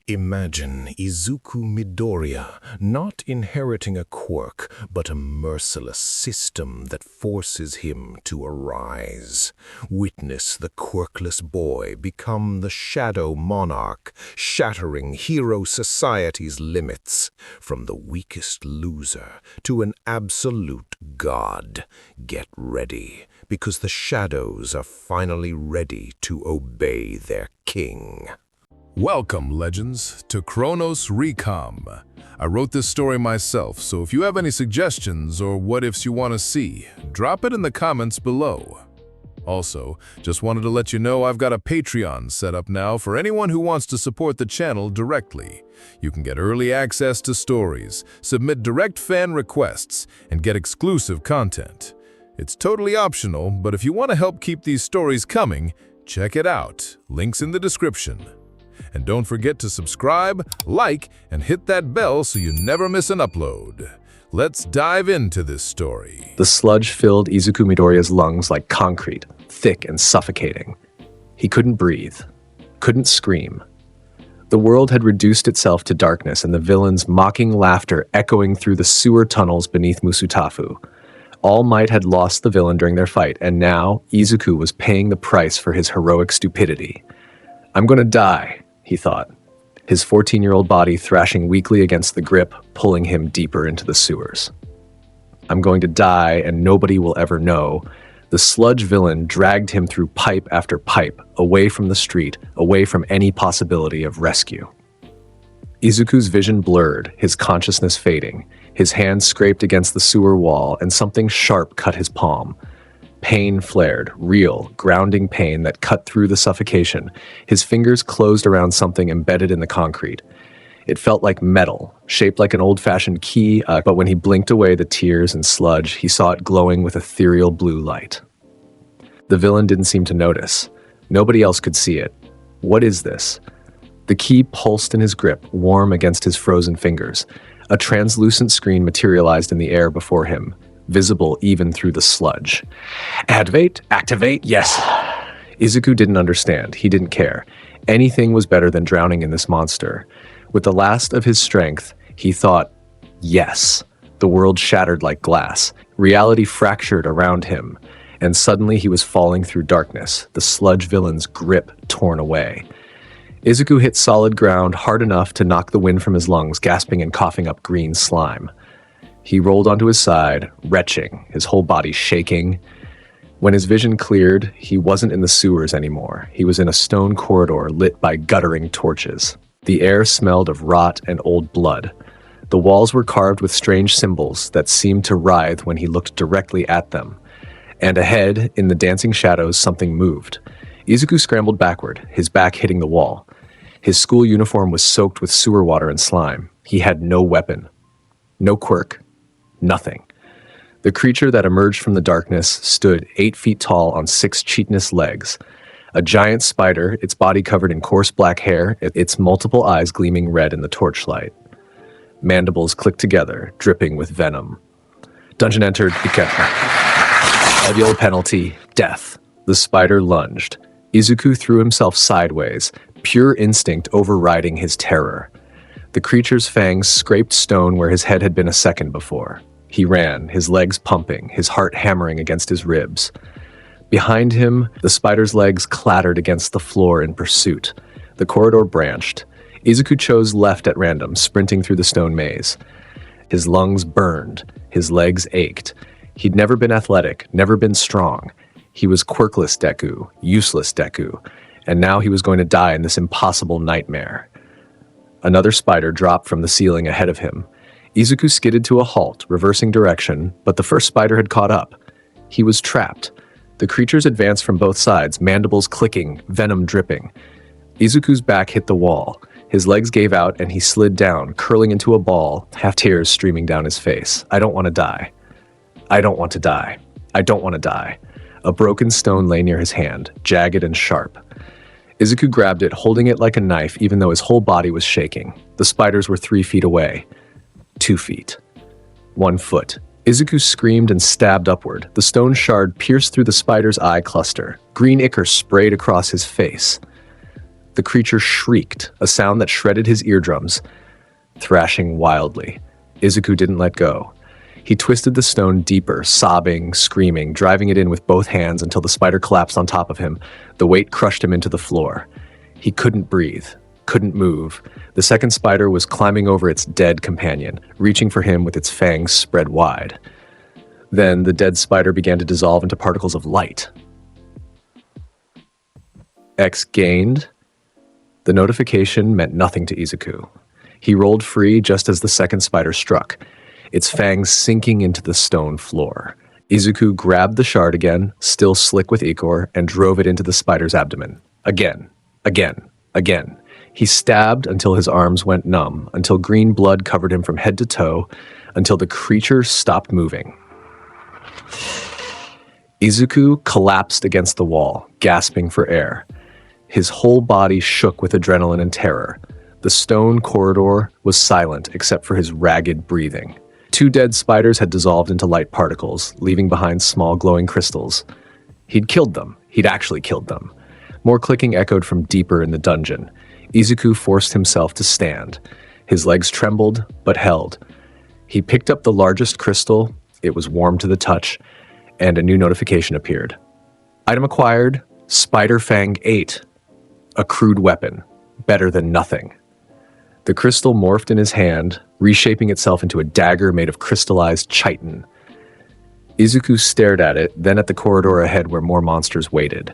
Imagine Izuku Midoriya not inheriting a quirk, but a merciless system that forces him to arise. Witness the quirkless boy become the Shadow Monarch, shattering hero society's limits. From the weakest loser to an absolute god. Get ready, because the shadows are finally ready to obey their king. Welcome, legends, to Chronos Recom. I wrote this story myself, so if you have any suggestions or what-ifs you want to see, drop it in the comments below. Also, just wanted to let you know I've got a Patreon set up now for anyone who wants to support the channel directly. You can get early access to stories, submit direct fan requests, and get exclusive content. It's totally optional, but if you want to help keep these stories coming, check it out. Links in the description. And don't forget to subscribe, like, and hit that bell so you never miss an upload. Let's dive into this story. The sludge filled Izuku Midoriya's lungs like concrete, thick and suffocating. He couldn't breathe, couldn't scream. The world had reduced itself to darkness and the villain's mocking laughter echoing through the sewer tunnels beneath Musutafu. All Might had lost the villain during their fight, and now Izuku was paying the price for his heroic stupidity. "I'm gonna die," he thought, his 14-year-old body thrashing weakly against the grip, pulling him deeper into the sewers. "I'm going to die, and nobody will ever know." The sludge villain dragged him through pipe after pipe, away from the street, away from any possibility of rescue. Izuku's vision blurred, his consciousness fading. His hand scraped against the sewer wall, and something sharp cut his palm. Pain flared, real, grounding pain that cut through the suffocation. His fingers closed around something embedded in the concrete. It felt like metal, shaped like an old-fashioned key, but when he blinked away the tears and sludge, he saw it glowing with ethereal blue light. The villain didn't seem to notice. Nobody else could see it. What is this? The key pulsed in his grip, warm against his frozen fingers. A translucent screen materialized in the air before him, visible even through the sludge. Activate, yes. Izuku didn't understand. He didn't care. Anything was better than drowning in this monster. With the last of his strength, he thought, yes. The world shattered like glass. Reality fractured around him. And suddenly he was falling through darkness, the sludge villain's grip torn away. Izuku hit solid ground hard enough to knock the wind from his lungs, gasping and coughing up green slime. He rolled onto his side, retching, his whole body shaking. When his vision cleared, he wasn't in the sewers anymore. He was in a stone corridor lit by guttering torches. The air smelled of rot and old blood. The walls were carved with strange symbols that seemed to writhe when he looked directly at them. And ahead, in the dancing shadows, something moved. Izuku scrambled backward, his back hitting the wall. His school uniform was soaked with sewer water and slime. He had no weapon, no quirk. Nothing. The creature that emerged from the darkness stood 8 feet tall on 6 chitinous legs. A giant spider, its body covered in coarse black hair, its multiple eyes gleaming red in the torchlight. Mandibles clicked together, dripping with venom. Dungeon entered. Ideal penalty, death. The spider lunged. Izuku threw himself sideways, pure instinct overriding his terror. The creature's fangs scraped stone where his head had been a second before. He ran, his legs pumping, his heart hammering against his ribs. Behind him, the spider's legs clattered against the floor in pursuit. The corridor branched. Izuku chose left at random, sprinting through the stone maze. His lungs burned, his legs ached. He'd never been athletic, never been strong. He was quirkless Deku, useless Deku, and now he was going to die in this impossible nightmare. Another spider dropped from the ceiling ahead of him. Izuku skidded to a halt, reversing direction, but the first spider had caught up. He was trapped. The creatures advanced from both sides, mandibles clicking, venom dripping. Izuku's back hit the wall. His legs gave out and he slid down, curling into a ball, half tears streaming down his face. "I don't want to die. I don't want to die. I don't want to die." A broken stone lay near his hand, jagged and sharp. Izuku grabbed it, holding it like a knife even though his whole body was shaking. The spiders were 3 feet away. 2 feet. 1 foot. Izuku screamed and stabbed upward. The stone shard pierced through the spider's eye cluster. Green ichor sprayed across his face. The creature shrieked, a sound that shredded his eardrums, thrashing wildly. Izuku didn't let go. He twisted the stone deeper, sobbing, screaming, driving it in with both hands until the spider collapsed on top of him. The weight crushed him into the floor. He couldn't breathe, couldn't move. The second spider was climbing over its dead companion, reaching for him with its fangs spread wide. Then the dead spider began to dissolve into particles of light. X gained. The notification meant nothing to Izuku. He rolled free just as the second spider struck, its fangs sinking into the stone floor. Izuku grabbed the shard again, still slick with ichor, and drove it into the spider's abdomen. Again. He stabbed until his arms went numb, until green blood covered him from head to toe, until the creature stopped moving. Izuku collapsed against the wall, gasping for air. His whole body shook with adrenaline and terror. The stone corridor was silent except for his ragged breathing. 2 dead spiders had dissolved into light particles, leaving behind small glowing crystals. He'd killed them. He'd actually killed them. More clicking echoed from deeper in the dungeon. Izuku forced himself to stand. His legs trembled, but held. He picked up the largest crystal. It was warm to the touch, and a new notification appeared. Item acquired, Spider Fang 8. A crude weapon. Better than nothing. The crystal morphed in his hand, reshaping itself into a dagger made of crystallized chitin. Izuku stared at it, then at the corridor ahead where more monsters waited.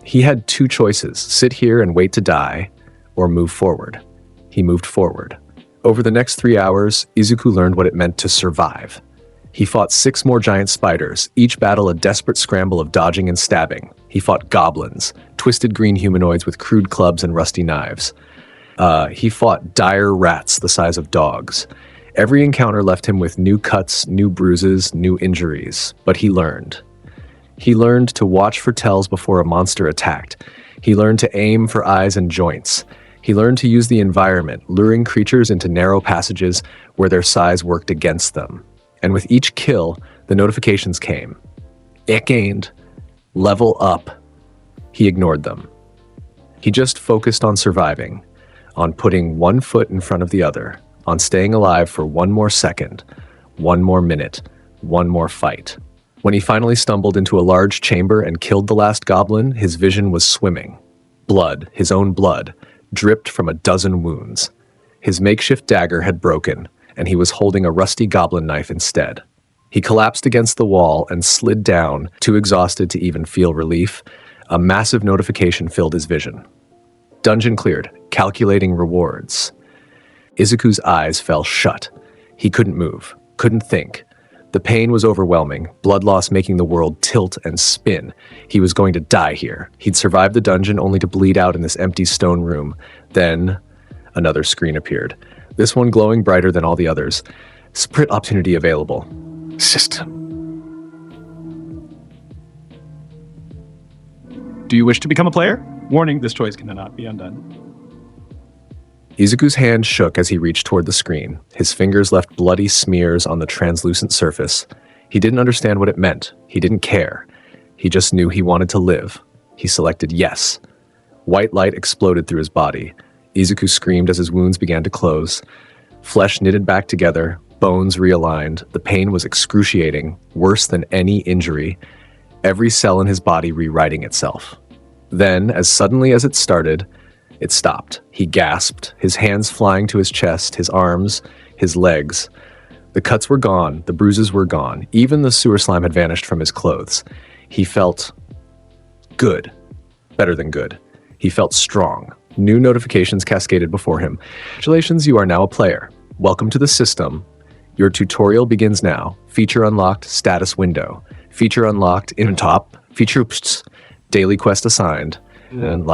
He had 2 choices, sit here and wait to die, or move forward. He moved forward. Over the next 3 hours, Izuku learned what it meant to survive. He fought 6 more giant spiders, each battle a desperate scramble of dodging and stabbing. He fought goblins, twisted green humanoids with crude clubs and rusty knives. He fought dire rats the size of dogs. Every encounter left him with new cuts, new bruises, new injuries, but he learned. He learned to watch for tells before a monster attacked. He learned to aim for eyes and joints. He learned to use the environment, luring creatures into narrow passages where their size worked against them. And with each kill, the notifications came. It gained. Level up. He ignored them. He just focused on surviving, on putting one foot in front of the other, on staying alive for 1 more second, 1 more minute, 1 more fight. When he finally stumbled into a large chamber and killed the last goblin, his vision was swimming. Blood, his own blood, dripped from a dozen wounds. His makeshift dagger had broken, and he was holding a rusty goblin knife instead. He collapsed against the wall and slid down, too exhausted to even feel relief. A massive notification filled his vision. Dungeon cleared, calculating rewards. Izuku's eyes fell shut. He couldn't move, couldn't think. The pain was overwhelming, blood loss making the world tilt and spin. He was going to die here. He'd survived the dungeon only to bleed out in this empty stone room. Then, another screen appeared. This one glowing brighter than all the others. Sprint opportunity available. System. Do you wish to become a player? Warning, this choice cannot be undone. Izuku's hand shook as he reached toward the screen. His fingers left bloody smears on the translucent surface. He didn't understand what it meant. He didn't care. He just knew he wanted to live. He selected yes. White light exploded through his body. Izuku screamed as his wounds began to close. Flesh knitted back together, bones realigned. The pain was excruciating, worse than any injury. Every cell in his body rewriting itself. Then, as suddenly as it started, it stopped. He gasped, his hands flying to his chest, his arms, his legs. The cuts were gone, the bruises were gone. Even the sewer slime had vanished from his clothes. He felt good. Better than good. He felt strong. New notifications cascaded before him. Congratulations, you are now a player. Welcome to the system. Your tutorial begins now. Feature unlocked, status window. Feature unlocked, in top. Feature daily quest assigned. And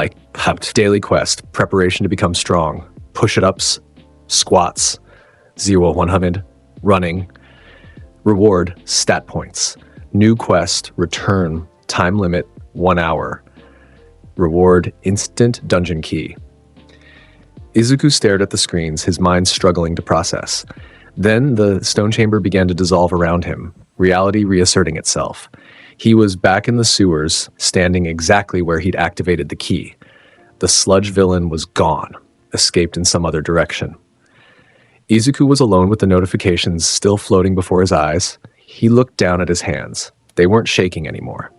daily quest, preparation to become strong, push-ups, squats, 0-100, running, reward, stat points, new quest, return, time limit, 1 hour, reward, instant dungeon key. Izuku stared at the screens, his mind struggling to process. Then the stone chamber began to dissolve around him, reality reasserting itself. He was back in the sewers, standing exactly where he'd activated the key. The sludge villain was gone, escaped in some other direction. Izuku was alone with the notifications still floating before his eyes. He looked down at his hands. They weren't shaking anymore.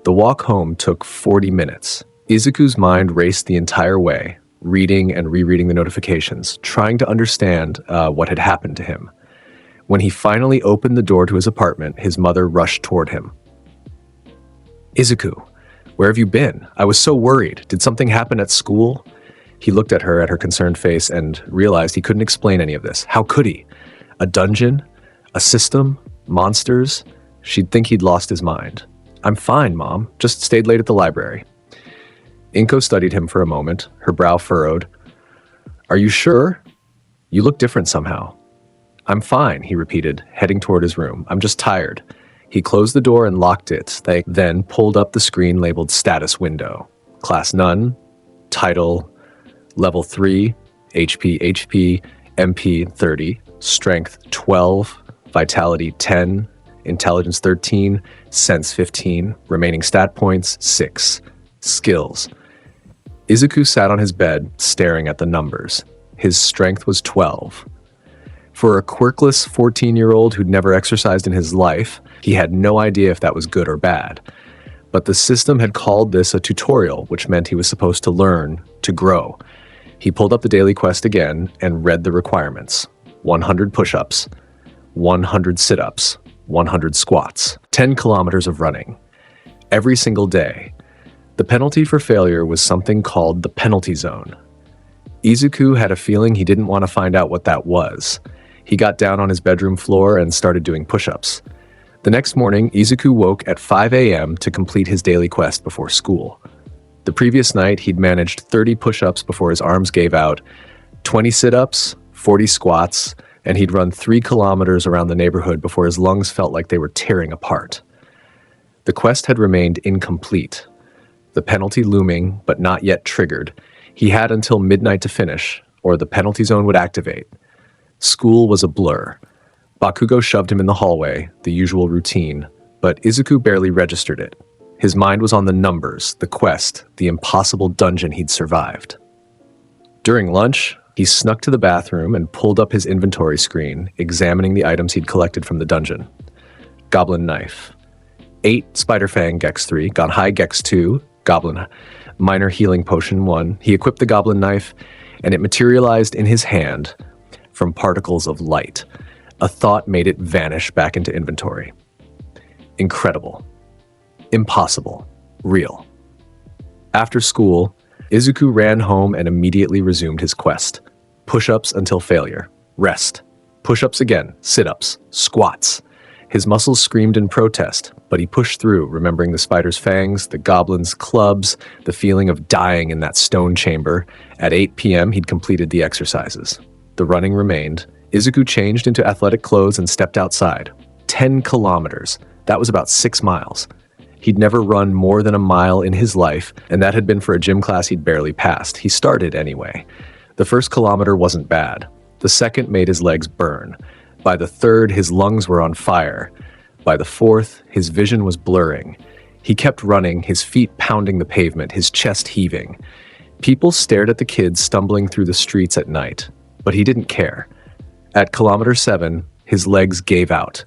The walk home took 40 minutes. Izuku's mind raced the entire way, reading and rereading the notifications, trying to understand what had happened to him. When he finally opened the door to his apartment, his mother rushed toward him. "Izuku, where have you been? I was so worried. Did something happen at school?" He looked at her concerned face and realized he couldn't explain any of this. How could he? A dungeon? A system? Monsters? She'd think he'd lost his mind. "I'm fine, Mom. Just stayed late at the library." Inko studied him for a moment, her brow furrowed. "Are you sure? You look different somehow." "I'm fine," he repeated, heading toward his room. "I'm just tired." He closed the door and locked it, then pulled up the screen labeled Status Window. Class None, Title, Level 3, HP, MP 30, Strength 12, Vitality 10, Intelligence 13, Sense 15, remaining stat points 6. Skills. Izuku sat on his bed, staring at the numbers. His strength was 12. For a quirkless 14-year-old who'd never exercised in his life, he had no idea if that was good or bad. But the system had called this a tutorial, which meant he was supposed to learn, to grow. He pulled up the daily quest again and read the requirements. 100 push-ups, 100 sit-ups, 100 squats, 10 kilometers of running. Every single day. The penalty for failure was something called the penalty zone. Izuku had a feeling he didn't want to find out what that was. He got down on his bedroom floor and started doing push-ups. The next morning, Izuku woke at 5 a.m. to complete his daily quest before school. The previous night, he'd managed 30 push-ups before his arms gave out, 20 sit-ups, 40 squats, and he'd run 3 kilometers around the neighborhood before his lungs felt like they were tearing apart. The quest had remained incomplete. The penalty looming, but not yet triggered. He had until midnight to finish, or the penalty zone would activate. School was a blur. Bakugo shoved him in the hallway, the usual routine, but Izuku barely registered it. His mind was on the numbers, the quest, the impossible dungeon he'd survived. During lunch, he snuck to the bathroom and pulled up his inventory screen, examining the items he'd collected from the dungeon. Goblin Knife. 8 Spider Fang Gex 3, Ganhai Gex 2, Goblin Minor Healing Potion 1. He equipped the Goblin Knife, and it materialized in his hand from particles of light. A thought made it vanish back into inventory. Incredible. Impossible. Real. After school, Izuku ran home and immediately resumed his quest. Push-ups until failure. Rest. Push-ups again. Sit-ups. Squats. His muscles screamed in protest, but he pushed through, remembering the spider's fangs, the goblin's clubs, the feeling of dying in that stone chamber. At 8 p.m., he'd completed the exercises. The running remained. Izuku changed into athletic clothes and stepped outside. 10 kilometers. That was about 6 miles. He'd never run more than a mile in his life, and that had been for a gym class he'd barely passed. He started anyway. The first kilometer wasn't bad. The second made his legs burn. By the third, his lungs were on fire. By the fourth, his vision was blurring. He kept running, his feet pounding the pavement, his chest heaving. People stared at the kids stumbling through the streets at night, but he didn't care. At kilometer 7, his legs gave out.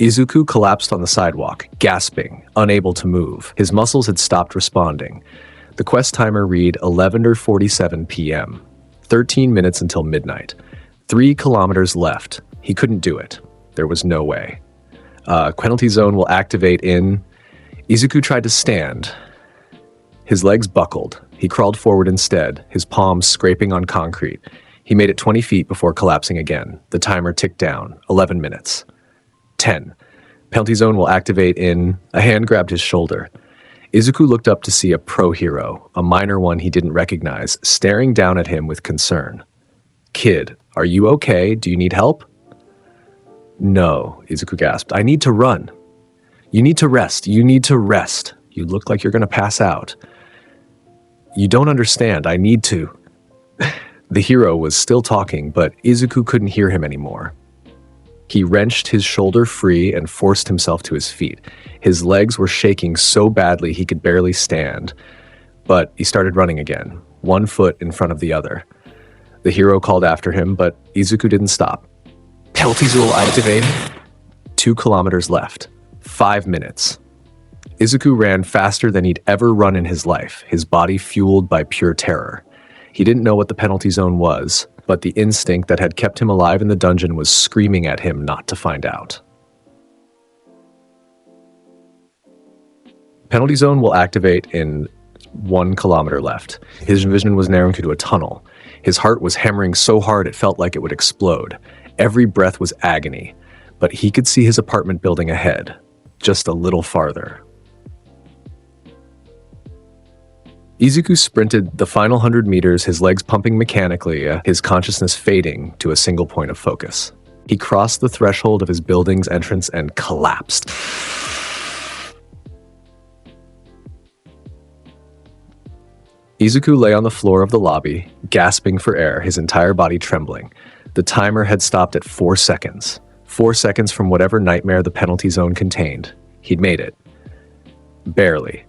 Izuku collapsed on the sidewalk, gasping, unable to move. His muscles had stopped responding. The quest timer read 11:47 p.m. 13 minutes until midnight. 3 kilometers left. He couldn't do it. There was no way. Penalty zone will activate in... Izuku tried to stand. His legs buckled. He crawled forward instead, his palms scraping on concrete. He made it 20 feet before collapsing again. The timer ticked down. 11 minutes. 10. Penalty zone will activate in... A hand grabbed his shoulder. Izuku looked up to see a pro hero, a minor one he didn't recognize, staring down at him with concern. "Kid, are you okay? Do you need help?" "No," Izuku gasped. "I need to run." "You need to rest. You need to rest. You look like you're going to pass out." "You don't understand. I need to." The hero was still talking, but Izuku couldn't hear him anymore. He wrenched his shoulder free and forced himself to his feet. His legs were shaking so badly he could barely stand, but he started running again. one foot in front of the other. The hero called after him, but Izuku didn't stop. Penalties will activate. 2 kilometers left. 5 minutes. Izuku ran faster than he'd ever run in his life, his body fueled by pure terror. He didn't know what the penalty zone was, but the instinct that had kept him alive in the dungeon was screaming at him not to find out. Penalty zone will activate in 1 kilometer left. His vision was narrowing to a tunnel. His heart was hammering so hard it felt like it would explode. Every breath was agony, but he could see his apartment building ahead, just a little farther. Izuku sprinted the final 100 meters, his legs pumping mechanically, his consciousness fading to a single point of focus. He crossed the threshold of his building's entrance and collapsed. Izuku lay on the floor of the lobby, gasping for air, his entire body trembling. The timer had stopped at 4 seconds. 4 seconds from whatever nightmare the penalty zone contained. He'd made it. Barely.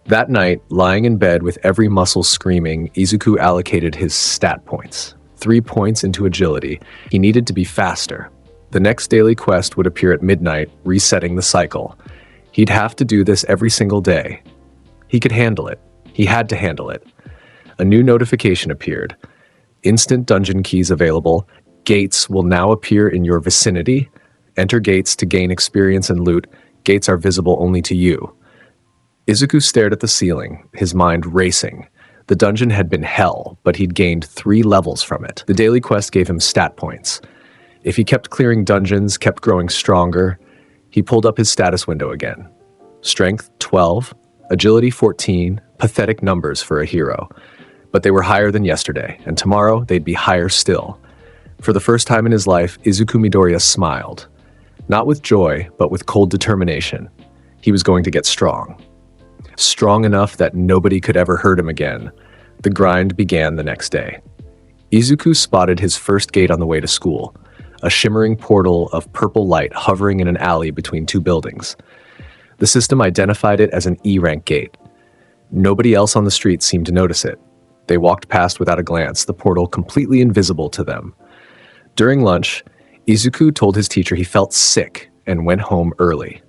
That night, lying in bed with every muscle screaming, Izuku allocated his stat points. 3 points into agility. He needed to be faster. The next daily quest would appear at midnight, resetting the cycle. He'd have to do this every single day. He could handle it. He had to handle it. A new notification appeared. Instant dungeon keys available. Gates will now appear in your vicinity. Enter gates to gain experience and loot. Gates are visible only to you. Izuku stared at the ceiling, his mind racing. The dungeon had been hell, but he'd gained 3 levels from it. The daily quest gave him stat points. If he kept clearing dungeons, kept growing stronger, he pulled up his status window again. Strength 12, agility 14, pathetic numbers for a hero. But they were higher than yesterday, and tomorrow they'd be higher still. For the first time in his life, Izuku Midoriya smiled. Not with joy, but with cold determination. He was going to get strong. Strong enough that nobody could ever hurt him again. The grind began the next day. Izuku spotted his first gate on the way to school, a shimmering portal of purple light hovering in an alley between 2 buildings. The system identified it as an E-rank gate. Nobody else on the street seemed to notice it. They walked past without a glance, the portal completely invisible to them. During lunch, Izuku told his teacher he felt sick and went home early.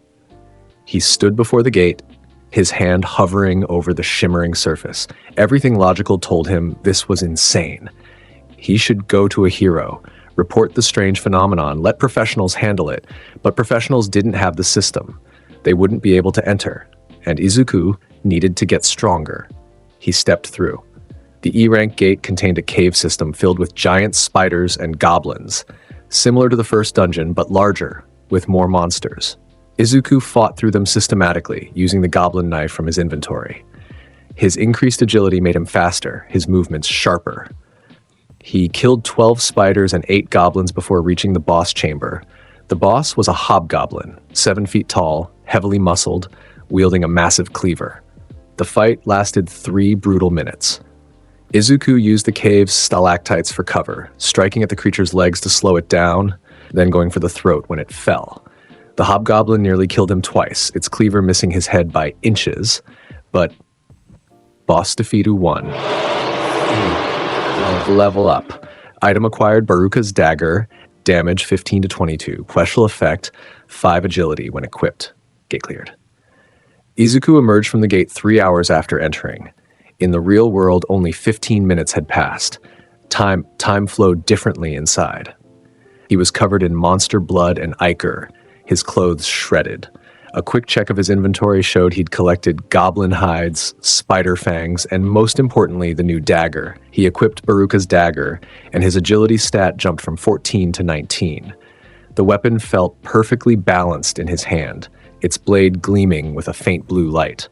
He stood before the gate, his hand hovering over the shimmering surface. Everything logical told him this was insane. He should go to a hero, report the strange phenomenon, let professionals handle it, but professionals didn't have the system. They wouldn't be able to enter, and Izuku needed to get stronger. He stepped through. The E-rank gate contained a cave system filled with giant spiders and goblins, similar to the first dungeon, but larger, with more monsters. Izuku fought through them systematically, using the goblin knife from his inventory. His increased agility made him faster, his movements sharper. He killed 12 spiders and 8 goblins before reaching the boss chamber. The boss was a hobgoblin, 7 feet tall, heavily muscled, wielding a massive cleaver. The fight lasted 3 brutal minutes. Izuku used the cave's stalactites for cover, striking at the creature's legs to slow it down, then going for the throat when it fell. The hobgoblin nearly killed him twice, its cleaver missing his head by inches, but boss defeat 1. Level up. Item acquired, Baruka's dagger, damage 15 to 22, special effect 5 agility when equipped. Gate cleared. Izuku emerged from the gate 3 hours after entering. In the real world, only 15 minutes had passed. Time flowed differently inside. He was covered in monster blood and ichor, his clothes shredded. A quick check of his inventory showed he'd collected goblin hides, spider fangs, and most importantly, the new dagger. He equipped Baruka's dagger, and his agility stat jumped from 14 to 19. The weapon felt perfectly balanced in his hand, its blade gleaming with a faint blue light.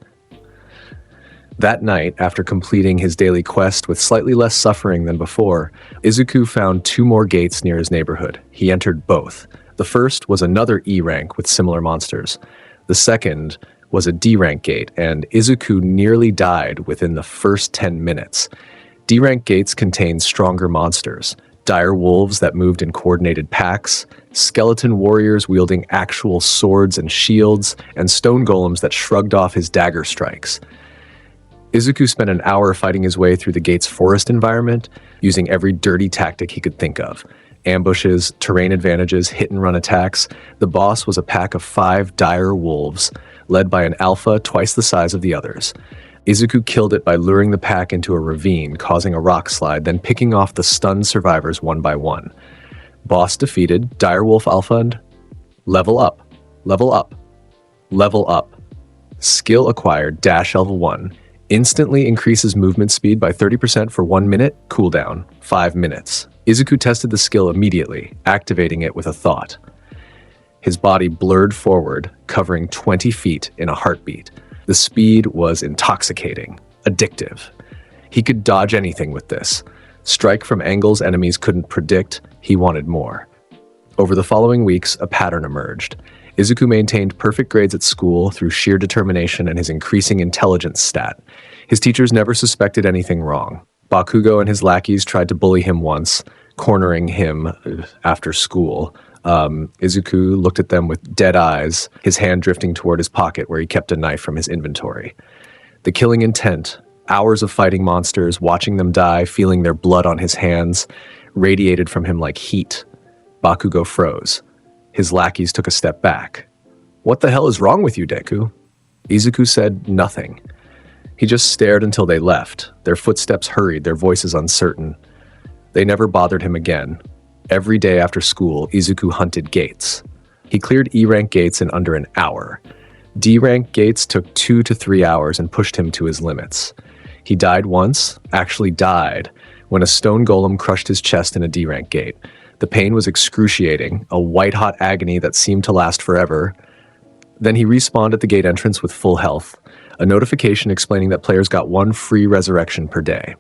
That night, after completing his daily quest with slightly less suffering than before, Izuku found 2 more gates near his neighborhood. He entered both. The first was another E-rank with similar monsters. The second was a D-rank gate, and Izuku nearly died within the first 10 minutes. D-rank gates contained stronger monsters, dire wolves that moved in coordinated packs, skeleton warriors wielding actual swords and shields, and stone golems that shrugged off his dagger strikes. Izuku spent an hour fighting his way through the gate's forest environment, using every dirty tactic he could think of. Ambushes, terrain advantages, hit-and-run attacks. The boss was a pack of 5 dire wolves, led by an alpha twice the size of the others. Izuku killed it by luring the pack into a ravine, causing a rock slide, then picking off the stunned survivors one by one. Boss defeated, direwolf alpha and level up, level up, level up. Skill acquired, dash level 1. Instantly increases movement speed by 30% for 1 minute, cooldown, 5 minutes. Izuku tested the skill immediately, activating it with a thought. His body blurred forward, covering 20 feet in a heartbeat. The speed was intoxicating, addictive. He could dodge anything with this. Strike from angles enemies couldn't predict. He wanted more. Over the following weeks, a pattern emerged. Izuku maintained perfect grades at school through sheer determination and his increasing intelligence stat. His teachers never suspected anything wrong. Bakugo and his lackeys tried to bully him once, cornering him after school. Izuku looked at them with dead eyes, his hand drifting toward his pocket where he kept a knife from his inventory. The killing intent, hours of fighting monsters, watching them die, feeling their blood on his hands, radiated from him like heat. Bakugo froze. His lackeys took a step back. "What the hell is wrong with you, Deku?" Izuku said nothing. He just stared until they left. Their footsteps hurried, their voices uncertain. They never bothered him again. Every day after school, Izuku hunted gates. He cleared E-rank gates in under an hour. D-rank gates took 2 to 3 hours and pushed him to his limits. He died once, actually died, when a stone golem crushed his chest in a D-rank gate. The pain was excruciating, a white-hot agony that seemed to last forever. Then he respawned at the gate entrance with full health, a notification explaining that players got 1 free resurrection per day.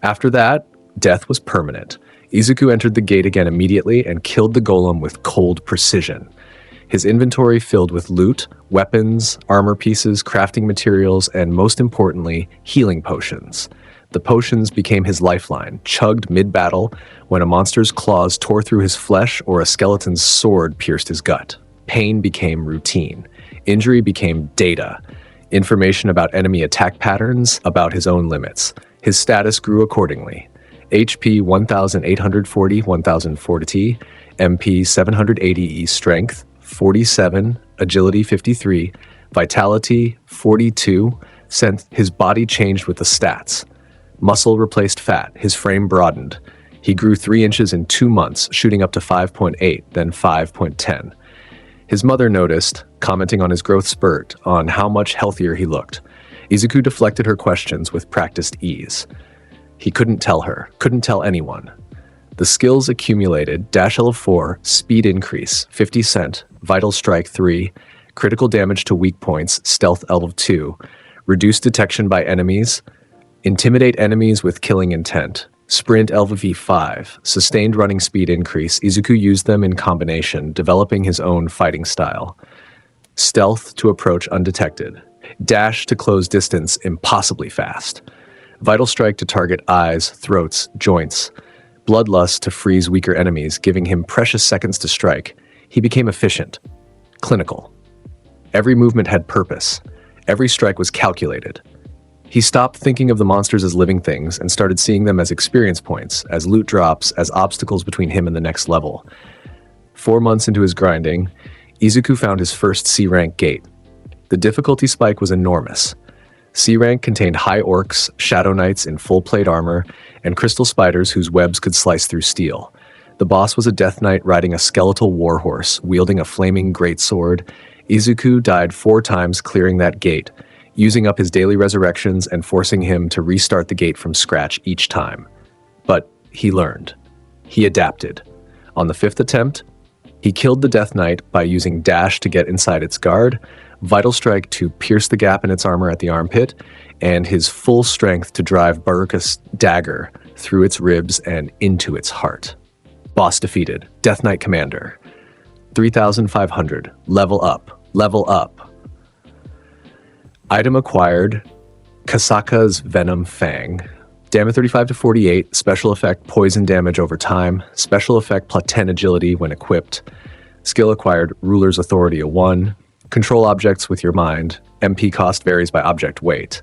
After that, death was permanent. Izuku entered the gate again immediately and killed the golem with cold precision. His inventory filled with loot, weapons, armor pieces, crafting materials, and most importantly, healing potions. The potions became his lifeline, chugged mid-battle when a monster's claws tore through his flesh or a skeleton's sword pierced his gut. Pain became routine. Injury became data. Information about enemy attack patterns, about his own limits. His status grew accordingly. HP 1840, 1040, MP 780E strength, 47, agility 53, vitality 42, his body changed with the stats. Muscle replaced fat, his frame broadened. He grew 3 inches in 2 months, shooting up to 5.8, then 5.10. His mother noticed, commenting on his growth spurt, on how much healthier he looked. Izuku deflected her questions with practiced ease. He couldn't tell her, couldn't tell anyone. The skills accumulated, dash L4, speed increase, 50 cent, vital strike 3, critical damage to weak points, stealth L2, reduced detection by enemies, intimidate enemies with killing intent, sprint LV5, sustained running speed increase. Izuku used them in combination, developing his own fighting style. Stealth to approach undetected, dash to close distance impossibly fast, vital strike to target eyes, throats, joints, bloodlust to freeze weaker enemies, giving him precious seconds to strike. He became efficient, clinical. Every movement had purpose. Every strike was calculated. He stopped thinking of the monsters as living things and started seeing them as experience points, as loot drops, as obstacles between him and the next level. 4 months into his grinding, Izuku found his first C-rank gate. The difficulty spike was enormous. C-rank contained high orcs, shadow knights in full plate armor, and crystal spiders whose webs could slice through steel. The boss was a death knight riding a skeletal warhorse, wielding a flaming greatsword. Izuku died 4 times clearing that gate, using up his daily resurrections and forcing him to restart the gate from scratch each time. But he learned. He adapted. On the 5th attempt, he killed the Death Knight by using dash to get inside its guard, vital strike to pierce the gap in its armor at the armpit, and his full strength to drive Baruka's dagger through its ribs and into its heart. Boss defeated. Death Knight Commander. 3,500. Level up. Level up. Item acquired. Kasaka's Venom Fang. Damage 35 to 48. Special effect poison damage over time. Special effect plus 10 agility when equipped. Skill acquired Ruler's Authority a 1. Control objects with your mind. MP cost varies by object weight.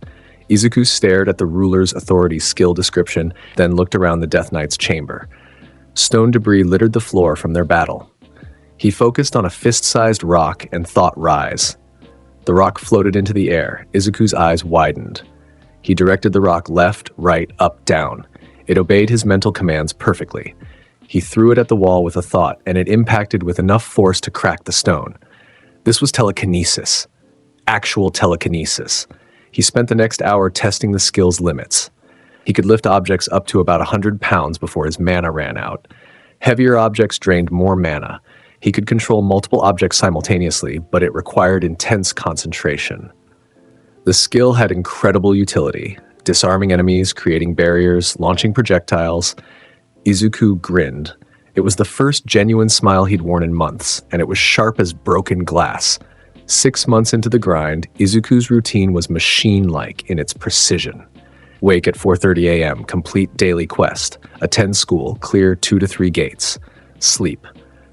Izuku stared at the ruler's authority skill description, then looked around the Death Knight's chamber. Stone debris littered the floor from their battle. He focused on a fist-sized rock and thought rise. The rock floated into the air. Izuku's eyes widened. He directed the rock left, right, up, down. It obeyed his mental commands perfectly. He threw it at the wall with a thought, and it impacted with enough force to crack the stone. This was telekinesis. Actual telekinesis. He spent the next hour testing the skill's limits. He could lift objects up to about 100 pounds before his mana ran out. Heavier objects drained more mana. He could control multiple objects simultaneously, but it required intense concentration. The skill had incredible utility, disarming enemies, creating barriers, launching projectiles. Izuku grinned. It was the first genuine smile he'd worn in months, and it was sharp as broken glass. 6 months into the grind, Izuku's routine was machine-like in its precision. Wake at 4:30 a.m., complete daily quest. Attend school, clear 2 to 3 gates. Sleep.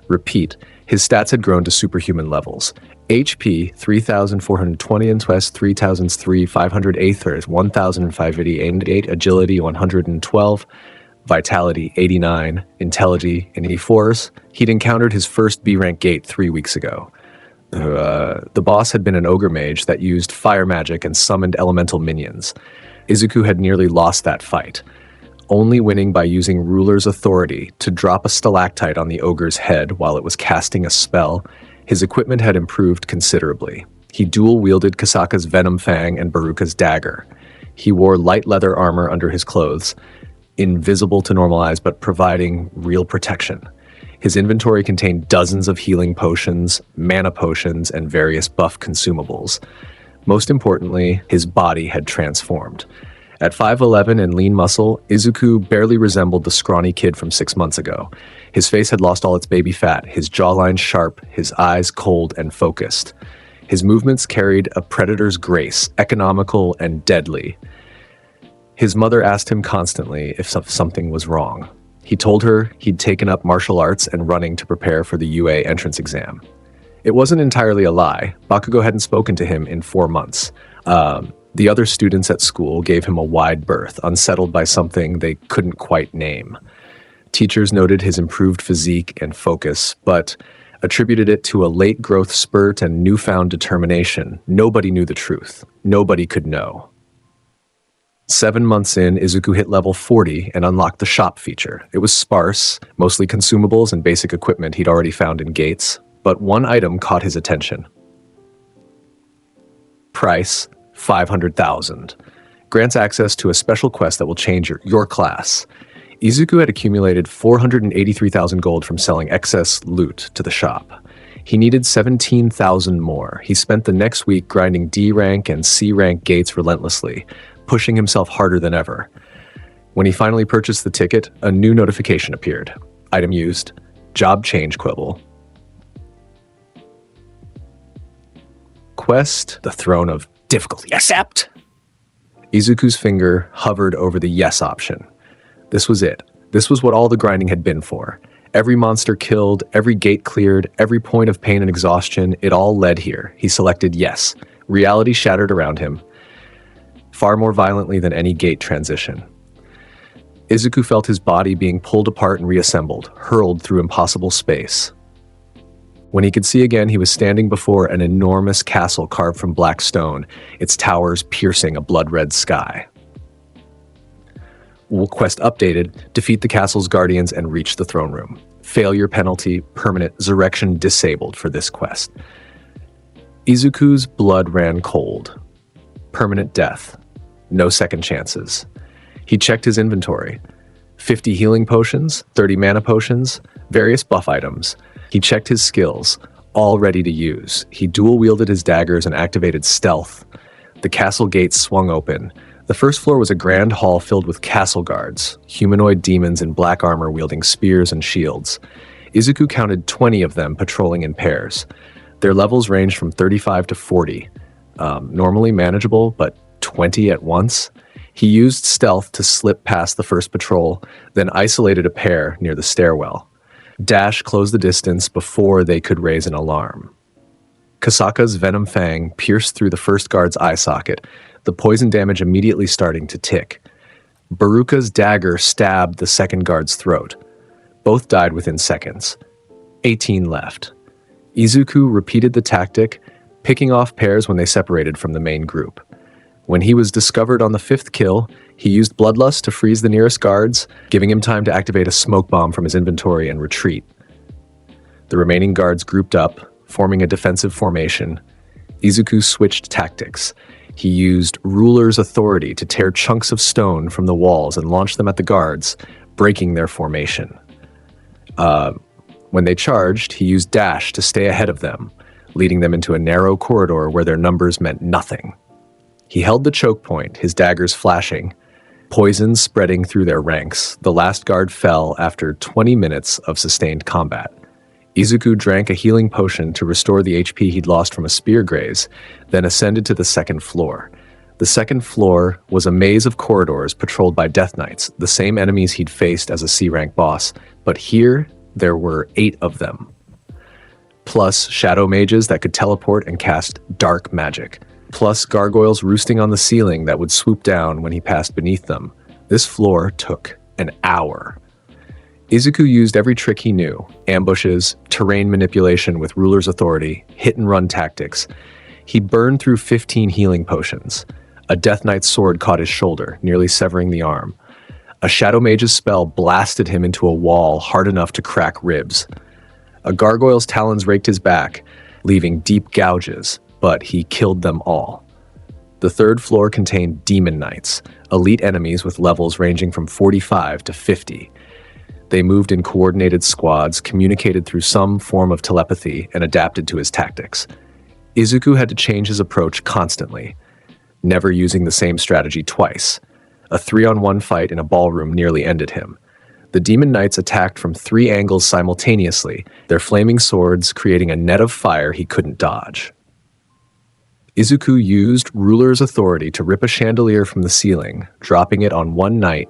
Repeat. His stats had grown to superhuman levels. HP 3,420 and Twest 3,508, 1,588, Agility 112, Vitality 89, Intelligence 84s. He'd encountered his first B-rank gate 3 weeks ago. The boss had been an ogre mage that used fire magic and summoned elemental minions. Izuku had nearly lost that fight, only winning by using ruler's authority to drop a stalactite on the ogre's head while it was casting a spell. His equipment had improved considerably. He dual-wielded Kasaka's Venom Fang and Baruka's dagger. He wore light leather armor under his clothes, invisible to normal eyes but providing real protection. His inventory contained dozens of healing potions, mana potions, and various buff consumables. Most importantly, his body had transformed. At 5'11" and lean muscle, Izuku barely resembled the scrawny kid from 6 months ago. His face had lost all its baby fat, his jawline sharp, his eyes cold and focused. His movements carried a predator's grace, economical and deadly. His mother asked him constantly if something was wrong. He told her he'd taken up martial arts and running to prepare for the UA entrance exam. It wasn't entirely a lie. Bakugo hadn't spoken to him in 4 months. The other students at school gave him a wide berth, unsettled by something they couldn't quite name. Teachers noted his improved physique and focus, but attributed it to a late growth spurt and newfound determination. Nobody knew the truth. Nobody could know. 7 months in, Izuku hit level 40 and unlocked the shop feature. It was sparse, mostly consumables and basic equipment he'd already found in gates, but one item caught his attention. Price, 500,000. Grants access to a special quest that will change your class. Izuku had accumulated 483,000 gold from selling excess loot to the shop. He needed 17,000 more. He spent the next week grinding D rank and C rank gates relentlessly, pushing himself harder than ever. When he finally purchased the ticket, a new notification appeared. Item used. Job change quibble. Quest, the throne of difficulty. Accept! Izuku's finger hovered over the yes option. This was it. This was what all the grinding had been for. Every monster killed, every gate cleared, every point of pain and exhaustion, it all led here. He selected yes. Reality shattered around him, far more violently than any gate transition. Izuku felt his body being pulled apart and reassembled, hurled through impossible space. When he could see again, he was standing before an enormous castle carved from black stone, its towers piercing a blood-red sky. Quest updated, defeat the castle's guardians and reach the throne room. Failure penalty, permanent resurrection disabled for this quest. Izuku's blood ran cold. Permanent death. No second chances. He checked his inventory. 50 healing potions, 30 mana potions, various buff items. He checked his skills, all ready to use. He dual-wielded his daggers and activated stealth. The castle gates swung open. The first floor was a grand hall filled with castle guards, humanoid demons in black armor wielding spears and shields. Izuku counted 20 of them patrolling in pairs. Their levels ranged from 35 to 40. Normally manageable, but 20 at once. He used stealth to slip past the first patrol, then isolated a pair near the stairwell. Dash closed the distance before they could raise an alarm. Kasaka's Venom Fang pierced through the first guard's eye socket, the poison damage immediately starting to tick. Baruka's dagger stabbed the second guard's throat. Both died within seconds. 18 left. Izuku repeated the tactic, picking off pairs when they separated from the main group. When he was discovered on the 5th kill, he used Bloodlust to freeze the nearest guards, giving him time to activate a smoke bomb from his inventory and retreat. The remaining guards grouped up, forming a defensive formation. Izuku switched tactics. He used Ruler's Authority to tear chunks of stone from the walls and launch them at the guards, breaking their formation. When they charged, he used Dash to stay ahead of them, leading them into a narrow corridor where their numbers meant nothing. He held the choke point, his daggers flashing, poison spreading through their ranks. The last guard fell after 20 minutes of sustained combat. Izuku drank a healing potion to restore the HP he'd lost from a spear graze, then ascended to the 2nd floor. The 2nd floor was a maze of corridors patrolled by Death Knights, the same enemies he'd faced as a C-rank boss, but here there were 8 of them. Plus shadow mages that could teleport and cast dark magic. Plus gargoyles roosting on the ceiling that would swoop down when he passed beneath them. This floor took an hour. Izuku used every trick he knew: ambushes, terrain manipulation with Ruler's Authority, hit-and-run tactics. He burned through 15 healing potions. A Death Knight's sword caught his shoulder, nearly severing the arm. A Shadow Mage's spell blasted him into a wall hard enough to crack ribs. A gargoyle's talons raked his back, leaving deep gouges, but he killed them all. The 3rd floor contained Demon Knights, elite enemies with levels ranging from 45 to 50. They moved in coordinated squads, communicated through some form of telepathy, and adapted to his tactics. Izuku had to change his approach constantly, never using the same strategy twice. A 3-on-1 fight in a ballroom nearly ended him. The Demon Knights attacked from 3 angles simultaneously, their flaming swords creating a net of fire he couldn't dodge. Izuku used Ruler's Authority to rip a chandelier from the ceiling, dropping it on one knight,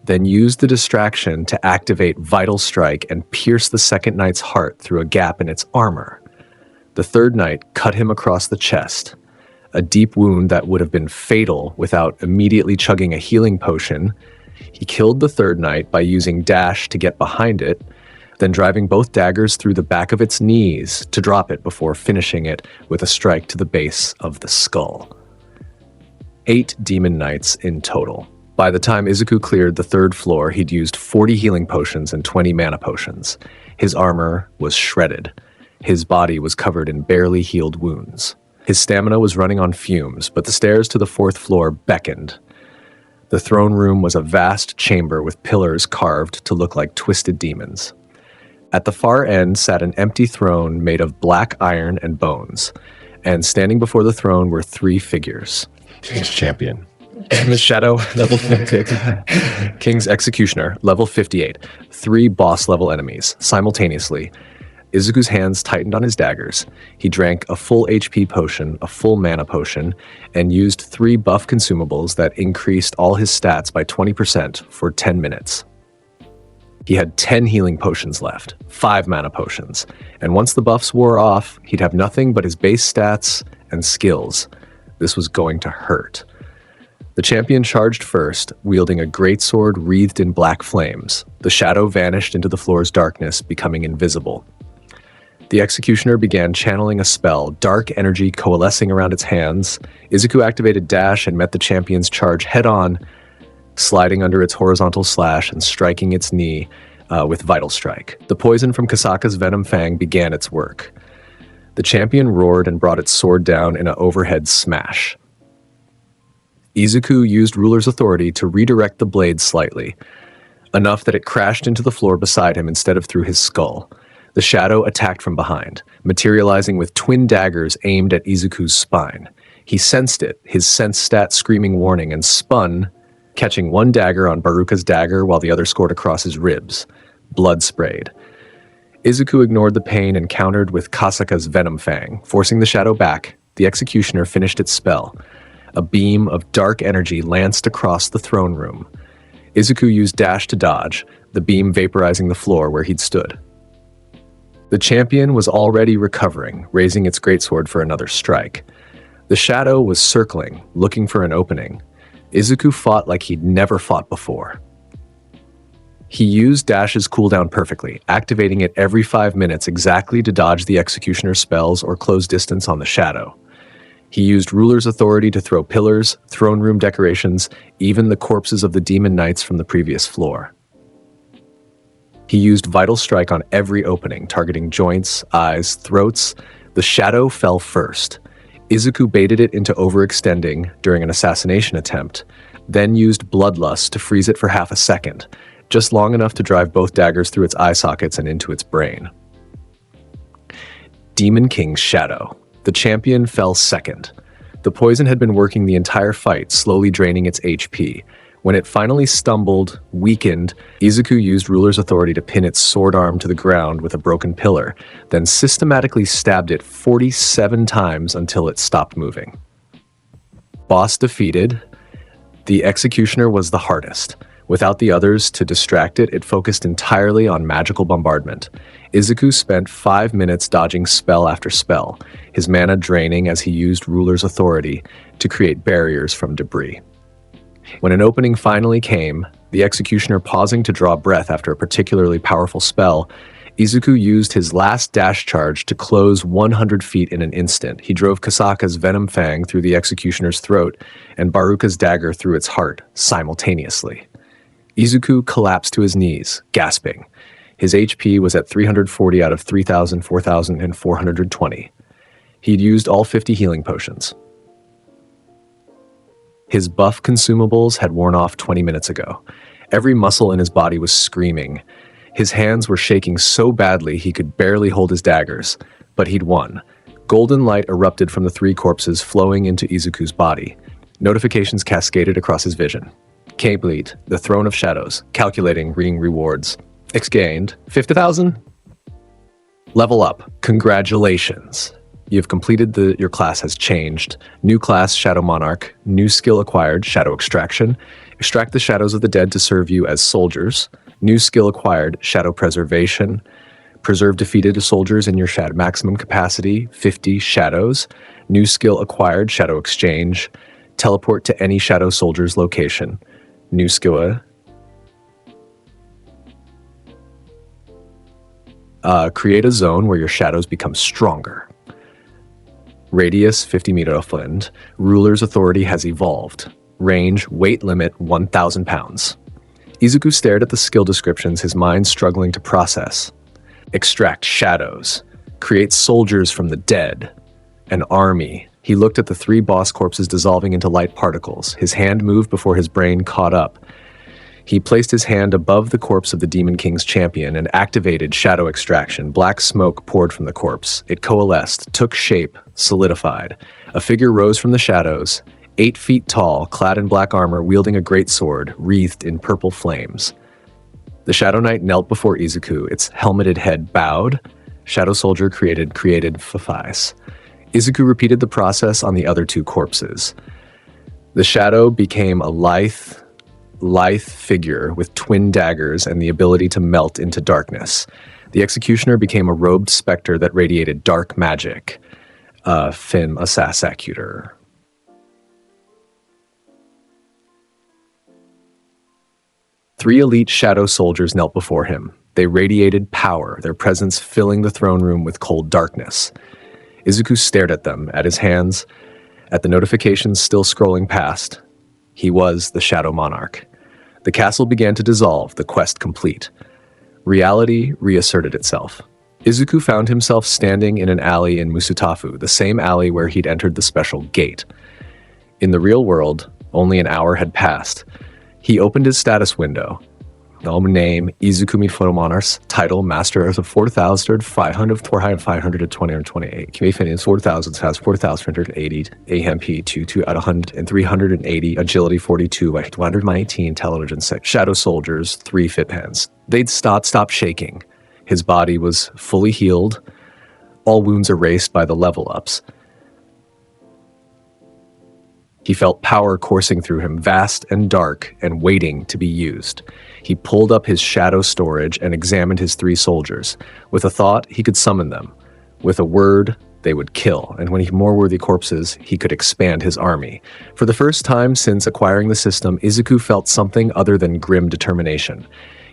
then used the distraction to activate Vital Strike and pierce the 2nd knight's heart through a gap in its armor. The 3rd knight cut him across the chest, a deep wound that would have been fatal without immediately chugging a healing potion. He killed the 3rd knight by using Dash to get behind it, then driving both daggers through the back of its knees to drop it before finishing it with a strike to the base of the skull. 8 Demon Knights in total. By the time Izuku cleared the 3rd floor, he'd used 40 healing potions and 20 mana potions. His armor was shredded. His body was covered in barely healed wounds. His stamina was running on fumes, but the stairs to the 4th floor beckoned. The throne room was a vast chamber with pillars carved to look like twisted demons. At the far end sat an empty throne made of black iron and bones, and standing before the throne were 3 figures. King's champion. Miss Shadow, level 56. King's Executioner, level 58. 3 boss-level enemies, simultaneously. Izuku's hands tightened on his daggers. He drank a full HP potion, a full mana potion, and used 3 buff consumables that increased all his stats by 20% for 10 minutes. He had 10 healing potions left, 5 mana potions, and once the buffs wore off, he'd have nothing but his base stats and skills. This was going to hurt. The champion charged first, wielding a greatsword wreathed in black flames. The shadow vanished into the floor's darkness, becoming invisible. The executioner began channeling a spell, dark energy coalescing around its hands. Izuku activated Dash and met the champion's charge head-on, sliding under its horizontal slash and striking its knee with Vital Strike. The poison from Kasaka's Venom Fang began its work. The champion roared and brought its sword down in an overhead smash. Izuku used Ruler's Authority to redirect the blade slightly, enough that it crashed into the floor beside him instead of through his skull. The shadow attacked from behind, materializing with twin daggers aimed at Izuku's spine. He sensed it, his sense stat screaming warning, and spun, catching one dagger on Baruka's dagger while the other scored across his ribs. Blood sprayed. Izuku ignored the pain and countered with Kasaka's Venom Fang. Forcing the shadow back, the executioner finished its spell. A beam of dark energy lanced across the throne room. Izuku used Dash to dodge, the beam vaporizing the floor where he'd stood. The champion was already recovering, raising its greatsword for another strike. The shadow was circling, looking for an opening. Izuku fought like he'd never fought before. He used Dash's cooldown perfectly, activating it every 5 minutes exactly to dodge the executioner's spells or close distance on the shadow. He used Ruler's authority to throw pillars, throne room decorations, even the corpses of the demon knights from the previous floor. He used Vital Strike on every opening, targeting joints, eyes, throats. The shadow fell first. Izuku baited it into overextending during an assassination attempt, then used Bloodlust to freeze it for half a second, just long enough to drive both daggers through its eye sockets and into its brain. Demon King's Shadow. The champion fell second. The poison had been working the entire fight, slowly draining its HP. When it finally stumbled, weakened, Izuku used Ruler's authority to pin its sword arm to the ground with a broken pillar, then systematically stabbed it 47 times until it stopped moving. Boss defeated. The executioner was the hardest. Without the others to distract it, it focused entirely on magical bombardment. Izuku spent 5 minutes dodging spell after spell, his mana draining as he used Ruler's authority to create barriers from debris. When an opening finally came, the executioner pausing to draw breath after a particularly powerful spell, Izuku used his last dash charge to close 100 feet in an instant. He drove Kasaka's Venom Fang through the executioner's throat and Baruka's dagger through its heart simultaneously. Izuku collapsed to his knees, gasping. His HP was at 340 out of 3,000, 4,000, and 420. He'd used all 50 healing potions. His buff consumables had worn off 20 minutes ago. Every muscle in his body was screaming. His hands were shaking so badly he could barely hold his daggers, but he'd won. Golden light erupted from the 3 corpses, flowing into Izuku's body. Notifications cascaded across his vision. K-Bleed, the Throne of Shadows, calculating ring rewards. X gained 50,000. Level up. Congratulations. You've completed your class has changed. New class, Shadow Monarch. New skill acquired, Shadow Extraction. Extract the shadows of the dead to serve you as soldiers. New skill acquired, Shadow Preservation. Preserve defeated soldiers in your shadow maximum capacity, 50 shadows. New skill acquired, Shadow Exchange. Teleport to any shadow soldier's location. New skill. Create a zone where your shadows become stronger. Radius 50 meter upland. Ruler's authority has evolved. Range, weight limit 1,000 pounds. Izuku stared at the skill descriptions, his mind struggling to process. Extract shadows. Create soldiers from the dead. An army. He looked at the 3 boss corpses dissolving into light particles. His hand moved before his brain caught up. He placed his hand above the corpse of the Demon King's champion and activated Shadow Extraction. Black smoke poured from the corpse. It coalesced, took shape, solidified. A figure rose from the shadows, 8 feet tall, clad in black armor, wielding a greatsword, wreathed in purple flames. The Shadow Knight knelt before Izuku, its helmeted head bowed. Shadow Soldier created suffice. Izuku repeated the process on the other 2 corpses. The shadow became a lithe figure with twin daggers and the ability to melt into darkness. The executioner became a robed specter that radiated dark magic. Fim Assasacutor. Three elite shadow soldiers knelt before him. They radiated power, their presence filling the throne room with cold darkness. Izuku stared at them, at his hands, at the notifications still scrolling past. He was the Shadow Monarch. The castle began to dissolve, the quest complete. Reality reasserted itself. Izuku found himself standing in an alley in Musutafu, the same alley where he'd entered the special gate. In the real world, only an hour had passed. He opened his status window. Name, Izuku Midoriya, title, Master of the 4,500, 4,520, Kmei 4,000, has 4,380, AMP 2 out of 100, and 380, Agility 42, 119, Intelligence 6, Shadow Soldiers, 3 fit hands. They'd stop shaking. His body was fully healed, all wounds erased by the level ups. He felt power coursing through him, vast and dark and waiting to be used. He pulled up his shadow storage and examined his 3 soldiers. With a thought, he could summon them. With a word, they would kill, and when he had more worthy corpses, he could expand his army. For the first time since acquiring the system, Izuku felt something other than grim determination.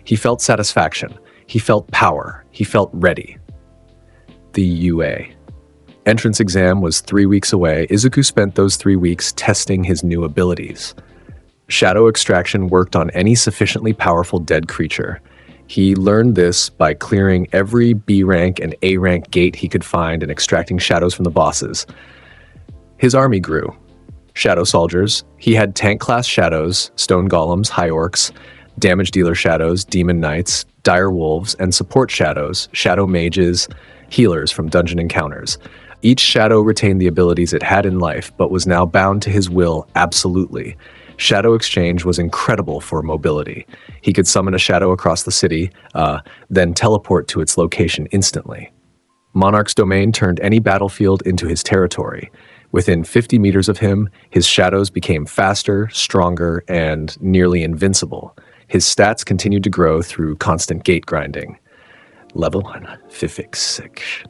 He felt satisfaction. He felt power. He felt ready. The UA. Entrance exam was 3 weeks away. Izuku spent those 3 weeks testing his new abilities. Shadow extraction worked on any sufficiently powerful dead creature. He learned this by clearing every B rank and A rank gate he could find and extracting shadows from the bosses. His army grew. Shadow soldiers. He had tank class shadows, stone golems, high orcs, damage dealer shadows, demon knights, dire wolves, and support shadows, shadow mages, healers from dungeon encounters. Each shadow retained the abilities it had in life, but was now bound to his will absolutely. Shadow exchange was incredible for mobility. He could summon a shadow across the city, then teleport to its location instantly. Monarch's domain turned any battlefield into his territory. Within 50 meters of him, his shadows became faster, stronger, and nearly invincible. His stats continued to grow through constant gate grinding. Level 1, Fifix 6.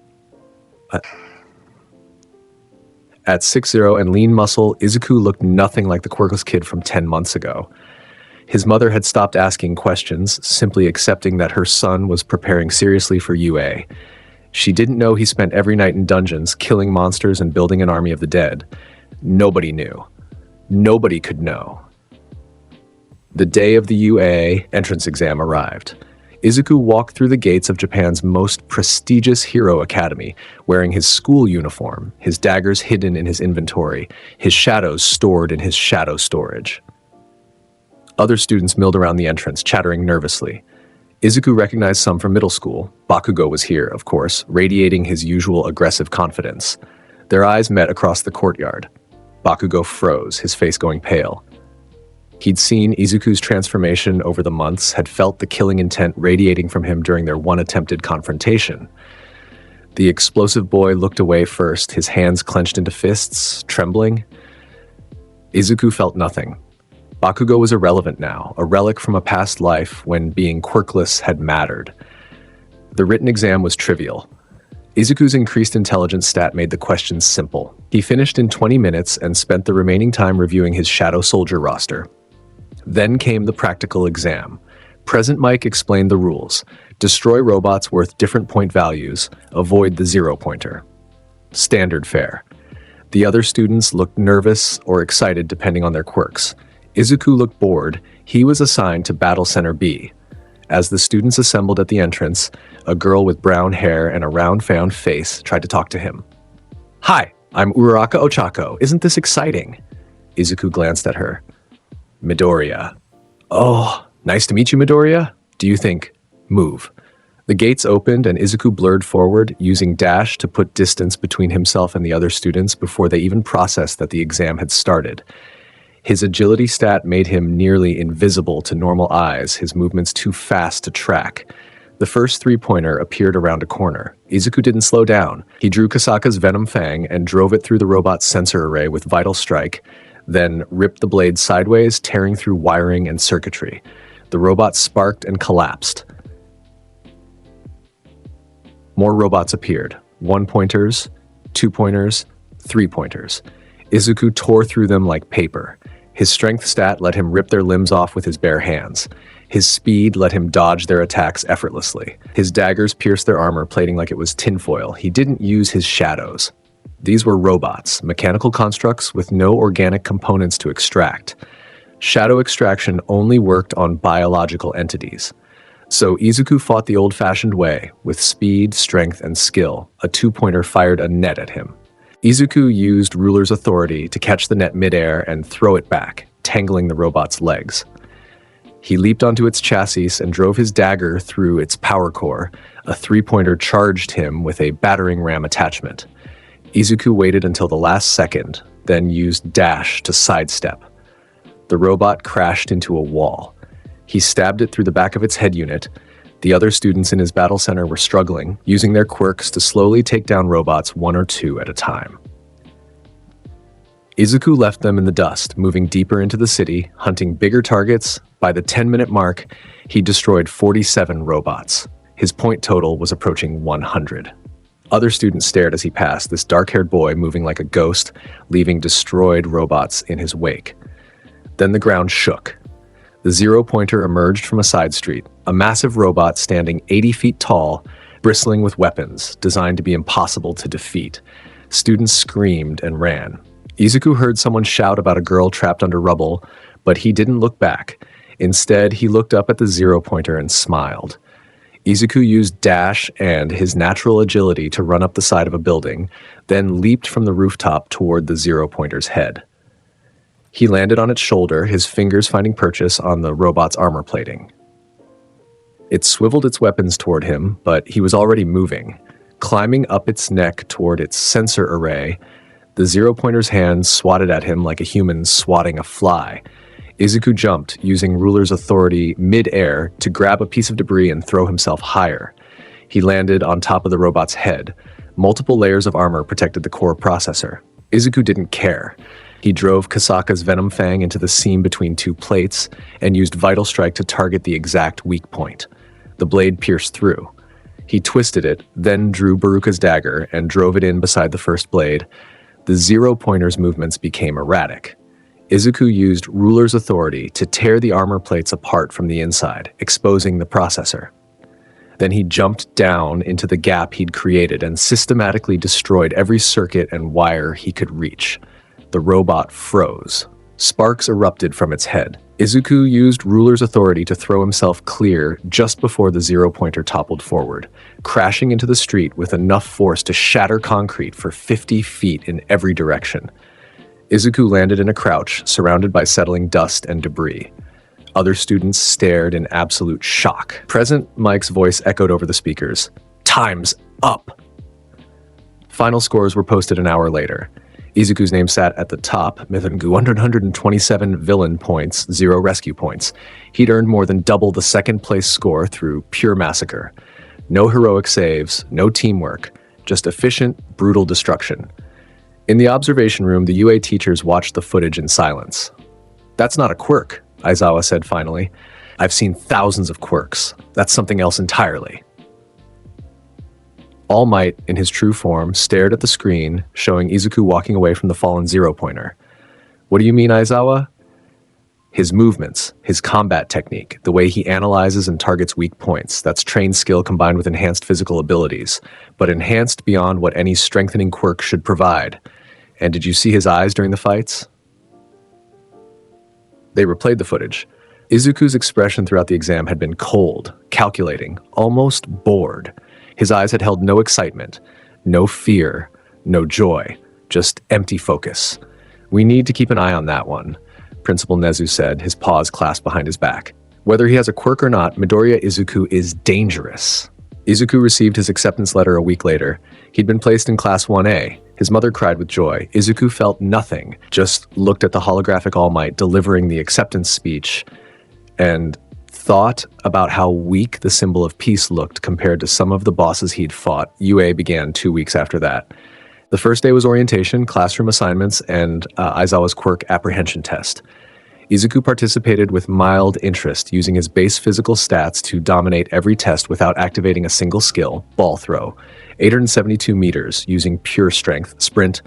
At 6'0" and lean muscle, Izuku looked nothing like the Quirkless kid from 10 months ago. His mother had stopped asking questions, simply accepting that her son was preparing seriously for UA. She didn't know he spent every night in dungeons, killing monsters and building an army of the dead. Nobody knew. Nobody could know. The day of the UA entrance exam arrived. Izuku walked through the gates of Japan's most prestigious hero academy, wearing his school uniform, his daggers hidden in his inventory, his shadows stored in his shadow storage. Other students milled around the entrance, chattering nervously. Izuku recognized some from middle school. Bakugo was here, of course, radiating his usual aggressive confidence. Their eyes met across the courtyard. Bakugo froze, his face going pale. He'd seen Izuku's transformation over the months, had felt the killing intent radiating from him during their one attempted confrontation. The explosive boy looked away first, his hands clenched into fists, trembling. Izuku felt nothing. Bakugo was irrelevant now, a relic from a past life when being quirkless had mattered. The written exam was trivial. Izuku's increased intelligence stat made the questions simple. He finished in 20 minutes and spent the remaining time reviewing his shadow soldier roster. Then came the practical exam. Present Mike explained the rules. Destroy robots worth different point values. Avoid the 0-pointer. Standard fare. The other students looked nervous or excited depending on their quirks. Izuku looked bored. He was assigned to Battle Center B. As the students assembled at the entrance, a girl with brown hair and a round-found face tried to talk to him. "Hi, I'm Uraraka Ochako. Isn't this exciting?" Izuku glanced at her. "Midoriya." "Oh, nice to meet you, Midoriya. Do you think move?" The gates opened and Izuku blurred forward, using dash to put distance between himself and the other students before they even processed that the exam had started. His agility stat made him nearly invisible to normal eyes, his movements too fast to track. The first 3-pointer appeared around a corner. Izuku didn't slow down. He drew Kasaka's Venom Fang and drove it through the robot's sensor array with Vital Strike, then ripped the blade sideways, tearing through wiring and circuitry. The robot sparked and collapsed. More robots appeared. 1-pointers, 2-pointers, 3-pointers. Izuku tore through them like paper. His strength stat let him rip their limbs off with his bare hands. His speed let him dodge their attacks effortlessly. His daggers pierced their armor plating like it was tinfoil. He didn't use his shadows. These were robots, mechanical constructs with no organic components to extract. Shadow extraction only worked on biological entities. So Izuku fought the old-fashioned way, with speed, strength, and skill. A 2-pointer fired a net at him. Izuku used Ruler's authority to catch the net midair and throw it back, tangling the robot's legs. He leaped onto its chassis and drove his dagger through its power core. A 3-pointer charged him with a battering ram attachment. Izuku waited until the last second, then used dash to sidestep. The robot crashed into a wall. He stabbed it through the back of its head unit. The other students in his battle center were struggling, using their quirks to slowly take down robots 1 or 2 at a time. Izuku left them in the dust, moving deeper into the city, hunting bigger targets. By the 10-minute mark, he destroyed 47 robots. His point total was approaching 100. Other students stared as he passed, this dark-haired boy moving like a ghost, leaving destroyed robots in his wake. Then the ground shook. The zero-pointer emerged from a side street, a massive robot standing 80 feet tall, bristling with weapons, designed to be impossible to defeat. Students screamed and ran. Izuku heard someone shout about a girl trapped under rubble, but he didn't look back. Instead, he looked up at the zero-pointer and smiled. Izuku used dash and his natural agility to run up the side of a building, then leaped from the rooftop toward the zero-pointer's head. He landed on its shoulder, his fingers finding purchase on the robot's armor plating. It swiveled its weapons toward him, but he was already moving. Climbing up its neck toward its sensor array, the zero-pointer's hand swatted at him like a human swatting a fly. Izuku jumped, using ruler's authority mid-air to grab a piece of debris and throw himself higher. He landed on top of the robot's head. Multiple layers of armor protected the core processor. Izuku didn't care. He drove Kasaka's Venom Fang into the seam between two plates and used Vital Strike to target the exact weak point. The blade pierced through. He twisted it, then drew Baruka's dagger and drove it in beside the first blade. The zero-pointer's movements became erratic. Izuku used ruler's authority to tear the armor plates apart from the inside, exposing the processor. Then he jumped down into the gap he'd created and systematically destroyed every circuit and wire he could reach. The robot froze. Sparks erupted from its head. Izuku used ruler's authority to throw himself clear just before the zero-pointer toppled forward, crashing into the street with enough force to shatter concrete for 50 feet in every direction. Izuku landed in a crouch, surrounded by settling dust and debris. Other students stared in absolute shock. Present Mike's voice echoed over the speakers. "Time's up!" Final scores were posted an hour later. Izuku's name sat at the top, with 127 villain points, 0 rescue points. He'd earned more than double the second-place score through pure massacre. No heroic saves, no teamwork, just efficient, brutal destruction. In the observation room, the UA teachers watched the footage in silence. "That's not a quirk," Aizawa said finally. "I've seen thousands of quirks. That's something else entirely." All Might, in his true form, stared at the screen, showing Izuku walking away from the fallen zero-pointer. "What do you mean, Aizawa?" "His movements, his combat technique, the way he analyzes and targets weak points, that's trained skill combined with enhanced physical abilities, but enhanced beyond what any strengthening quirk should provide. And did you see his eyes during the fights?" They replayed the footage. Izuku's expression throughout the exam had been cold, calculating, almost bored. His eyes had held no excitement, no fear, no joy, just empty focus. "We need to keep an eye on that one," Principal Nezu said, his paws clasped behind his back. "Whether he has a quirk or not, Midoriya Izuku is dangerous." Izuku received his acceptance letter a week later. He'd been placed in Class 1A. His mother cried with joy. Izuku felt nothing, just looked at the holographic All Might delivering the acceptance speech and thought about how weak the symbol of peace looked compared to some of the bosses he'd fought. UA began 2 weeks after that. The first day was orientation, classroom assignments, and Aizawa's quirk apprehension test. Izuku participated with mild interest, using his base physical stats to dominate every test without activating a single skill, ball throw, 872 meters using pure strength, sprint,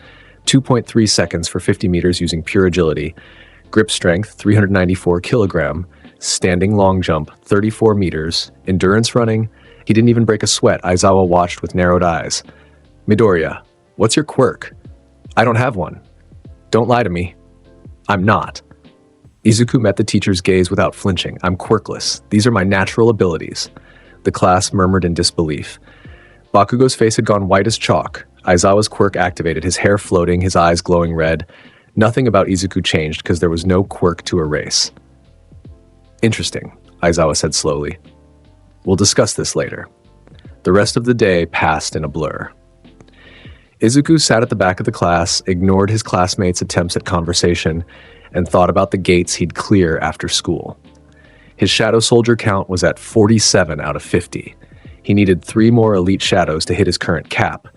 2.3 seconds for 50 meters using pure agility, grip strength, 394 kilogram, standing long jump, 34 meters, endurance running. He didn't even break a sweat. Aizawa watched with narrowed eyes. "Midoriya, what's your quirk?" "I don't have one." "Don't lie to me." "I'm not." Izuku met the teacher's gaze without flinching. "I'm quirkless. These are my natural abilities." The class murmured in disbelief. Bakugo's face had gone white as chalk. Aizawa's quirk activated, his hair floating, his eyes glowing red. Nothing about Izuku changed because there was no quirk to erase. "Interesting," Aizawa said slowly. "We'll discuss this later." The rest of the day passed in a blur. Izuku sat at the back of the class, ignored his classmates' attempts at conversation, and thought about the gates he'd clear after school. His shadow soldier count was at 47 out of 50. He needed 3 more elite shadows to hit his current cap.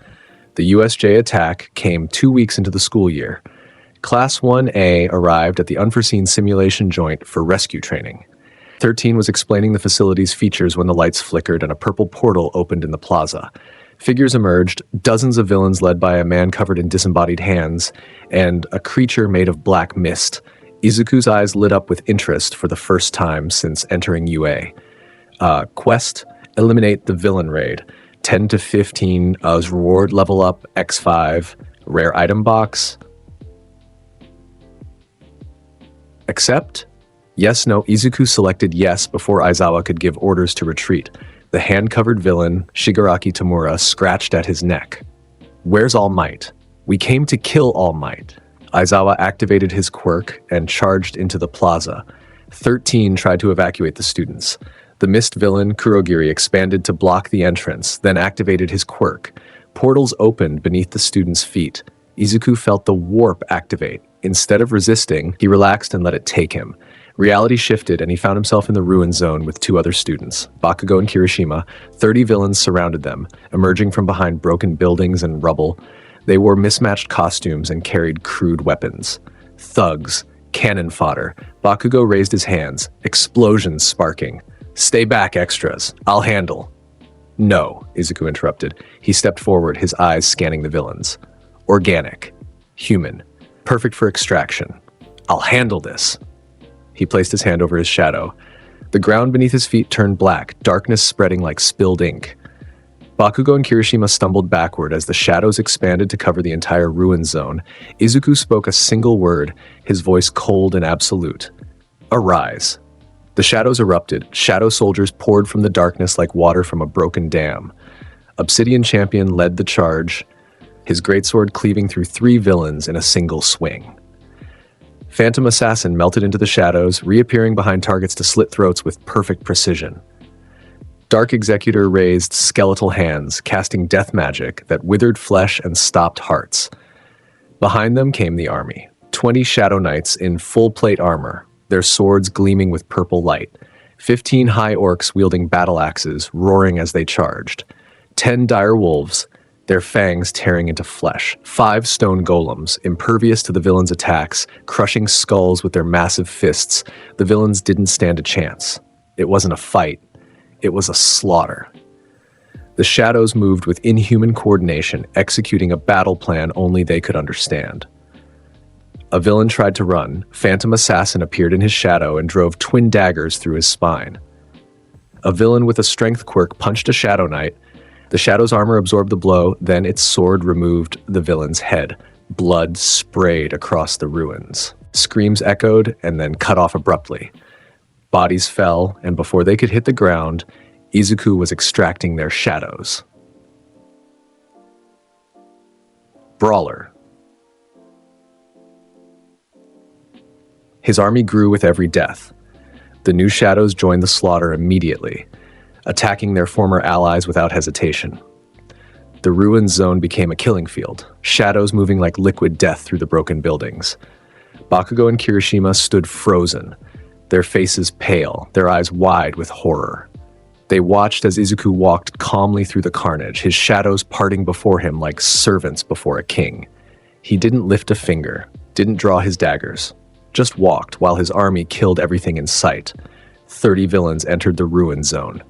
The USJ attack came 2 weeks into the school year. Class 1A arrived at the unforeseen simulation joint for rescue training. 13 was explaining the facility's features when the lights flickered and a purple portal opened in the plaza. Figures emerged, dozens of villains led by a man covered in disembodied hands, and a creature made of black mist. Izuku's eyes lit up with interest for the first time since entering UA. Quest, eliminate the villain raid. 10 to 15 as reward, level up, X5, rare item box. Accept? Yes, no. Izuku selected yes before Aizawa could give orders to retreat. The hand-covered villain, Shigaraki Tamura, scratched at his neck. Where's All Might? We came to kill All Might. Aizawa activated his quirk and charged into the plaza. 13 tried to evacuate the students. The mist villain, Kurogiri, expanded to block the entrance, then activated his quirk. Portals opened beneath the students' feet. Izuku felt the warp activate. Instead of resisting, he relaxed and let it take him. Reality shifted, and he found himself in the ruin zone with 2 other students, Bakugo and Kirishima. 30 villains surrounded them, emerging from behind broken buildings and rubble. They wore mismatched costumes and carried crude weapons. Thugs, cannon fodder. Bakugo raised his hands, explosions sparking. Stay back, extras. I'll handle. No, Izuku interrupted. He stepped forward, his eyes scanning the villains. Organic. Human. Perfect for extraction. I'll handle this. He placed his hand over his shadow. The ground beneath his feet turned black, darkness spreading like spilled ink. Bakugo and Kirishima stumbled backward as the shadows expanded to cover the entire ruin zone. Izuku spoke a single word, his voice cold and absolute. Arise. The shadows erupted. Shadow soldiers poured from the darkness like water from a broken dam. Obsidian Champion led the charge, his greatsword cleaving through 3 villains in a single swing. Phantom Assassin melted into the shadows, reappearing behind targets to slit throats with perfect precision. Dark Executor raised skeletal hands, casting death magic that withered flesh and stopped hearts. Behind them came the army, 20 Shadow Knights in full-plate armor, their swords gleaming with purple light. 15 high orcs wielding battle axes, roaring as they charged. 10 dire wolves, their fangs tearing into flesh. 5 stone golems, impervious to the villains' attacks, crushing skulls with their massive fists. The villains didn't stand a chance. It wasn't a fight. It was a slaughter. The shadows moved with inhuman coordination, executing a battle plan only they could understand. A villain tried to run. Phantom Assassin appeared in his shadow and drove twin daggers through his spine. A villain with a strength quirk punched a Shadow Knight. The Shadow's armor absorbed the blow, then its sword removed the villain's head. Blood sprayed across the ruins. Screams echoed and then cut off abruptly. Bodies fell, and before they could hit the ground, Izuku was extracting their shadows. Brawler. His army grew with every death. The new shadows joined the slaughter immediately, attacking their former allies without hesitation. The ruined zone became a killing field, shadows moving like liquid death through the broken buildings. Bakugo and Kirishima stood frozen, their faces pale, their eyes wide with horror. They watched as Izuku walked calmly through the carnage, his shadows parting before him like servants before a king. He didn't lift a finger, didn't draw his daggers, just walked while his army killed everything in sight. 30 villains entered the ruin zone.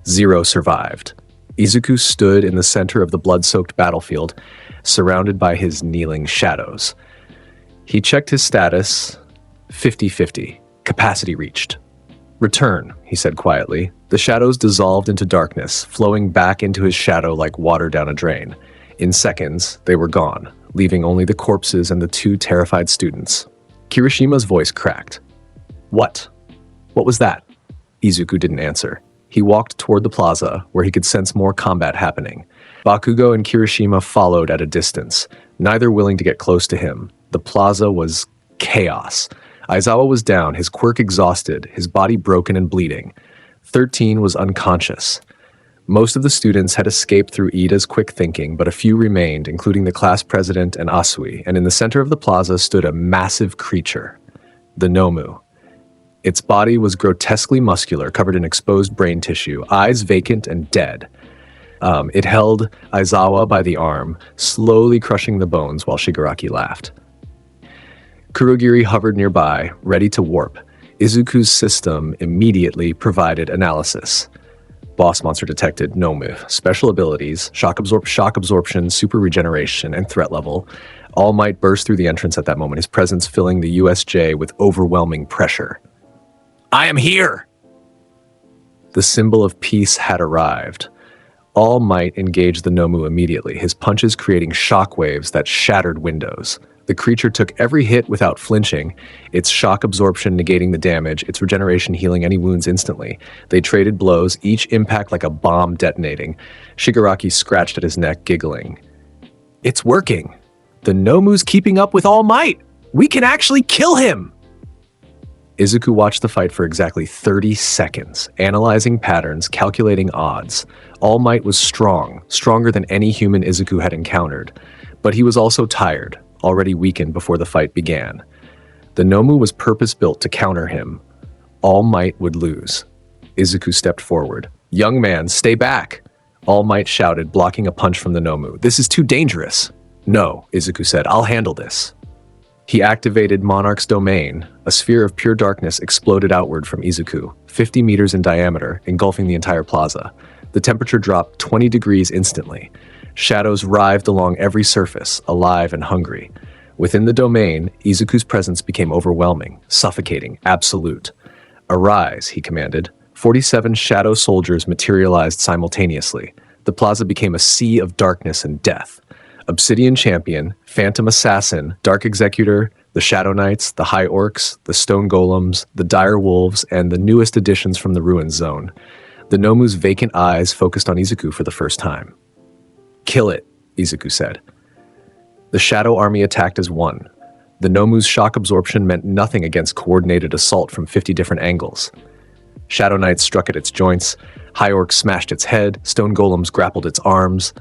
0 survived. Izuku stood in the center of the blood-soaked battlefield, surrounded by his kneeling shadows. He checked his status, 50-50, capacity reached. Return, he said quietly. The shadows dissolved into darkness, flowing back into his shadow like water down a drain. In seconds, they were gone, leaving only the corpses and the 2 terrified students. Kirishima's voice cracked. What? What was that? Izuku didn't answer. He walked toward the plaza, where he could sense more combat happening. Bakugo and Kirishima followed at a distance, neither willing to get close to him. The plaza was chaos. Aizawa was down, his quirk exhausted, his body broken and bleeding. 13 was unconscious. Most of the students had escaped through Ida's quick thinking, but a few remained, including the class president and Asui, and in the center of the plaza stood a massive creature, the Nomu. Its body was grotesquely muscular, covered in exposed brain tissue, eyes vacant and dead. It held Aizawa by the arm, slowly crushing the bones while Shigaraki laughed. Kurogiri hovered nearby, ready to warp. Izuku's system immediately provided analysis. Boss monster detected. Nomu. Special abilities, shock absorption, super regeneration, and threat level. All Might burst through the entrance at that moment, his presence filling the USJ with overwhelming pressure. I am here! The symbol of peace had arrived. All Might engaged the Nomu immediately, his punches creating shockwaves that shattered windows. The creature took every hit without flinching, its shock absorption negating the damage, its regeneration healing any wounds instantly. They traded blows, each impact like a bomb detonating. Shigaraki scratched at his neck, giggling. It's working! The Nomu's keeping up with All Might! We can actually kill him! Izuku watched the fight for exactly 30 seconds, analyzing patterns, calculating odds. All Might was strong, stronger than any human Izuku had encountered. But he was also tired, already weakened before the fight began. The Nomu was purpose-built to counter him. All Might would lose. Izuku stepped forward. Young man, stay back! All Might shouted, blocking a punch from the Nomu. This is too dangerous. No, Izuku said, I'll handle this. He activated Monarch's domain. A sphere of pure darkness exploded outward from Izuku, 50 meters in diameter, engulfing the entire plaza. The temperature dropped 20 degrees instantly. Shadows writhed along every surface, alive and hungry. Within the domain, Izuku's presence became overwhelming, suffocating, absolute. Arise, he commanded. 47 shadow soldiers materialized simultaneously. The plaza became a sea of darkness and death. Obsidian Champion, Phantom Assassin, Dark Executor, the Shadow Knights, the High Orcs, the Stone Golems, the Dire Wolves, and the newest additions from the Ruins Zone. The Nomu's vacant eyes focused on Izuku for the first time. Kill it, Izuku said. The Shadow Army attacked as one. The Nomu's shock absorption meant nothing against coordinated assault from 50 different angles. Shadow Knights struck at its joints, High Orcs smashed its head, Stone Golems grappled its arms.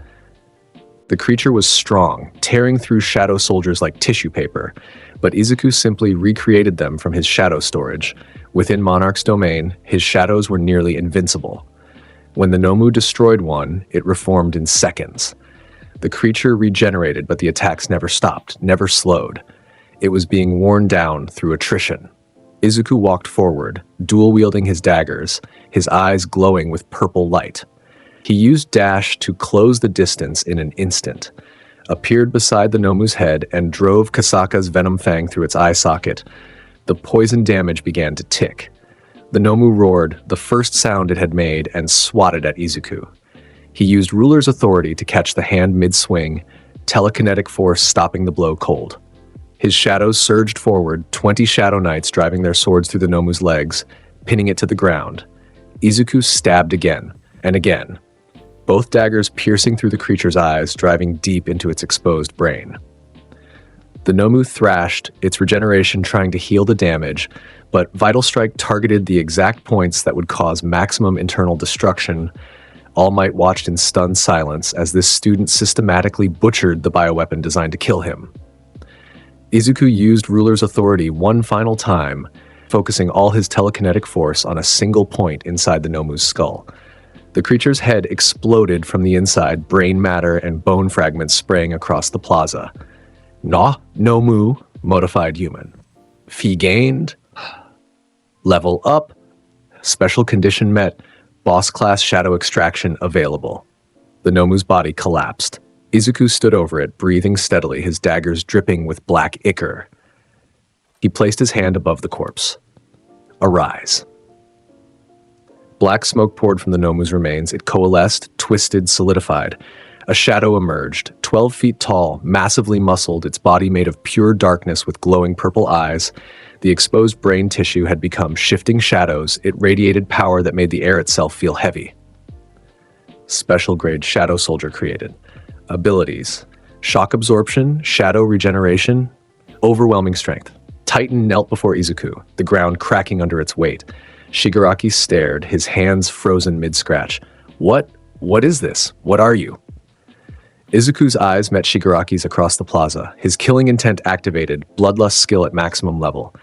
The creature was strong, tearing through shadow soldiers like tissue paper, but Izuku simply recreated them from his shadow storage. Within Monarch's domain, his shadows were nearly invincible. When the Nomu destroyed one, it reformed in seconds. The creature regenerated, but the attacks never stopped, never slowed. It was being worn down through attrition. Izuku walked forward, dual-wielding his daggers, his eyes glowing with purple light. He used dash to close the distance in an instant, appeared beside the Nomu's head, and drove Kasaka's venom fang through its eye socket. The poison damage began to tick. The Nomu roared, the first sound it had made, and swatted at Izuku. He used Ruler's authority to catch the hand mid-swing, telekinetic force stopping the blow cold. His shadows surged forward, 20 Shadow Knights driving their swords through the Nomu's legs, pinning it to the ground. Izuku stabbed again, and again, both daggers piercing through the creature's eyes, driving deep into its exposed brain. The Nomu thrashed, its regeneration trying to heal the damage, but Vital Strike targeted the exact points that would cause maximum internal destruction. All Might watched in stunned silence as this student systematically butchered the bioweapon designed to kill him. Izuku used Ruler's authority one final time, focusing all his telekinetic force on a single point inside the Nomu's skull. The creature's head exploded from the inside, brain matter and bone fragments spraying across the plaza. Na, Nomu, modified human. Fee gained. Level up. Special condition met. Boss class shadow extraction available. The Nomu's body collapsed. Izuku stood over it, breathing steadily, his daggers dripping with black ichor. He placed his hand above the corpse. Arise. Black smoke poured from the Nomu's remains. It coalesced, twisted, solidified. A shadow emerged, 12 feet tall, massively muscled, its body made of pure darkness with glowing purple eyes. The exposed brain tissue had become shifting shadows. It radiated power that made the air itself feel heavy. Special grade Shadow Soldier created. Abilities: shock absorption, shadow regeneration, overwhelming strength. Titan knelt before Izuku, the ground cracking under its weight. Shigaraki stared, his hands frozen mid-scratch. What is this? What are you? Izuku's eyes met Shigaraki's across the plaza, his killing intent activated, bloodlust skill at maximum level.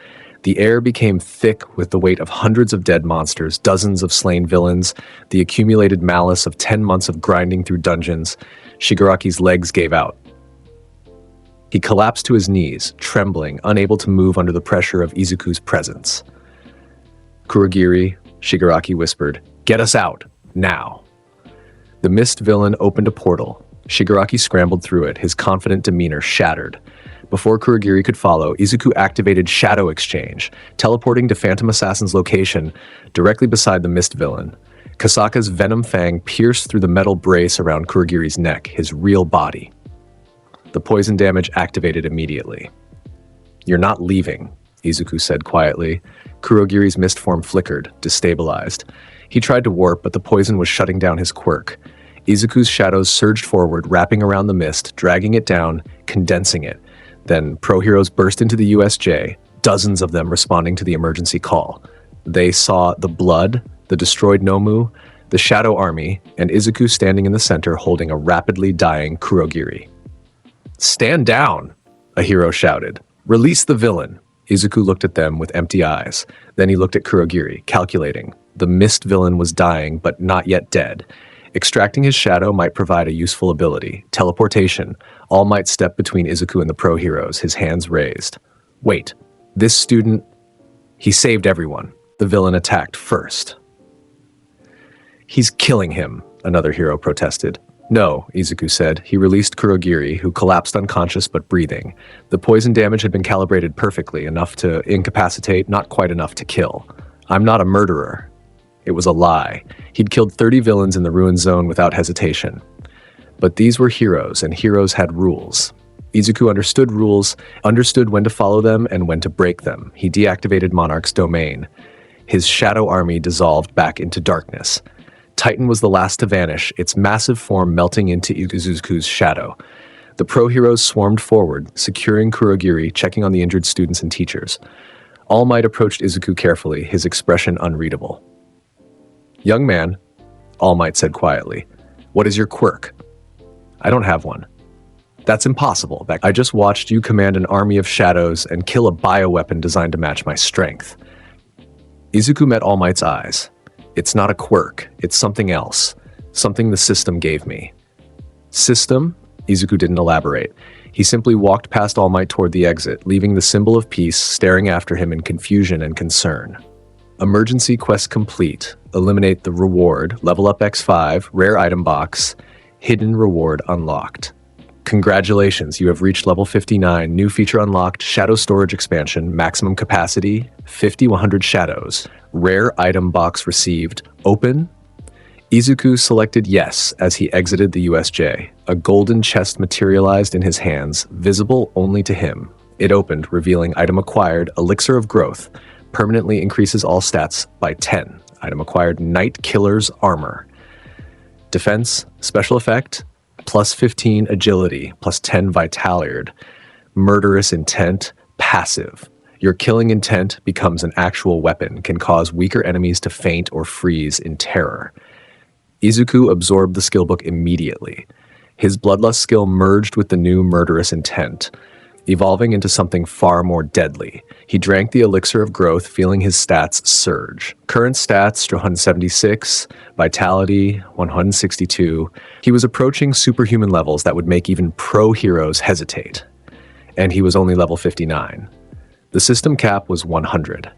The air became thick with the weight of hundreds of dead monsters, dozens of slain villains, the accumulated malice of 10 months of grinding through dungeons. Shigaraki's legs gave out. He collapsed to his knees, trembling, unable to move under the pressure of Izuku's presence. Kurogiri, Shigaraki whispered, "Get us out." Now. The mist villain opened a portal. Shigaraki scrambled through it, his confident demeanor shattered. Before Kurogiri could follow, Izuku activated Shadow Exchange, teleporting to Phantom Assassin's location directly beside the mist villain. Kasaka's Venom Fang pierced through the metal brace around Kurogiri's neck, his real body. The poison damage activated immediately. "You're not leaving," Izuku said quietly. Kurogiri's mist form flickered, destabilized. He tried to warp, but the poison was shutting down his quirk. Izuku's shadows surged forward, wrapping around the mist, dragging it down, condensing it. Then pro-heroes burst into the USJ, dozens of them responding to the emergency call. They saw the blood, the destroyed Nomu, the Shadow Army, and Izuku standing in the center holding a rapidly dying Kurogiri. "Stand down!" a hero shouted. "Release the villain!" Izuku looked at them with empty eyes. Then he looked at Kurogiri, calculating. The mist villain was dying, but not yet dead. Extracting his shadow might provide a useful ability. Teleportation. All Might stepped between Izuku and the pro-heroes, his hands raised. "Wait, this student... He saved everyone. The villain attacked first." "He's killing him," another hero protested. "No," Izuku said. He released Kurogiri, who collapsed unconscious but breathing. The poison damage had been calibrated perfectly, enough to incapacitate, not quite enough to kill. "I'm not a murderer." It was a lie. He'd killed 30 villains in the ruined zone without hesitation. But these were heroes, and heroes had rules. Izuku understood rules, understood when to follow them and when to break them. He deactivated Monarch's domain. His shadow army dissolved back into darkness. Titan was the last to vanish, its massive form melting into Izuku's shadow. The pro-heroes swarmed forward, securing Kurogiri, checking on the injured students and teachers. All Might approached Izuku carefully, his expression unreadable. "Young man," All Might said quietly, "what is your quirk?" "I don't have one." "That's impossible. I just watched you command an army of shadows and kill a bioweapon designed to match my strength." Izuku met All Might's eyes. "It's not a quirk. It's something else. Something the system gave me." "System?" Izuku didn't elaborate. He simply walked past All Might toward the exit, leaving the symbol of peace staring after him in confusion and concern. Emergency quest complete. Eliminate the reward. Level up X5. Rare item box. Hidden reward unlocked. Congratulations, you have reached level 59. New feature unlocked. Shadow storage expansion. Maximum capacity. 50-100 shadows. Rare item box received. Open. Izuku selected yes as he exited the USJ. A golden chest materialized in his hands, visible only to him. It opened, revealing item acquired, Elixir of Growth. Permanently increases all stats by 10. Item acquired, Night Killer's Armor. Defense, special effect, plus 15 agility, plus 10 vitaliard. Murderous intent, passive. Your killing intent becomes an actual weapon, can cause weaker enemies to faint or freeze in terror. Izuku absorbed the skillbook immediately. His bloodlust skill merged with the new murderous intent, evolving into something far more deadly. He drank the elixir of growth, feeling his stats surge. Current stats, 176, vitality, 162. He was approaching superhuman levels that would make even pro-heroes hesitate. And he was only level 59. The system cap was 100.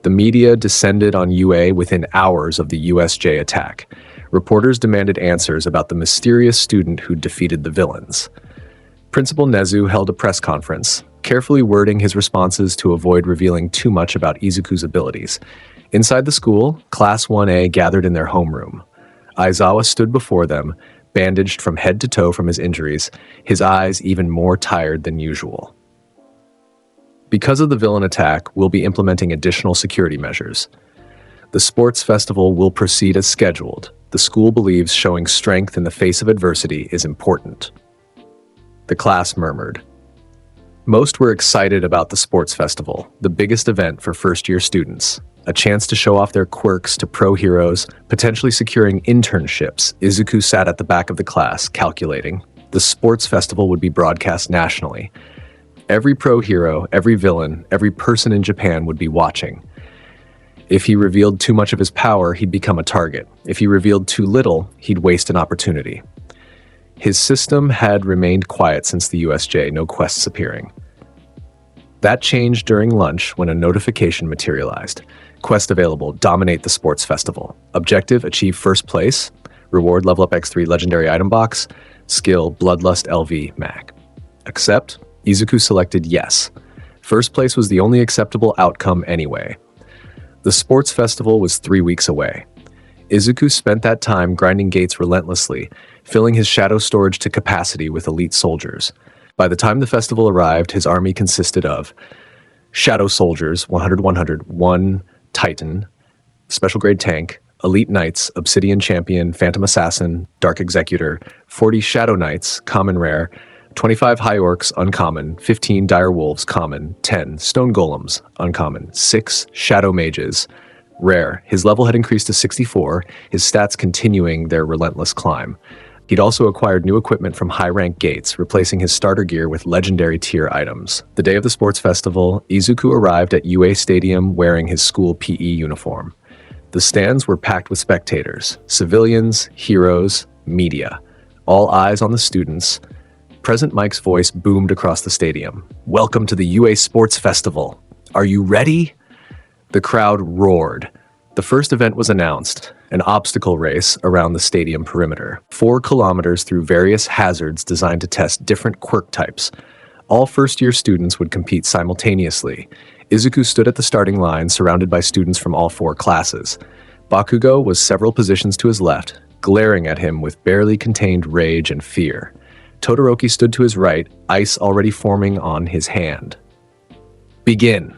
The media descended on UA within hours of the USJ attack. Reporters demanded answers about the mysterious student who defeated the villains. Principal Nezu held a press conference, carefully wording his responses to avoid revealing too much about Izuku's abilities. Inside the school, Class 1A gathered in their homeroom. Aizawa stood before them, bandaged from head to toe from his injuries, his eyes even more tired than usual. Because of the villain attack, we'll be implementing additional security measures. The sports festival will proceed as scheduled. The school believes showing strength in the face of adversity is important. The class murmured. Most were excited about the sports festival, the biggest event for first-year students. A chance to show off their quirks to pro-heroes, potentially securing internships. Izuku sat at the back of the class, calculating. The sports festival would be broadcast nationally. Every pro-hero, every villain, every person in Japan would be watching. If he revealed too much of his power, he'd become a target. If he revealed too little, he'd waste an opportunity. His system had remained quiet since the USJ, no quests appearing. That changed during lunch when a notification materialized. Quest available, dominate the sports festival. Objective, achieve first place. Reward, level up X3 legendary item box. Skill, Bloodlust LV Mag. Accept? Izuku selected yes. First place was the only acceptable outcome anyway. The sports festival was 3 weeks away. Izuku spent that time grinding gates relentlessly, filling his shadow storage to capacity with elite soldiers. By the time the festival arrived, his army consisted of Shadow Soldiers, 100, 1 Titan, Special Grade Tank, Elite Knights, Obsidian Champion, Phantom Assassin, Dark Executor, 40 Shadow Knights, Common Rare, 25 High Orcs, Uncommon, 15 Dire Wolves, Common, 10 Stone Golems, Uncommon, 6 Shadow Mages, Rare. His level had increased to 64, his stats continuing their relentless climb. He'd also acquired new equipment from high-rank gates, replacing his starter gear with legendary tier items. The day of the sports festival, Izuku arrived at UA Stadium wearing his school PE uniform. The stands were packed with spectators, civilians, heroes, media. All eyes on the students. Present Mike's voice boomed across the stadium. "Welcome to the UA Sports Festival. Are you ready?" The crowd roared. The first event was announced, an obstacle race around the stadium perimeter. 4 kilometers through various hazards designed to test different quirk types. All first-year students would compete simultaneously. Izuku stood at the starting line, surrounded by students from all 4 classes. Bakugo was several positions to his left, glaring at him with barely contained rage and fear. Todoroki stood to his right, ice already forming on his hand. "Begin!"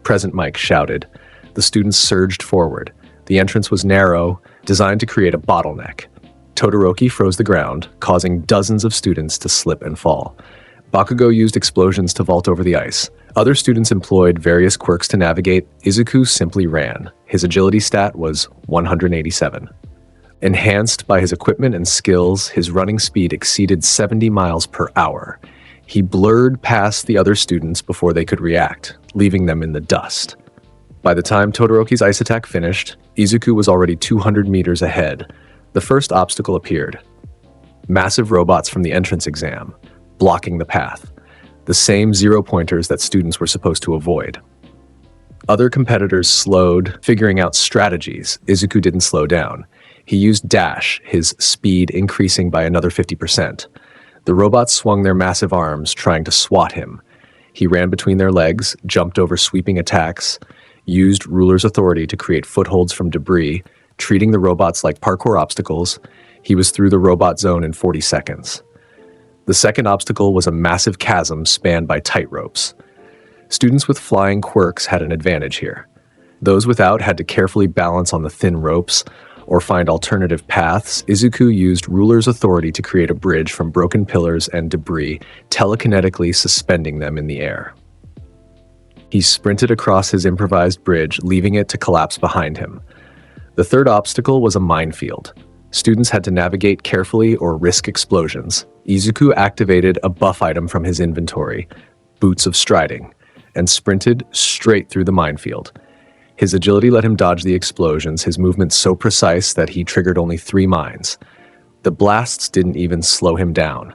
Present Mike shouted. The students surged forward. The entrance was narrow, designed to create a bottleneck. Todoroki froze the ground, causing dozens of students to slip and fall. Bakugo used explosions to vault over the ice. Other students employed various quirks to navigate. Izuku simply ran. His agility stat was 187. Enhanced by his equipment and skills, his running speed exceeded 70 miles per hour. He blurred past the other students before they could react, leaving them in the dust. By the time Todoroki's ice attack finished, Izuku was already 200 meters ahead. The first obstacle appeared. Massive robots from the entrance exam, blocking the path. The same zero-pointers that students were supposed to avoid. Other competitors slowed, figuring out strategies. Izuku didn't slow down. He used dash, his speed increasing by another 50%. The robots swung their massive arms, trying to swat him. He ran between their legs, jumped over sweeping attacks, used ruler's authority to create footholds from debris, treating the robots like parkour obstacles. He was through the robot zone in 40 seconds. The second obstacle was a massive chasm spanned by tight ropes. Students with flying quirks had an advantage here. Those without had to carefully balance on the thin ropes or find alternative paths. Izuku used ruler's authority to create a bridge from broken pillars and debris, telekinetically suspending them in the air. He sprinted across his improvised bridge, leaving it to collapse behind him. The third obstacle was a minefield. Students had to navigate carefully or risk explosions. Izuku activated a buff item from his inventory, Boots of Striding, and sprinted straight through the minefield. His agility let him dodge the explosions, his movement so precise that he triggered only 3 mines. The blasts didn't even slow him down.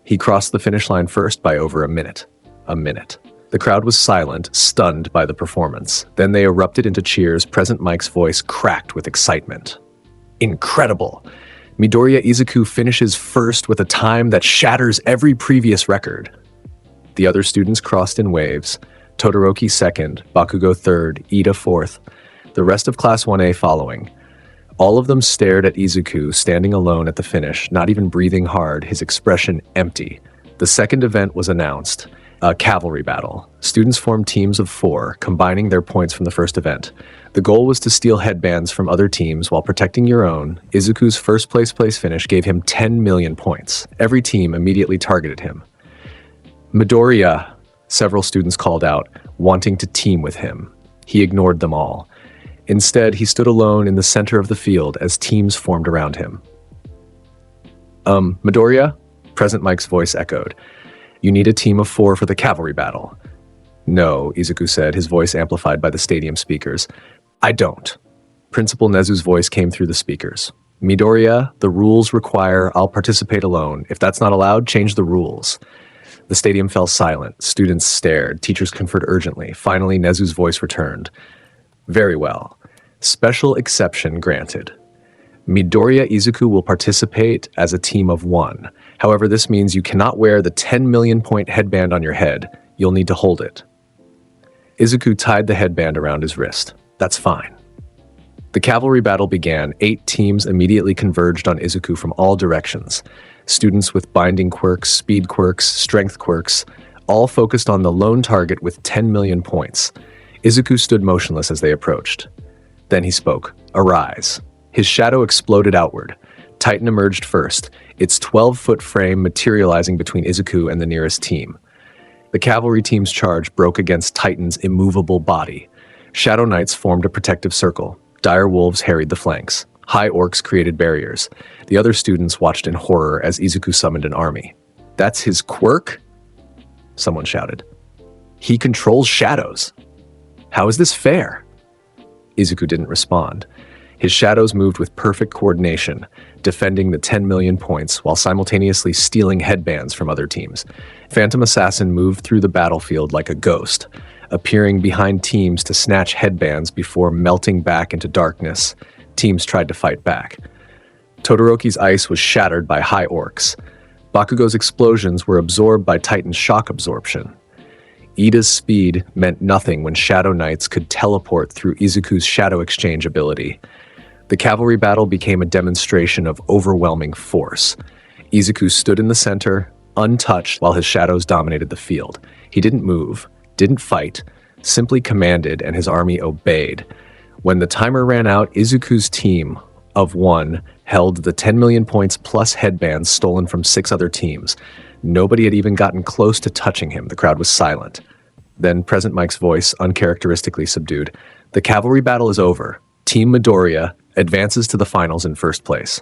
He crossed the finish line first by over a minute. The crowd was silent, stunned by the performance. Then they erupted into cheers. Present Mike's voice cracked with excitement. "Incredible! Midoriya Izuku finishes first with a time that shatters every previous record." The other students crossed in waves. Todoroki second, Bakugo third, Ida fourth, the rest of Class 1A following. All of them stared at Izuku, standing alone at the finish, not even breathing hard, his expression empty. The second event was announced. A cavalry battle. Students formed teams of 4, combining their points from the first event. The goal was to steal headbands from other teams while protecting your own. Izuku's first place finish gave him 10 million points. Every team immediately targeted him. "Midoriya," several students called out, wanting to team with him. He ignored them all. Instead, he stood alone in the center of the field as teams formed around him. Midoriya?" Present Mike's voice echoed. "You need a team of 4 for the cavalry battle." "No," Izuku said, his voice amplified by the stadium speakers. "I don't." Principal Nezu's voice came through the speakers. "Midoriya, the rules require I'll participate alone. If that's not allowed, change the rules." The stadium fell silent. Students stared. Teachers conferred urgently. Finally, Nezu's voice returned. Very well. Special exception granted. Midoriya Izuku will participate as a team of one. However, this means you cannot wear the 10 million point headband on your head. You'll need to hold it. Izuku tied the headband around his wrist. That's fine. The cavalry battle began. 8 teams immediately converged on Izuku from all directions. Students with binding quirks, speed quirks, strength quirks, all focused on the lone target with 10 million points. Izuku stood motionless as they approached. Then he spoke. Arise. His shadow exploded outward. Titan emerged first, its 12-foot frame materializing between Izuku and the nearest team. The cavalry team's charge broke against Titan's immovable body. Shadow Knights formed a protective circle. Dire wolves harried the flanks. High orcs created barriers. The other students watched in horror as Izuku summoned an army. That's his quirk? Someone shouted. He controls shadows. How is this fair? Izuku didn't respond. His shadows moved with perfect coordination, defending the 10 million points while simultaneously stealing headbands from other teams. Phantom Assassin moved through the battlefield like a ghost, appearing behind teams to snatch headbands before melting back into darkness. Teams tried to fight back. Todoroki's ice was shattered by high orcs. Bakugo's explosions were absorbed by Titan's shock absorption. Ida's speed meant nothing when Shadow Knights could teleport through Izuku's shadow exchange ability. The cavalry battle became a demonstration of overwhelming force. Izuku stood in the center, untouched, while his shadows dominated the field. He didn't move, didn't fight, simply commanded, and his army obeyed. When the timer ran out, Izuku's team of one held the 10 million points plus headbands stolen from 6 other teams. Nobody had even gotten close to touching him. The crowd was silent. Then Present Mike's voice, uncharacteristically subdued. The cavalry battle is over. Team Midoriya advances to the finals in first place.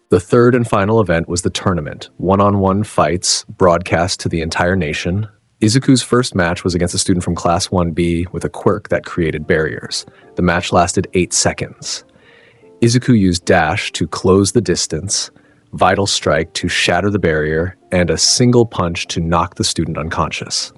The third and final event was the tournament. One-on-one fights broadcast to the entire nation. Izuku's first match was against a student from Class 1B with a quirk that created barriers. The match lasted 8 seconds. Izuku used Dash to close the distance, Vital Strike to shatter the barrier, and a single punch to knock the student unconscious.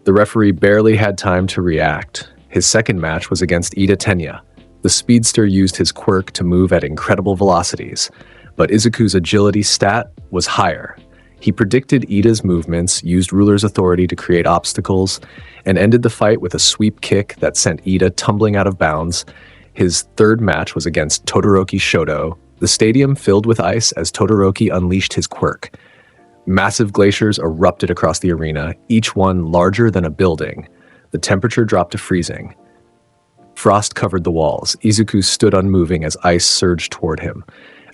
The referee barely had time to react. His second match was against Ida Tenya. The speedster used his quirk to move at incredible velocities, but Izuku's agility stat was higher. He predicted Ida's movements, used Ruler's authority to create obstacles, and ended the fight with a sweep kick that sent Ida tumbling out of bounds. His third match was against Todoroki Shoto. The stadium filled with ice as Todoroki unleashed his quirk. Massive glaciers erupted across the arena, each one larger than a building. The temperature dropped to freezing. Frost covered the walls. Izuku stood unmoving as ice surged toward him.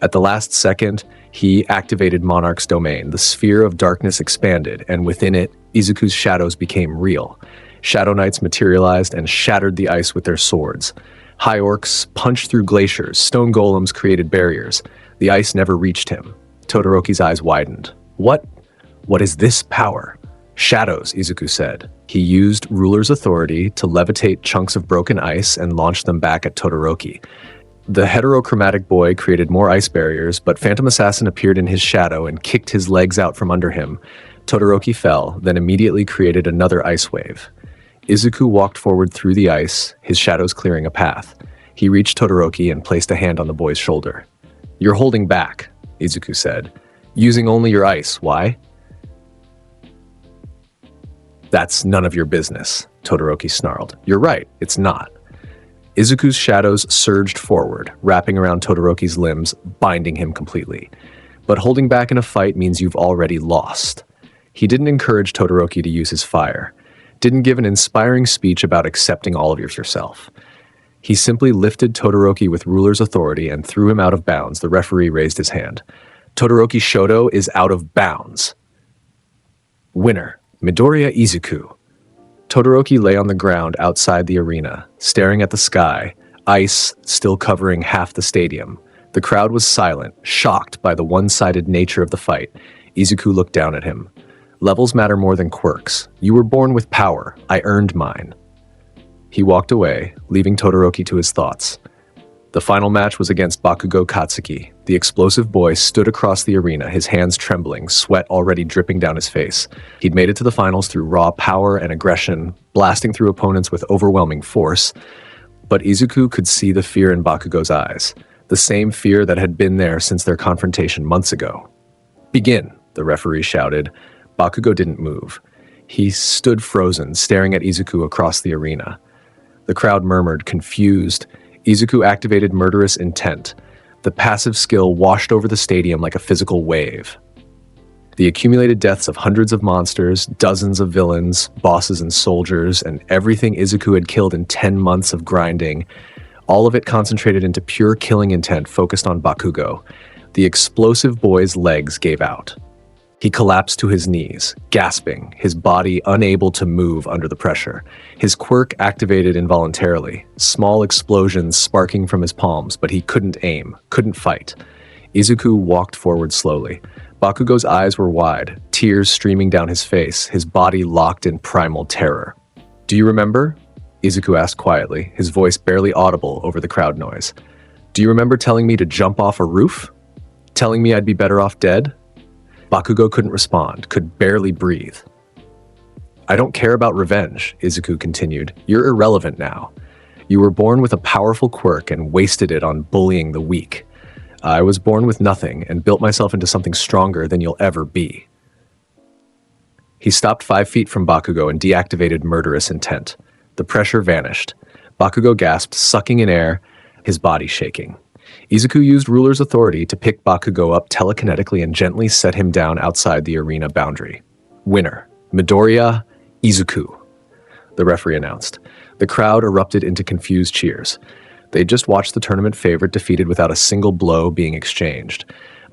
At the last second, he activated Monarch's domain. The sphere of darkness expanded, and within it, Izuku's shadows became real. Shadow Knights materialized and shattered the ice with their swords. High orcs punched through glaciers. Stone golems created barriers. The ice never reached him. Todoroki's eyes widened. What is this power? Shadows, Izuku said. He used Ruler's authority to levitate chunks of broken ice and launch them back at Todoroki. The heterochromatic boy created more ice barriers, but Phantom Assassin appeared in his shadow and kicked his legs out from under him. Todoroki fell, then immediately created another ice wave. Izuku walked forward through the ice, his shadows clearing a path. He reached Todoroki and placed a hand on the boy's shoulder. You're holding back, Izuku said. Using only your ice. Why? That's none of your business, Todoroki snarled. You're right, it's not. Izuku's shadows surged forward, wrapping around Todoroki's limbs, binding him completely. But holding back in a fight means you've already lost. He didn't encourage Todoroki to use his fire, didn't give an inspiring speech about accepting all of yourself. He simply lifted Todoroki with Ruler's authority and threw him out of bounds. The referee raised his hand. Todoroki Shoto is out of bounds. Winner, Midoriya Izuku. Todoroki lay on the ground outside the arena, staring at the sky, ice still covering half the stadium. The crowd was silent, shocked by the one-sided nature of the fight. Izuku looked down at him. Levels matter more than quirks. You were born with power. I earned mine. He walked away, leaving Todoroki to his thoughts. The final match was against Bakugo Katsuki. The explosive boy stood across the arena, his hands trembling, sweat already dripping down his face. He'd made it to the finals through raw power and aggression, blasting through opponents with overwhelming force. But Izuku could see the fear in Bakugo's eyes, the same fear that had been there since their confrontation months ago. "Begin," the referee shouted. Bakugo didn't move. He stood frozen, staring at Izuku across the arena. The crowd murmured, confused. Izuku activated murderous intent. The passive skill washed over the stadium like a physical wave. The accumulated deaths of hundreds of monsters, dozens of villains, bosses and soldiers, and everything Izuku had killed in 10 months of grinding, all of it concentrated into pure killing intent focused on Bakugo. The explosive boy's legs gave out. He collapsed to his knees, gasping, his body unable to move under the pressure. His quirk activated involuntarily, small explosions sparking from his palms, but he couldn't aim, couldn't fight. Izuku walked forward slowly. Bakugo's eyes were wide, tears streaming down his face, his body locked in primal terror. "Do you remember?" Izuku asked quietly, his voice barely audible over the crowd noise. "Do you remember telling me to jump off a roof? Telling me I'd be better off dead?" Bakugo couldn't respond, could barely breathe. "I don't care about revenge," Izuku continued. "You're irrelevant now. You were born with a powerful quirk and wasted it on bullying the weak. I was born with nothing and built myself into something stronger than you'll ever be." He stopped 5 feet from Bakugo and deactivated murderous intent. The pressure vanished. Bakugo gasped, sucking in air, his body shaking. Izuku used ruler's authority to pick Bakugo up telekinetically and gently set him down outside the arena boundary. "Winner, Midoriya, Izuku," the referee announced. The crowd erupted into confused cheers. They just watched the tournament favorite defeated without a single blow being exchanged.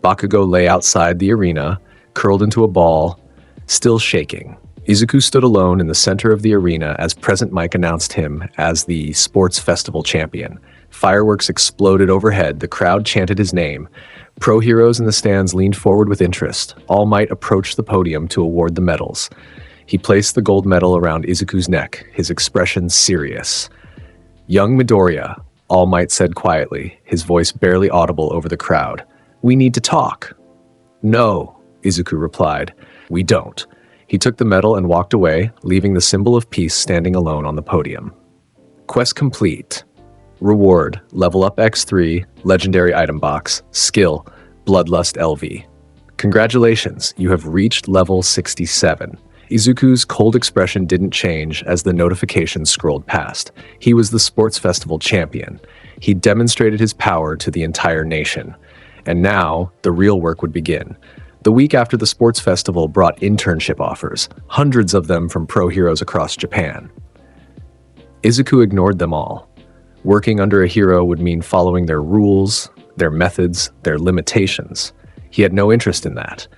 Bakugo lay outside the arena, curled into a ball, still shaking. Izuku stood alone in the center of the arena as Present Mic announced him as the sports festival champion. Fireworks exploded overhead, the crowd chanted his name. Pro heroes in the stands leaned forward with interest. All Might approached the podium to award the medals. He placed the gold medal around Izuku's neck, his expression serious. "Young Midoriya," All Might said quietly, his voice barely audible over the crowd. "We need to talk." "No," Izuku replied. "We don't." He took the medal and walked away, leaving the symbol of peace standing alone on the podium. Quest complete. Reward, level up X3, legendary item box, skill, Bloodlust LV. Congratulations, you have reached level 67. Izuku's cold expression didn't change as the notification scrolled past. He was the sports festival champion. He demonstrated his power to the entire nation. And now, the real work would begin. The week after the sports festival brought internship offers, hundreds of them from pro heroes across Japan. Izuku ignored them all. Working under a hero would mean following their rules, their methods, their limitations. He had no interest in that.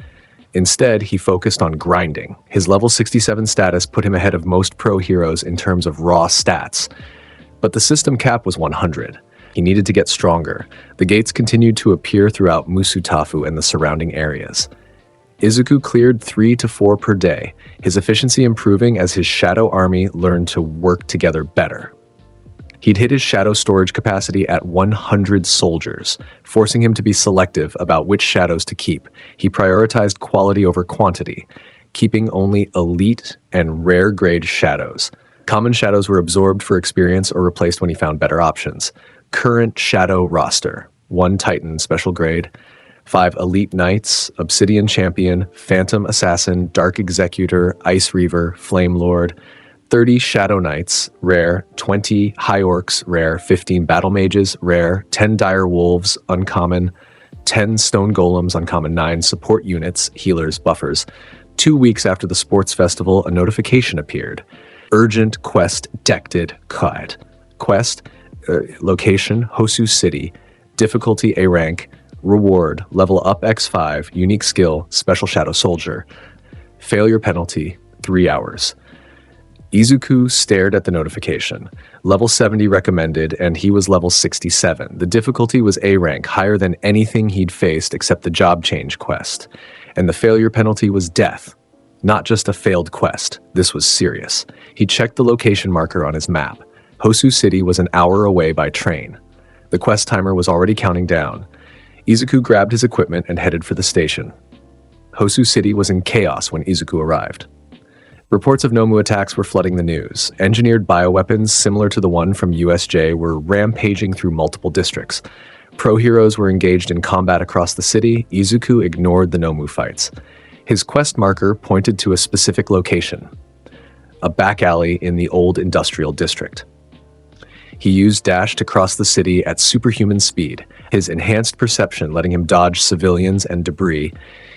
Instead, he focused on grinding. His level 67 status put him ahead of most pro heroes in terms of raw stats. But the system cap was 100. He needed to get stronger. The gates continued to appear throughout Musutafu and the surrounding areas. Izuku cleared 3 to 4 per day, his efficiency improving as his shadow army learned to work together better. He'd hit his shadow storage capacity at 100 soldiers, forcing him to be selective about which shadows to keep. He prioritized quality over quantity, keeping only elite and rare grade shadows. Common shadows were absorbed for experience or replaced when he found better options. Current shadow roster: 1 Titan special grade, 5 Elite Knights, Obsidian Champion, Phantom Assassin, Dark Executor, Ice Reaver, Flame Lord, 30 Shadow Knights, rare, 20 High Orcs, rare, 15 Battle Mages, rare, 10 Dire Wolves, uncommon, 10 Stone Golems, uncommon, 9 Support Units, Healers, Buffers. 2 weeks after the sports festival, a notification appeared. Urgent Quest Dected Quiet. Quest, location, Hosu City, difficulty A rank, reward, level up X5, unique skill, Special Shadow Soldier. Failure penalty, 3 hours. Izuku stared at the notification. Level 70 recommended, and he was level 67. The difficulty was A rank, higher than anything he'd faced except the job change quest. And the failure penalty was death. Not just a failed quest. This was serious. He checked the location marker on his map. Hosu City was an hour away by train. The quest timer was already counting down. Izuku grabbed his equipment and headed for the station. Hosu City was in chaos when Izuku arrived. Reports of Nomu attacks were flooding the news. Engineered bioweapons similar to the one from USJ were rampaging through multiple districts. Pro-heroes were engaged in combat across the city. Izuku ignored the Nomu fights. His quest marker pointed to a specific location, a back alley in the old industrial district. He used dash to cross the city at superhuman speed, his enhanced perception letting him dodge civilians and debris.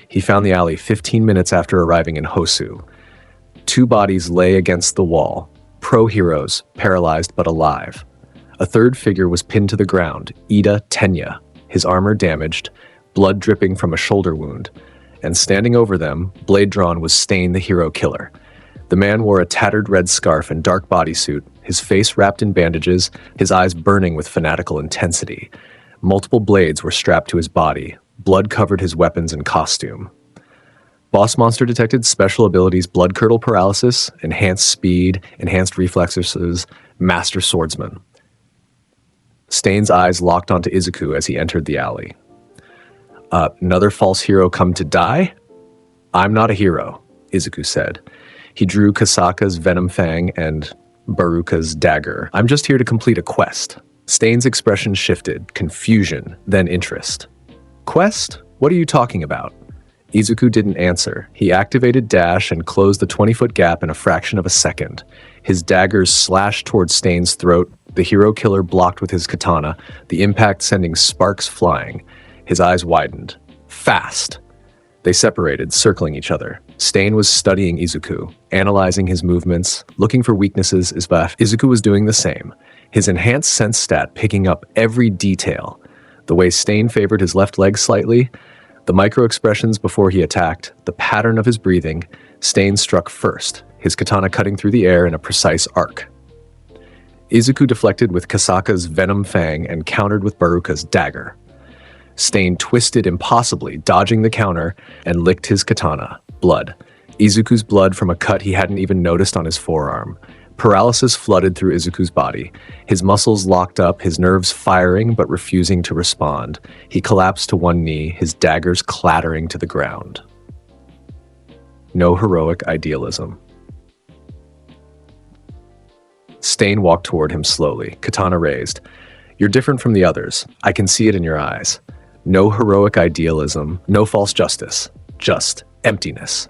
He found the alley 15 minutes after arriving in Hosu. 2 bodies lay against the wall, pro-heroes, paralyzed but alive. A third figure was pinned to the ground, Ida Tenya, his armor damaged, blood dripping from a shoulder wound. And standing over them, blade drawn, was Stain the hero killer. The man wore a tattered red scarf and dark bodysuit, his face wrapped in bandages, his eyes burning with fanatical intensity. Multiple blades were strapped to his body. Blood covered his weapons and costume. Boss Monster detected special abilities Blood Curdle Paralysis, Enhanced Speed, Enhanced Reflexes, Master Swordsman. Stain's eyes locked onto Izuku as he entered the alley. Another false hero come to die? I'm not a hero, Izuku said. He drew Kasaka's Venom Fang and Baruka's dagger. I'm just here to complete a quest. Stain's expression shifted, confusion, then interest. Quest? What are you talking about? Izuku didn't answer. He activated dash and closed the 20-foot gap in a fraction of a second. His daggers slashed towards Stain's throat, the hero killer blocked with his katana, the impact sending sparks flying. His eyes widened. Fast! They separated, circling each other. Stain was studying Izuku, analyzing his movements, looking for weaknesses. Izuku was doing the same, his enhanced sense stat picking up every detail. The way Stain favored his left leg slightly, the micro-expressions before he attacked, the pattern of his breathing. Stain struck first, his katana cutting through the air in a precise arc. Izuku deflected with Kasaka's Venom Fang and countered with Baruka's dagger. Stain twisted impossibly, dodging the counter, and licked his katana. Blood. Izuku's blood from a cut he hadn't even noticed on his forearm. Paralysis flooded through Izuku's body. His muscles locked up, his nerves firing but refusing to respond. He collapsed to one knee, his daggers clattering to the ground. No heroic idealism. Stain walked toward him slowly, katana raised. You're different from the others. I can see it in your eyes. No heroic idealism, no false justice. Just emptiness.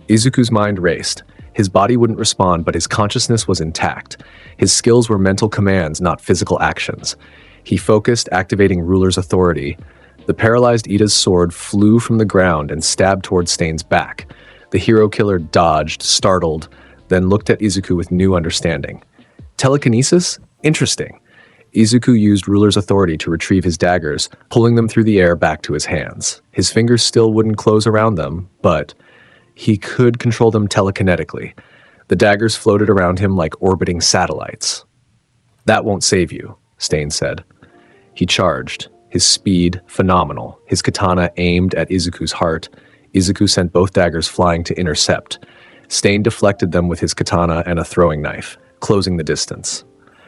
Izuku's mind raced. His body wouldn't respond, but his consciousness was intact. His skills were mental commands, not physical actions. He focused, activating ruler's authority. The paralyzed Ida's sword flew from the ground and stabbed towards Stain's back. The hero killer dodged, startled, then looked at Izuku with new understanding. Telekinesis? Interesting. Izuku used ruler's authority to retrieve his daggers, pulling them through the air back to his hands. His fingers still wouldn't close around them, but he could control them telekinetically. The daggers floated around him like orbiting satellites. That won't save you, Stain said. He charged, his speed phenomenal, his katana aimed at Izuku's heart. Izuku sent both daggers flying to intercept. Stain deflected them with his katana and a throwing knife, closing the distance.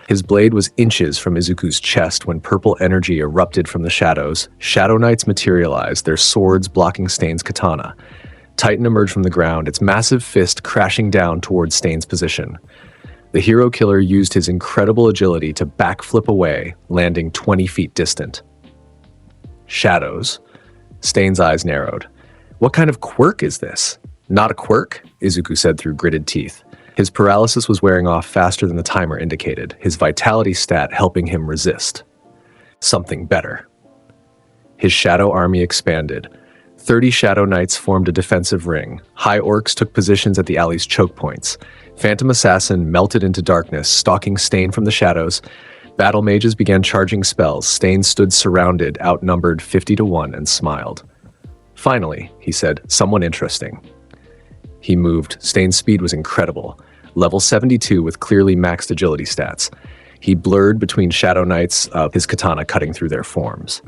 His blade was inches from Izuku's chest when purple energy erupted from the shadows. Shadow Knights materialized, their swords blocking Stain's katana. Titan emerged from the ground, its massive fist crashing down towards Stain's position. The hero killer used his incredible agility to backflip away, landing 20 feet distant. Shadows. Stain's eyes narrowed. What kind of quirk is this? Not a quirk, Izuku said through gritted teeth. His paralysis was wearing off faster than the timer indicated, his vitality stat helping him resist. Something better. His shadow army expanded. 30 Shadow Knights formed a defensive ring. High Orcs took positions at the alley's choke points. Phantom Assassin melted into darkness, stalking Stain from the shadows. Battle Mages began charging spells. Stain stood surrounded, outnumbered 50-1, and smiled. Finally, he said, someone interesting. He moved. Stain's speed was incredible. Level 72 with clearly maxed agility stats. He blurred between Shadow Knights, his katana cutting through their forms.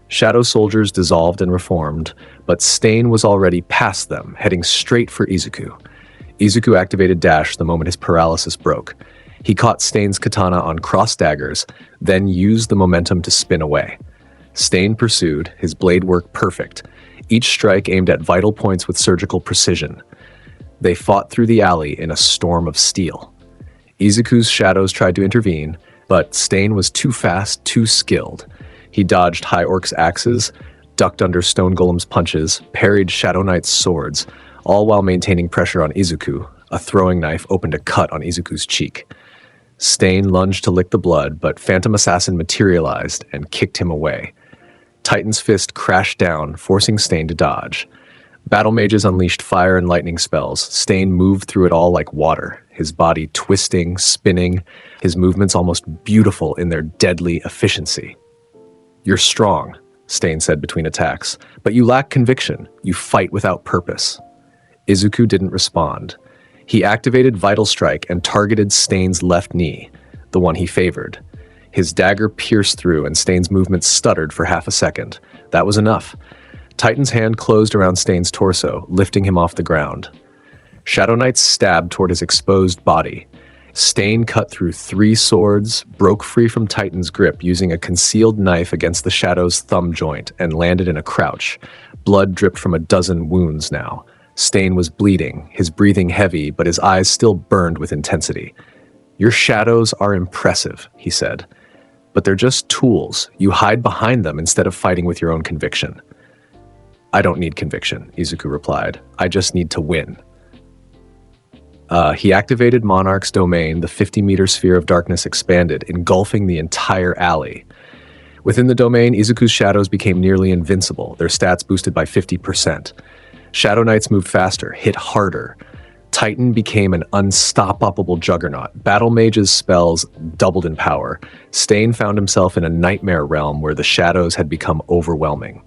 Shadow soldiers dissolved and reformed, but Stain was already past them, heading straight for Izuku. Izuku activated dash the moment his paralysis broke. He caught Stain's katana on crossed daggers, then used the momentum to spin away. Stain pursued, his blade work perfect. Each strike aimed at vital points with surgical precision. They fought through the alley in a storm of steel. Izuku's shadows tried to intervene, but Stain was too fast, too skilled. He dodged High Orc's axes, ducked under Stone Golem's punches, parried Shadow Knight's swords, all while maintaining pressure on Izuku. A throwing knife opened a cut on Izuku's cheek. Stain lunged to lick the blood, but Phantom Assassin materialized and kicked him away. Titan's fist crashed down, forcing Stain to dodge. Battle mages unleashed fire and lightning spells. Stain moved through it all like water, his body twisting, spinning, his movements almost beautiful in their deadly efficiency. "You're strong," Stain said between attacks, "but you lack conviction. You fight without purpose." Izuku didn't respond. He activated Vital Strike and targeted Stain's left knee, the one he favored. His dagger pierced through and Stain's movement stuttered for half a second. That was enough. Titan's hand closed around Stain's torso, lifting him off the ground. Shadow Knight stabbed toward his exposed body. Stain cut through 3 swords, broke free from Titan's grip using a concealed knife against the Shadow's thumb joint, and landed in a crouch. Blood dripped from a dozen wounds now. Stain was bleeding, his breathing heavy, but his eyes still burned with intensity. "Your shadows are impressive," he said. "But they're just tools. You hide behind them instead of fighting with your own conviction." "I don't need conviction," Izuku replied. "I just need to win." He activated Monarch's domain. The 50-meter sphere of darkness expanded, engulfing the entire alley. Within the domain, Izuku's shadows became nearly invincible, their stats boosted by 50%. Shadow Knights moved faster, hit harder. Titan became an unstoppable juggernaut. Battle Mage's spells doubled in power. Stain found himself in a nightmare realm where the shadows had become overwhelming.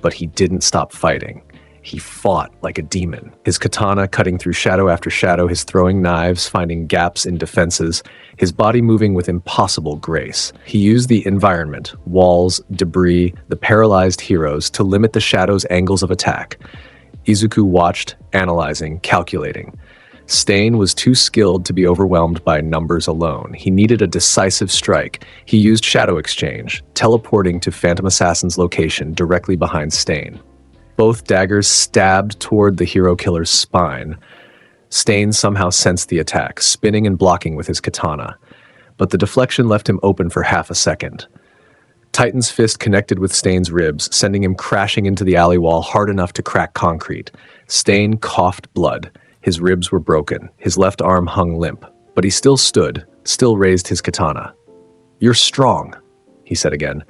But he didn't stop fighting. He fought like a demon, his katana cutting through shadow after shadow, his throwing knives, finding gaps in defenses, his body moving with impossible grace. He used the environment, walls, debris, the paralyzed heroes, to limit the shadow's angles of attack. Izuku watched, analyzing, calculating. Stain was too skilled to be overwhelmed by numbers alone. He needed a decisive strike. He used Shadow Exchange, teleporting to Phantom Assassin's location directly behind Stain. Both daggers stabbed toward the hero killer's spine. Stain somehow sensed the attack, spinning and blocking with his katana. But the deflection left him open for half a second. Titan's fist connected with Stain's ribs, sending him crashing into the alley wall hard enough to crack concrete. Stain coughed blood. His ribs were broken. His left arm hung limp. But he still stood, still raised his katana. "You're strong," he said again.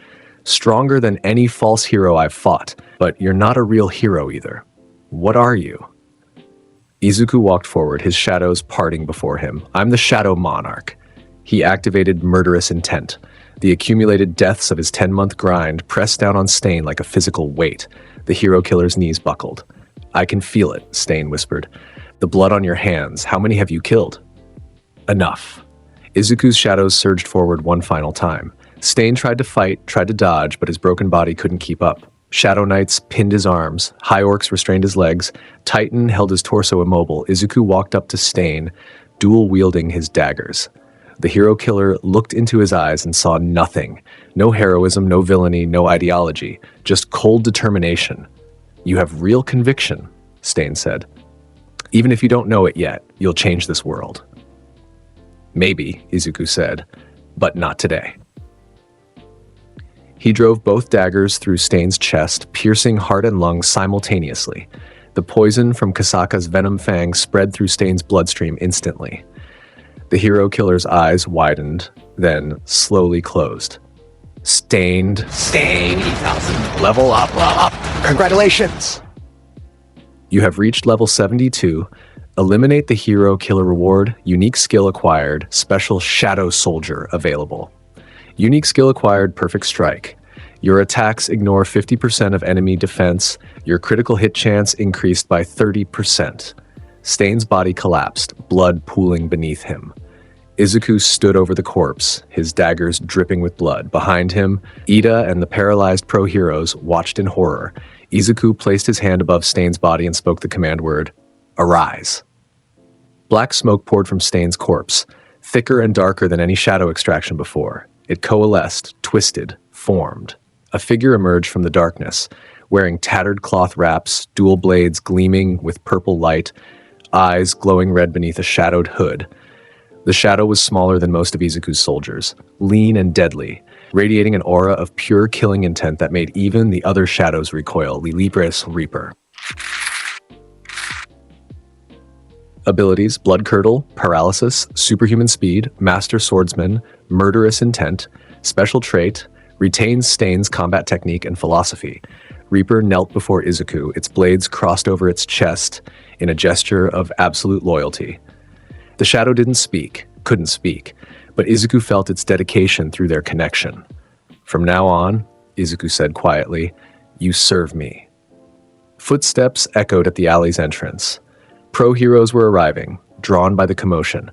"Stronger than any false hero I've fought. But you're not a real hero either. What are you?" Izuku walked forward, his shadows parting before him. "I'm the Shadow Monarch." He activated murderous intent. The accumulated deaths of his 10-month grind pressed down on Stain like a physical weight. The hero killer's knees buckled. "I can feel it," Stain whispered. "The blood on your hands. How many have you killed?" "Enough." Izuku's shadows surged forward one final time. Stain tried to fight, tried to dodge, but his broken body couldn't keep up. Shadow Knights pinned his arms. High Orcs restrained his legs. Titan held his torso immobile. Izuku walked up to Stain, dual-wielding his daggers. The hero killer looked into his eyes and saw nothing. No heroism, no villainy, no ideology. Just cold determination. "You have real conviction," Stain said. "Even if you don't know it yet, you'll change this world." "Maybe," Izuku said, "but not today." He drove both daggers through Stain's chest, piercing heart and lungs simultaneously. The poison from Kasaka's venom fang spread through Stain's bloodstream instantly. The hero killer's eyes widened, then slowly closed. Stain, 80,000. Level up. Congratulations! You have reached level 72. Eliminate the hero killer reward, unique skill acquired, special Shadow Soldier available. Unique skill acquired, Perfect Strike. Your attacks ignore 50% of enemy defense. Your critical hit chance increased by 30%. Stain's body collapsed, blood pooling beneath him. Izuku stood over the corpse, his daggers dripping with blood. Behind him, Ida and the paralyzed pro-heroes watched in horror. Izuku placed his hand above Stain's body and spoke the command word, "Arise." Black smoke poured from Stain's corpse, thicker and darker than any shadow extraction before. It coalesced, twisted, formed. A figure emerged from the darkness, wearing tattered cloth wraps, dual blades gleaming with purple light. eyes glowing red beneath a shadowed hood. The shadow was smaller than most of Izuku's soldiers, lean and deadly, radiating an aura of pure killing intent that made even the other shadows recoil. Libres Reaper. Abilities: Blood Curdle, Paralysis, Superhuman Speed, Master Swordsman, Murderous Intent. Special trait: Retains Stain's combat technique and philosophy. Reaper knelt before Izuku, its blades crossed over its chest in a gesture of absolute loyalty. The shadow didn't speak, couldn't speak, but Izuku felt its dedication through their connection. From now on, Izuku said quietly, "You serve me." Footsteps echoed at the alley's entrance. Pro-heroes were arriving, drawn by the commotion.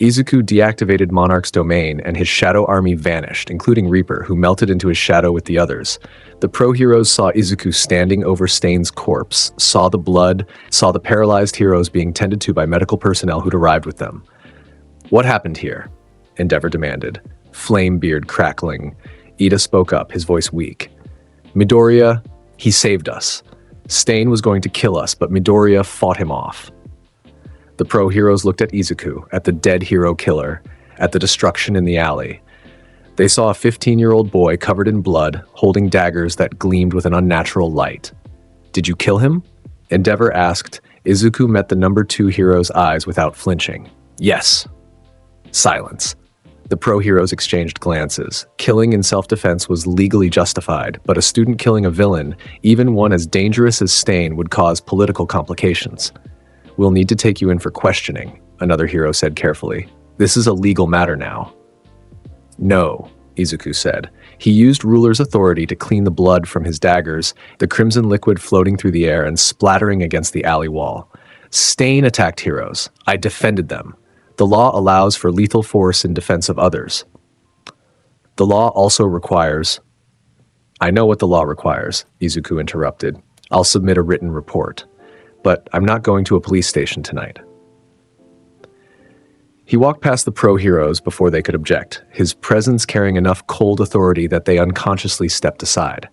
Izuku deactivated Monarch's domain and his shadow army vanished, including Reaper, who melted into his shadow with the others. The pro-heroes saw Izuku standing over Stain's corpse, saw the blood, saw the paralyzed heroes being tended to by medical personnel who'd arrived with them. "What happened here?" Endeavor demanded, flame beard crackling. Ida spoke up, his voice weak. "Midoriya, he saved us. Stain was going to kill us, but Midoriya fought him off." The pro-heroes looked at Izuku, at the dead hero killer, at the destruction in the alley. They saw a 15-year-old boy covered in blood, holding daggers that gleamed with an unnatural light. "Did you kill him?" Endeavor asked. Izuku met the number 2 hero's eyes without flinching. "Yes." Silence. The pro-heroes exchanged glances. Killing in self-defense was legally justified, but a student killing a villain, even one as dangerous as Stain, would cause political complications. "We'll need to take you in for questioning," another hero said carefully. "This is a legal matter now." "No," Izuku said. He used ruler's authority to clean the blood from his daggers, the crimson liquid floating through the air and splattering against the alley wall. "Stain attacked heroes. I defended them. The law allows for lethal force in defense of others. The law also requires—" "I know what the law requires," Izuku interrupted. "I'll submit a written report. But I'm not going to a police station tonight." He walked past the pro-heroes before they could object, his presence carrying enough cold authority that they unconsciously stepped aside.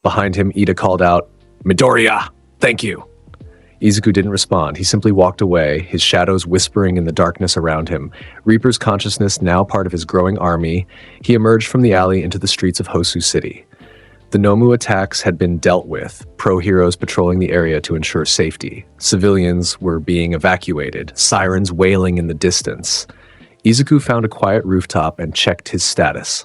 Behind him, Ida called out, "Midoriya, thank you." Izuku didn't respond. He simply walked away, his shadows whispering in the darkness around him. Reaper's consciousness now part of his growing army, he emerged from the alley into the streets of Hosu City. The Nomu attacks had been dealt with, pro-heroes patrolling the area to ensure safety. Civilians were being evacuated, sirens wailing in the distance. Izuku found a quiet rooftop and checked his status.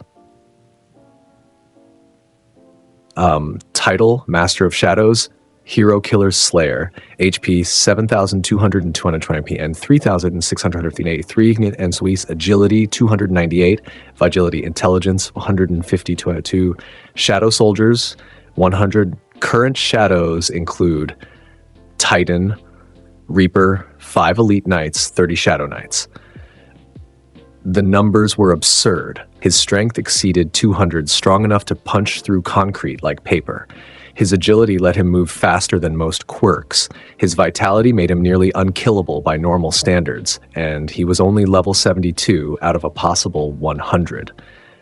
Title, Master of Shadows, Hero Killer Slayer, HP 7,220 and 3,683, and Swiss Agility 298, Vigility Intelligence 152, Shadow Soldiers 100. Current shadows include Titan, Reaper, 5 Elite Knights, 30 Shadow Knights. The numbers were absurd. His strength exceeded 200, strong enough to punch through concrete like paper. His agility let him move faster than most quirks. His vitality made him nearly unkillable by normal standards, and he was only level 72 out of a possible 100.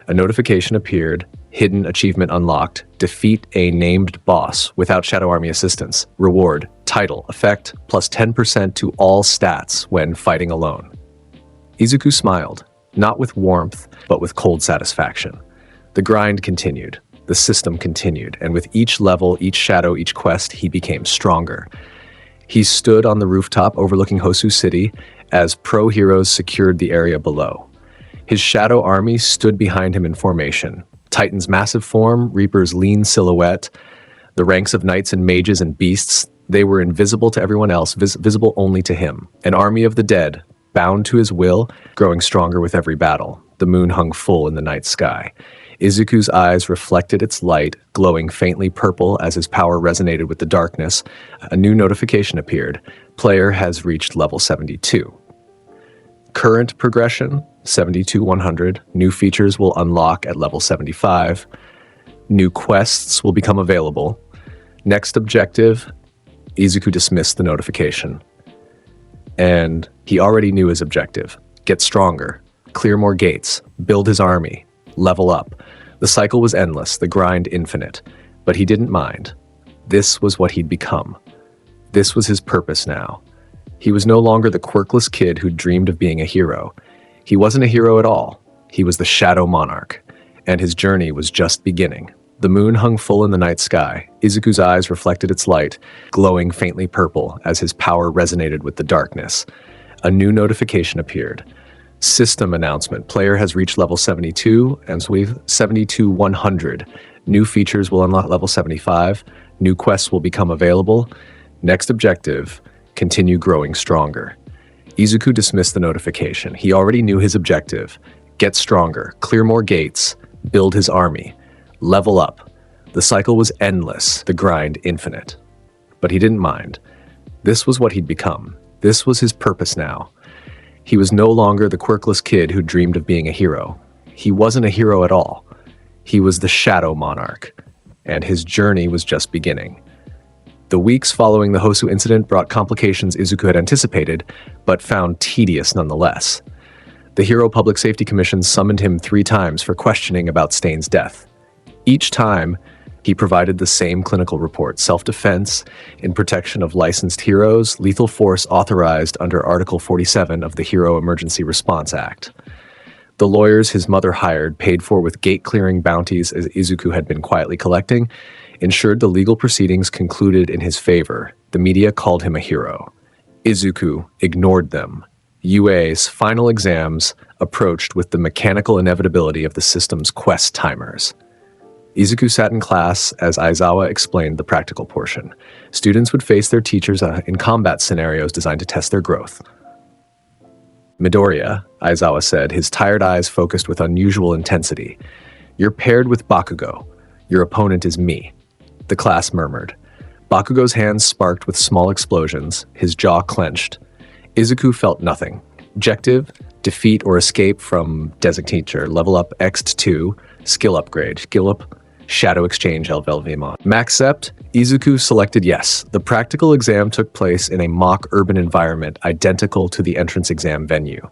A notification appeared, hidden achievement unlocked, defeat a named boss without Shadow Army assistance. Reward, title, effect, plus 10% to all stats when fighting alone. Izuku smiled, not with warmth, but with cold satisfaction. The grind continued. The system continued, and with each level, each shadow, each quest, he became stronger. He stood on the rooftop overlooking Hosu City as pro-heroes secured the area below. His shadow army stood behind him in formation. Titan's massive form, Reaper's lean silhouette, the ranks of knights and mages and beasts, they were invisible to everyone else, visible only to him. An army of the dead, bound to his will, growing stronger with every battle. The moon hung full in the night sky. Izuku's eyes reflected its light, glowing faintly purple as his power resonated with the darkness. A new notification appeared. Player has reached level 72. Current progression, 72-100. New features will unlock at level 75. New quests will become available. Next objective, Izuku dismissed the notification. And he already knew his objective. Get stronger, clear more gates, build his army, level up. The cycle was endless, the grind infinite, but he didn't mind. This was what he'd become. This was his purpose now. He was no longer the quirkless kid who dreamed of being a hero. He wasn't a hero at all. He was the Shadow Monarch, and his journey was just beginning. The moon hung full in the night sky. Izuku's eyes reflected its light, glowing faintly purple as his power resonated with the darkness. A new notification appeared. System announcement. Player has reached level 72, and so we've 72-100. New features will unlock level 75. New quests will become available. Next objective, continue growing stronger. Izuku dismissed the notification. He already knew his objective. Get stronger, clear more gates, build his army, level up. The cycle was endless, the grind infinite. But he didn't mind. This was what he'd become. This was his purpose now. He was no longer the quirkless kid who dreamed of being a hero. He wasn't a hero at all. He was the Shadow Monarch, and his journey was just beginning. The weeks following the Hosu incident brought complications Izuku had anticipated, but found tedious nonetheless. The Hero Public Safety Commission summoned him 3 times for questioning about Stain's death. Each time, he provided the same clinical report: self-defense, in protection of licensed heroes, lethal force authorized under Article 47 of the Hero Emergency Response Act. The lawyers his mother hired, paid for with gate-clearing bounties as Izuku had been quietly collecting, ensured the legal proceedings concluded in his favor. The media called him a hero. Izuku ignored them. UA's final exams approached with the mechanical inevitability of the system's quest timers. Izuku sat in class as Aizawa explained the practical portion. Students would face their teachers in combat scenarios designed to test their growth. Midoriya, Aizawa said, his tired eyes focused with unusual intensity. You're paired with Bakugo. Your opponent is me. The class murmured. Bakugo's hands sparked with small explosions, his jaw clenched. Izuku felt nothing. Objective, defeat or escape from designate teacher, level up X to 2, skill upgrade, skill up, shadow exchange, Elvelvimon. Maxcept, Izuku selected yes. The practical exam took place in a mock urban environment identical to the entrance exam venue.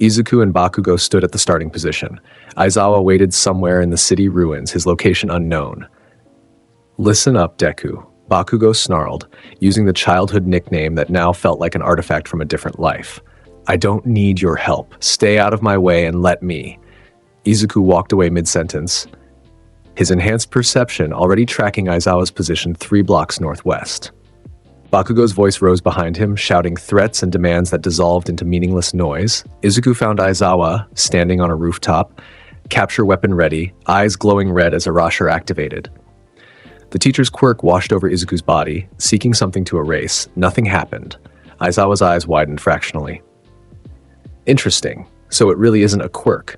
Izuku and Bakugo stood at the starting position. Aizawa waited somewhere in the city ruins, his location unknown. Listen up, Deku, Bakugo snarled, using the childhood nickname that now felt like an artifact from a different life. I don't need your help. Stay out of my way and let me. Izuku walked away mid-sentence, his enhanced perception already tracking Aizawa's position 3 blocks northwest. Bakugo's voice rose behind him, shouting threats and demands that dissolved into meaningless noise. Izuku found Aizawa standing on a rooftop, capture weapon ready, eyes glowing red as Arashir activated. The teacher's quirk washed over Izuku's body, seeking something to erase. Nothing happened. Aizawa's eyes widened fractionally. Interesting. So it really isn't a quirk.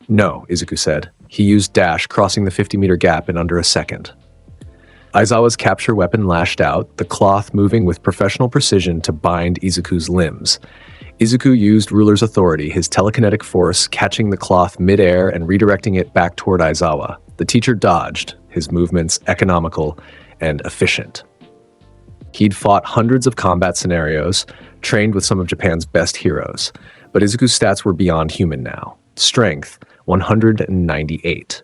No, Izuku said. He used dash, crossing the 50-meter gap in under a second. Aizawa's capture weapon lashed out, the cloth moving with professional precision to bind Izuku's limbs. Izuku used Ruler's authority, his telekinetic force catching the cloth mid-air and redirecting it back toward Aizawa. The teacher dodged, his movements economical and efficient. He'd fought hundreds of combat scenarios, trained with some of Japan's best heroes, but Izuku's stats were beyond human now. Strength, 198.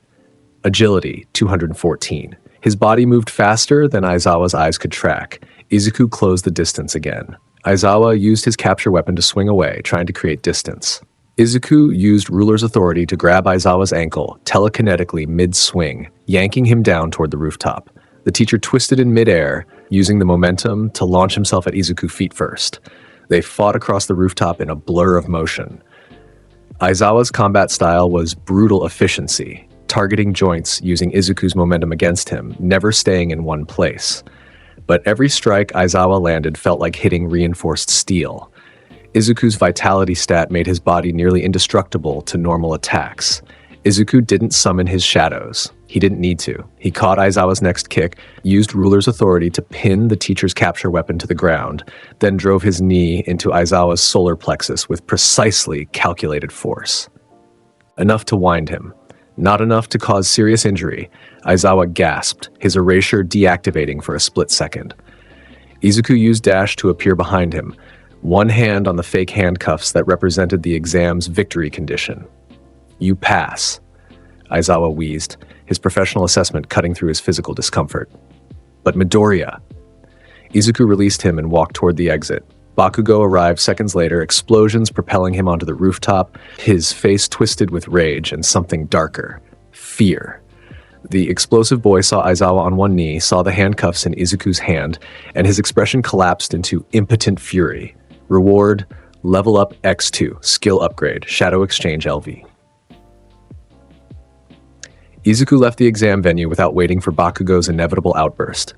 Agility, 214. His body moved faster than Aizawa's eyes could track. Izuku closed the distance again. Aizawa used his capture weapon to swing away, trying to create distance. Izuku used Ruler's authority to grab Aizawa's ankle, telekinetically mid-swing, yanking him down toward the rooftop. The teacher twisted in mid-air, using the momentum to launch himself at Izuku feet first. They fought across the rooftop in a blur of motion. Aizawa's combat style was brutal efficiency, targeting joints using Izuku's momentum against him, never staying in one place. But every strike Aizawa landed felt like hitting reinforced steel. Izuku's vitality stat made his body nearly indestructible to normal attacks. Izuku didn't summon his shadows. He didn't need to. He caught Aizawa's next kick, used Ruler's authority to pin the teacher's capture weapon to the ground, then drove his knee into Aizawa's solar plexus with precisely calculated force. Enough to wind him. Not enough to cause serious injury. Aizawa gasped, his erasure deactivating for a split second. Izuku used dash to appear behind him, one hand on the fake handcuffs that represented the exam's victory condition. You pass, Aizawa wheezed, his professional assessment cutting through his physical discomfort. But Midoriya. Izuku released him and walked toward the exit. Bakugo arrived seconds later, explosions propelling him onto the rooftop, his face twisted with rage and something darker, fear. The explosive boy saw Aizawa on one knee, saw the handcuffs in Izuku's hand, and his expression collapsed into impotent fury. Reward, level up X2, skill upgrade, Shadow Exchange LV. Izuku left the exam venue without waiting for Bakugo's inevitable outburst.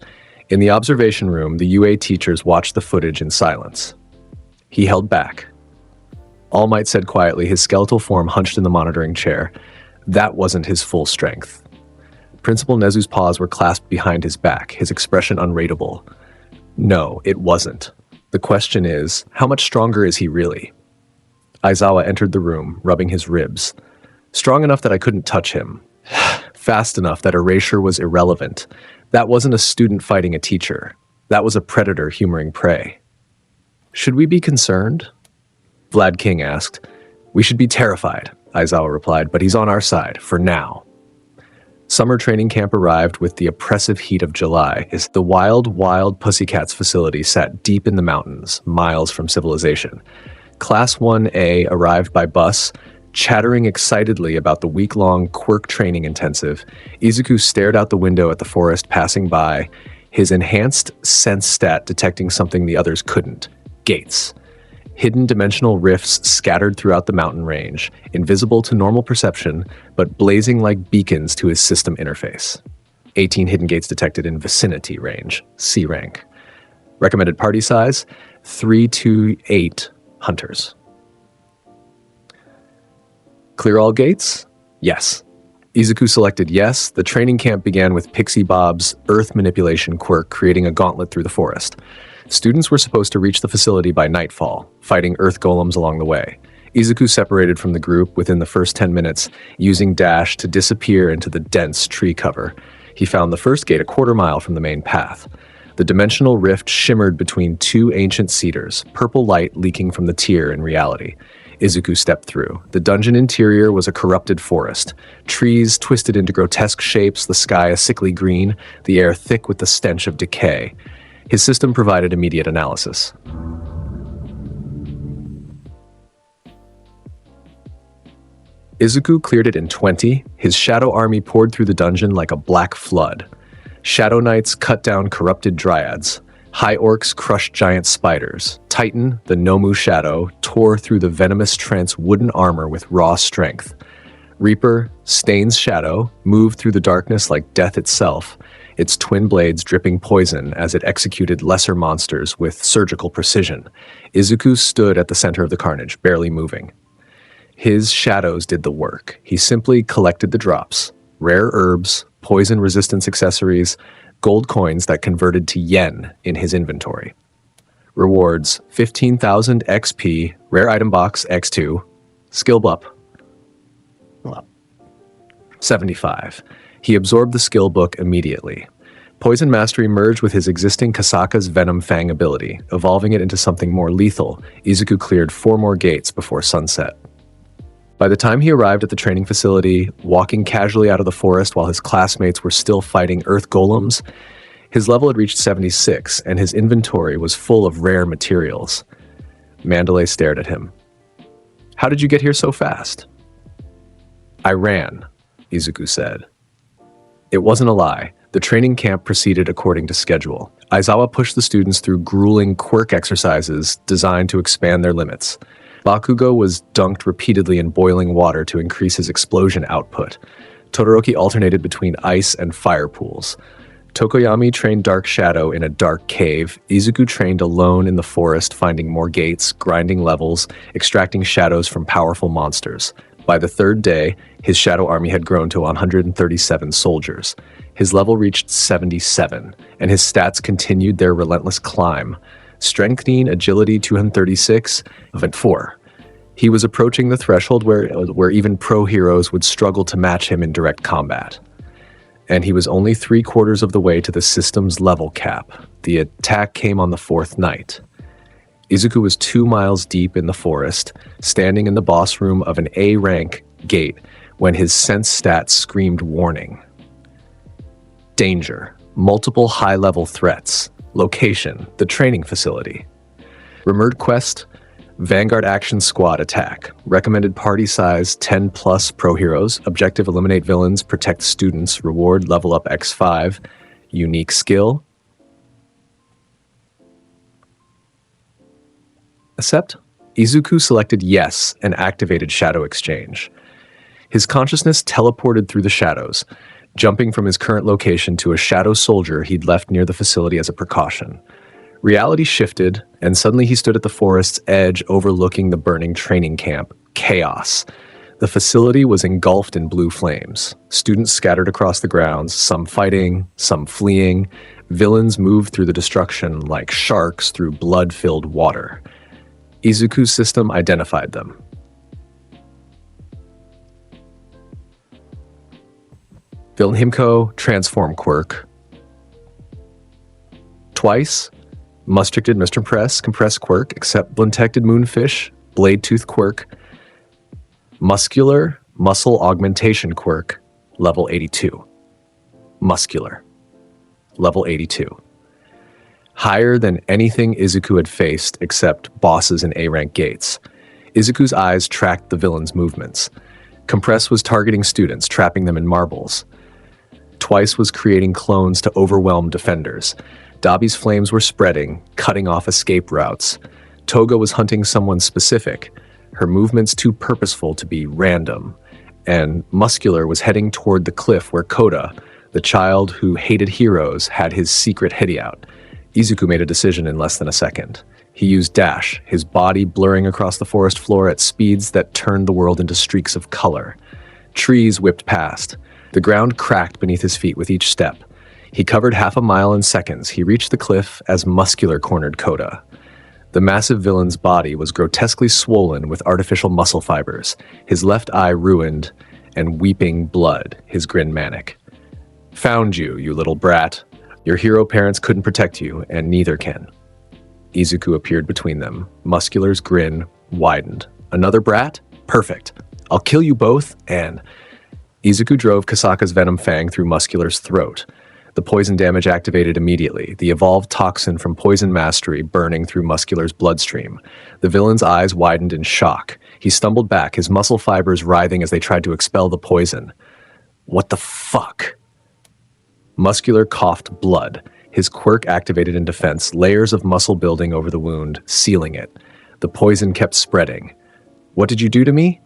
In the observation room, the UA teachers watched the footage in silence. He held back. All Might said quietly, his skeletal form hunched in the monitoring chair. That wasn't his full strength. Principal Nezu's paws were clasped behind his back, his expression unreadable. No, it wasn't. The question is, how much stronger is he really? Aizawa entered the room, rubbing his ribs. Strong enough that I couldn't touch him. Fast enough that erasure was irrelevant. That wasn't a student fighting a teacher. That was a predator humoring prey. Should we be concerned? Vlad King asked. We should be terrified, Aizawa replied, but he's on our side, for now. Summer training camp arrived with the oppressive heat of July as the Wild Pussycats facility sat deep in the mountains, miles from civilization. Class 1A arrived by bus, chattering excitedly about the week-long quirk training intensive. Izuku stared out the window at the forest passing by, his enhanced sense stat detecting something the others couldn't. Gates. Hidden dimensional rifts scattered throughout the mountain range, invisible to normal perception, but blazing like beacons to his system interface. 18 hidden gates detected in vicinity range, C rank. Recommended party size, 3 to 8 hunters. Clear all gates? Yes. Izuku selected yes. The training camp began with Pixie Bob's earth manipulation quirk creating a gauntlet through the forest. Students were supposed to reach the facility by nightfall, fighting earth golems along the way. Izuku separated from the group within the first 10 minutes, using dash to disappear into the dense tree cover. He found the first gate a quarter mile from the main path. The dimensional rift shimmered between two ancient cedars, purple light leaking from the tier in reality. Izuku stepped through. The dungeon interior was a corrupted forest. Trees twisted into grotesque shapes, the sky a sickly green, the air thick with the stench of decay. His system provided immediate analysis. Izuku cleared it in 20. His shadow army poured through the dungeon like a black flood. Shadow Knights cut down corrupted dryads. High Orcs crushed giant spiders. Titan, the Nomu Shadow, tore through the venomous trance wooden armor with raw strength. Reaper, Stain's Shadow, moved through the darkness like death itself, its twin blades dripping poison as it executed lesser monsters with surgical precision. Izuku stood at the center of the carnage, barely moving. His shadows did the work. He simply collected the drops. Rare herbs, poison resistance accessories, gold coins that converted to yen in his inventory. Rewards, 15,000 XP, rare item box X2, skill up. 75. He absorbed the skill book immediately. Poison Mastery merged with his existing Kasaka's Venom Fang ability, evolving it into something more lethal. Izuku cleared 4 more gates before sunset. By the time he arrived at the training facility, walking casually out of the forest while his classmates were still fighting earth golems, his level had reached 76, and his inventory was full of rare materials. Mandalay stared at him. How did you get here so fast? I ran, Izuku said. It wasn't a lie. The training camp proceeded according to schedule. Aizawa pushed the students through grueling quirk exercises designed to expand their limits. Bakugo was dunked repeatedly in boiling water to increase his explosion output. Todoroki alternated between ice and fire pools. Tokoyami trained Dark Shadow in a dark cave. Izuku trained alone in the forest, finding more gates, grinding levels, extracting shadows from powerful monsters. By the 3rd day, his shadow army had grown to 137 soldiers. His level reached 77, and his stats continued their relentless climb. Strengthening agility 236, event 4. He was approaching the threshold where even pro heroes would struggle to match him in direct combat. And he was only 3/4 of the way to the system's level cap. The attack came on the 4th night. Izuku was 2 miles deep in the forest, standing in the boss room of an A-rank gate when his sense stats screamed warning. Danger. Multiple high-level threats. Location, the training facility. Remote Quest, Vanguard Action Squad Attack. Recommended party size 10 plus pro heroes. Objective eliminate villains, protect students. Reward level up X5. Unique skill. Accept. Izuku selected yes and activated Shadow Exchange. His consciousness teleported through the shadows, jumping from his current location to a shadow soldier he'd left near the facility as a precaution. Reality shifted, and suddenly he stood at the forest's edge overlooking the burning training camp. Chaos. The facility was engulfed in blue flames. Students scattered across the grounds, some fighting, some fleeing. Villains moved through the destruction like sharks through blood-filled water. Izuku's system identified them. Villain Himko, Transform Quirk. Twice. Mustricted Mr. Press, Compressed Quirk, except Blintected Moonfish, Blade Tooth Quirk. Muscular, Muscle Augmentation Quirk, level 82. Muscular, level 82. Higher than anything Izuku had faced except bosses in A-rank gates. Izuku's eyes tracked the villain's movements. Compress was targeting students, trapping them in marbles. Twice was creating clones to overwhelm defenders. Dabi's flames were spreading, cutting off escape routes. Toga was hunting someone specific, her movements too purposeful to be random. And Muscular was heading toward the cliff where Koda, the child who hated heroes, had his secret hideout. Izuku made a decision in less than a second. He used Dash, his body blurring across the forest floor at speeds that turned the world into streaks of color. Trees whipped past. The ground cracked beneath his feet with each step. He covered half a mile in seconds. He reached the cliff as Muscular cornered Koda. The massive villain's body was grotesquely swollen with artificial muscle fibers, his left eye ruined and weeping blood, his grin manic. Found you, you little brat. Your hero parents couldn't protect you, and neither can. Izuku appeared between them. Muscular's grin widened. Another brat? Perfect. I'll kill you both, and... Izuku drove Kasaka's Venom Fang through Muscular's throat. The poison damage activated immediately, the evolved toxin from Poison Mastery burning through Muscular's bloodstream. The villain's eyes widened in shock. He stumbled back, his muscle fibers writhing as they tried to expel the poison. What the fuck? Muscular coughed blood. His quirk activated in defense, layers of muscle building over the wound, sealing it. The poison kept spreading. What did you do to me?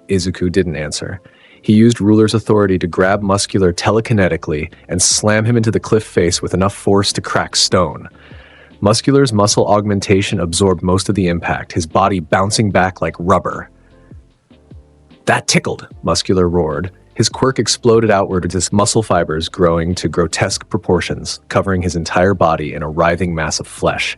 Izuku didn't answer. He used Ruler's authority to grab Muscular telekinetically and slam him into the cliff face with enough force to crack stone. Muscular's muscle augmentation absorbed most of the impact, his body bouncing back like rubber. That tickled, Muscular roared. His quirk exploded outward as his muscle fibers growing to grotesque proportions, covering his entire body in a writhing mass of flesh.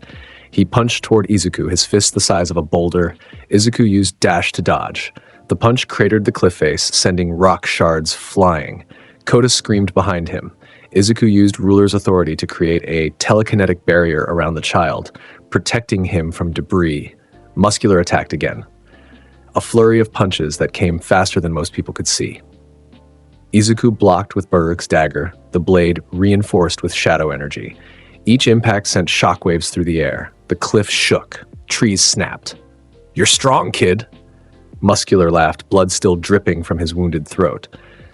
He punched toward Izuku, his fist the size of a boulder. Izuku used Dash to dodge. The punch cratered the cliff face, sending rock shards flying. Koda screamed behind him. Izuku used Ruler's authority to create a telekinetic barrier around the child, protecting him from debris. Muscular attacked again. A flurry of punches that came faster than most people could see. Izuku blocked with Burruk's dagger, the blade reinforced with shadow energy. Each impact sent shockwaves through the air. The cliff shook. Trees snapped. You're strong, kid. Muscular laughed, blood still dripping from his wounded throat.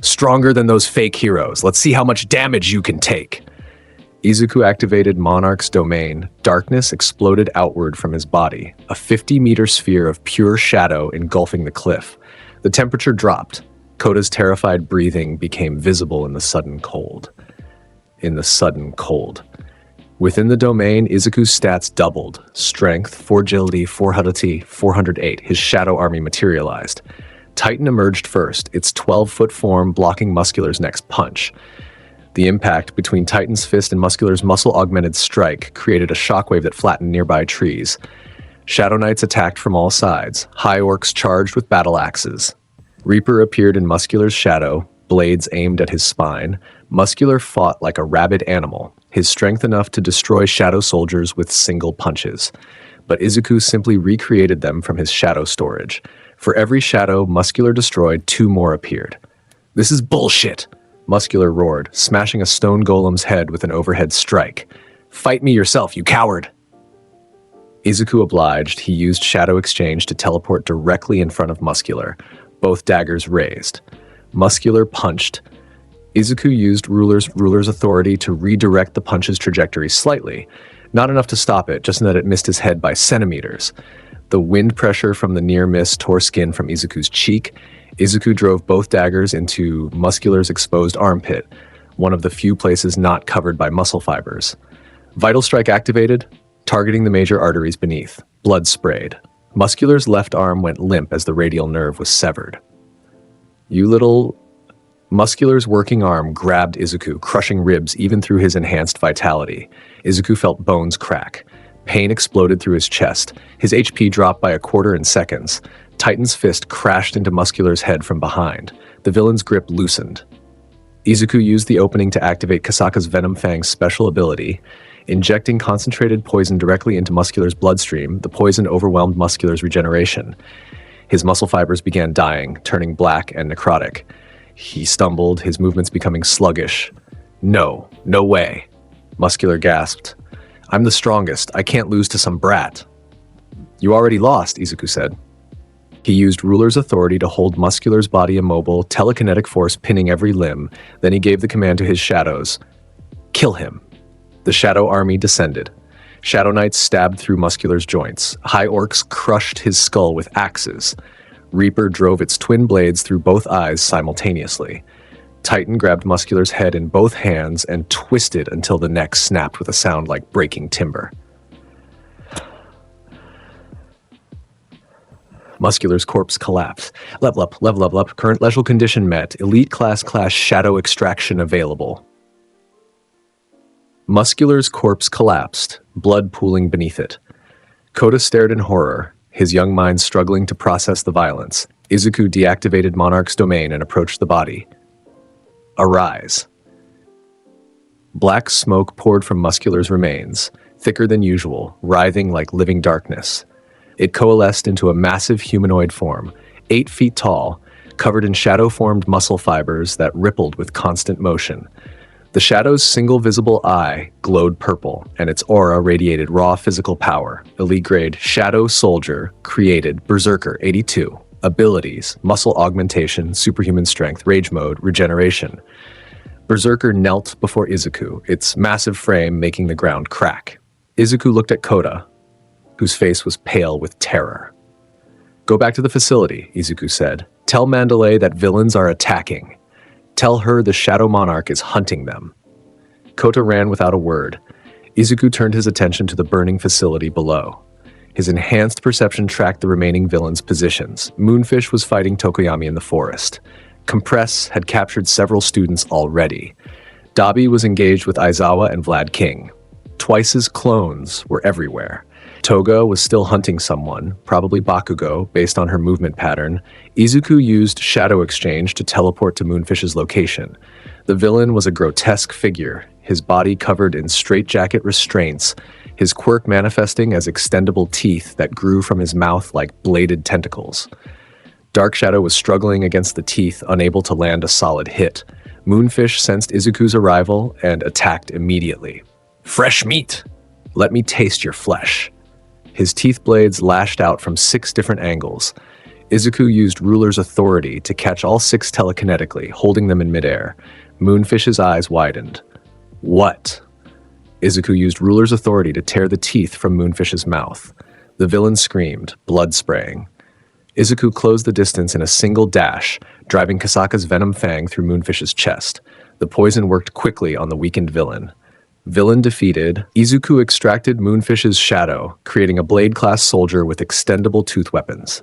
Stronger than those fake heroes. Let's see how much damage you can take. Izuku activated Monarch's domain. Darkness exploded outward from his body, a 50-meter sphere of pure shadow engulfing the cliff. The temperature dropped. Koda's terrified breathing became visible in the sudden cold. Within the domain, Izuku's stats doubled. Strength, 4 agility, 4 agility, 408. His shadow army materialized. Titan emerged first, its 12-foot form blocking Muscular's next punch. The impact between Titan's fist and Muscular's muscle-augmented strike created a shockwave that flattened nearby trees. Shadow Knights attacked from all sides, high orcs charged with battle axes. Reaper appeared in Muscular's shadow, blades aimed at his spine. Muscular fought like a rabid animal, his strength enough to destroy shadow soldiers with single punches. But Izuku simply recreated them from his shadow storage. For every shadow Muscular destroyed, 2 more appeared. This is bullshit, Muscular roared, smashing a stone golem's head with an overhead strike. Fight me yourself, you coward! Izuku obliged. He used Shadow Exchange to teleport directly in front of Muscular, both daggers raised. Muscular punched. Izuku used Ruler's authority to redirect the punch's trajectory slightly, not enough to stop it, just that it missed his head by centimeters. The wind pressure from the near miss tore skin from Izuku's cheek. Izuku drove both daggers into Muscular's exposed armpit, one of the few places not covered by muscle fibers. Vital Strike activated, targeting the major arteries beneath. Blood sprayed. Muscular's left arm went limp as the radial nerve was severed. Muscular's working arm grabbed Izuku, crushing ribs even through his enhanced vitality. Izuku felt bones crack. Pain exploded through his chest. His HP dropped by a quarter in seconds. Titan's fist crashed into Muscular's head from behind. The villain's grip loosened. Izuku used the opening to activate Kasaka's Venom Fang's special ability. Injecting concentrated poison directly into Muscular's bloodstream, the poison overwhelmed Muscular's regeneration. His muscle fibers began dying, turning black and necrotic. He stumbled, his movements becoming sluggish. No way. Muscular gasped. I'm the strongest. I can't lose to some brat. You already lost, Izuku said. He used Ruler's authority to hold Muscular's body immobile, telekinetic force pinning every limb. Then he gave the command to his shadows. Kill him. The Shadow Army descended. Shadow Knights stabbed through Muscular's joints. High Orcs crushed his skull with axes. Reaper drove its twin blades through both eyes simultaneously. Titan grabbed Muscular's head in both hands and twisted until the neck snapped with a sound like breaking timber. Muscular's corpse collapsed. Level up. Current lethal condition met. Elite class shadow extraction available. Muscular's corpse collapsed, blood pooling beneath it. Kota stared in horror, his young mind struggling to process the violence. Izuku deactivated Monarch's domain and approached the body. Arise. Black smoke poured from Muscular's remains, thicker than usual, writhing like living darkness. It coalesced into a massive humanoid form, 8 feet tall, covered in shadow-formed muscle fibers that rippled with constant motion. The Shadow's single visible eye glowed purple, and its aura radiated raw physical power. Elite grade Shadow Soldier, created Berserker 82. Abilities, muscle augmentation, superhuman strength, rage mode, regeneration. Berserker knelt before Izuku, its massive frame making the ground crack. Izuku looked at Kota, whose face was pale with terror. Go back to the facility, Izuku said. Tell Mandalay that villains are attacking. Tell her the Shadow Monarch is hunting them. Kota ran without a word. Izuku turned his attention to the burning facility below. His enhanced perception tracked the remaining villains' positions. Moonfish was fighting Tokoyami in the forest. Compress had captured several students already. Dabi was engaged with Aizawa and Vlad King. Twice's clones were everywhere. Toga was still hunting someone, probably Bakugo, based on her movement pattern. Izuku used Shadow Exchange to teleport to Moonfish's location. The villain was a grotesque figure, his body covered in straitjacket restraints, his quirk manifesting as extendable teeth that grew from his mouth like bladed tentacles. Dark Shadow was struggling against the teeth, unable to land a solid hit. Moonfish sensed Izuku's arrival and attacked immediately. Fresh meat! Let me taste your flesh. His teeth blades lashed out from 6 different angles. Izuku used Ruler's authority to catch all 6 telekinetically, holding them in midair. Moonfish's eyes widened. What? Izuku used Ruler's authority to tear the teeth from Moonfish's mouth. The villain screamed, blood spraying. Izuku closed the distance in a single dash, driving Kasaka's Venom Fang through Moonfish's chest. The poison worked quickly on the weakened villain. Villain defeated, Izuku extracted Moonfish's shadow, creating a blade-class soldier with extendable tooth weapons.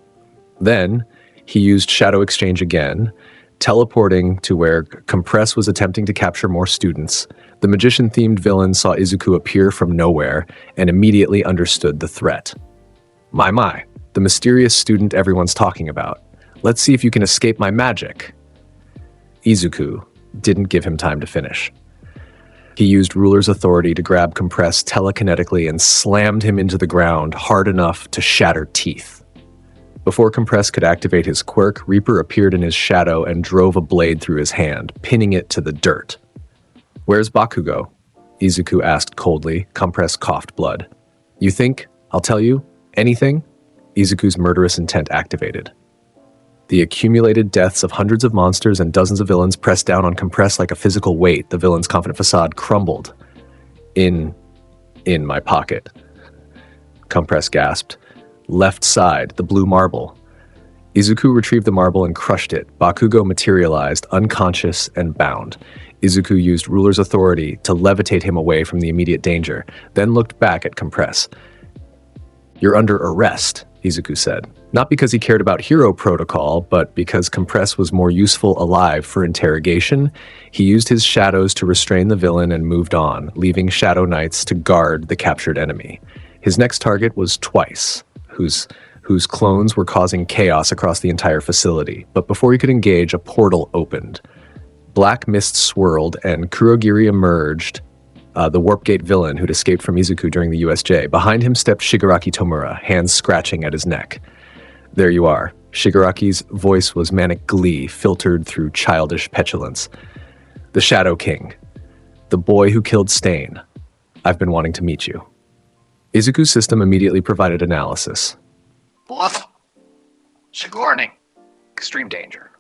Then, he used Shadow Exchange again, teleporting to where Compress was attempting to capture more students. The magician-themed villain saw Izuku appear from nowhere and immediately understood the threat. My, the mysterious student everyone's talking about. Let's see if you can escape my magic. Izuku didn't give him time to finish. He used Ruler's authority to grab Compress telekinetically and slammed him into the ground hard enough to shatter teeth. Before Compress could activate his quirk, Reaper appeared in his shadow and drove a blade through his hand, pinning it to the dirt. Where's Bakugo? Izuku asked coldly. Compress coughed blood. You think I'll tell you, anything, Izuku's murderous intent activated. The accumulated deaths of hundreds of monsters and dozens of villains pressed down on Compress like a physical weight. The villain's confident facade crumbled. In my pocket. Compress gasped. Left side, the blue marble. Izuku retrieved the marble and crushed it. Bakugo materialized, unconscious and bound. Izuku used ruler's authority to levitate him away from the immediate danger, then looked back at Compress. "You're under arrest," Izuku said. Not because he cared about hero protocol, but because Compress was more useful alive for interrogation. He used his shadows to restrain the villain and moved on, leaving Shadow Knights to guard the captured enemy. His next target was Twice, whose clones were causing chaos across the entire facility. But before he could engage, a portal opened. Black mist swirled, and Kurogiri emerged, the Warp Gate villain who'd escaped from Izuku during the USJ. Behind him stepped Shigaraki Tomura, hands scratching at his neck. "There you are." Shigaraki's voice was manic glee, filtered through childish petulance. "The Shadow King. The boy who killed Stain. I've been wanting to meet you." Izuku's system immediately provided analysis. Bluff. Sigourney. Extreme danger.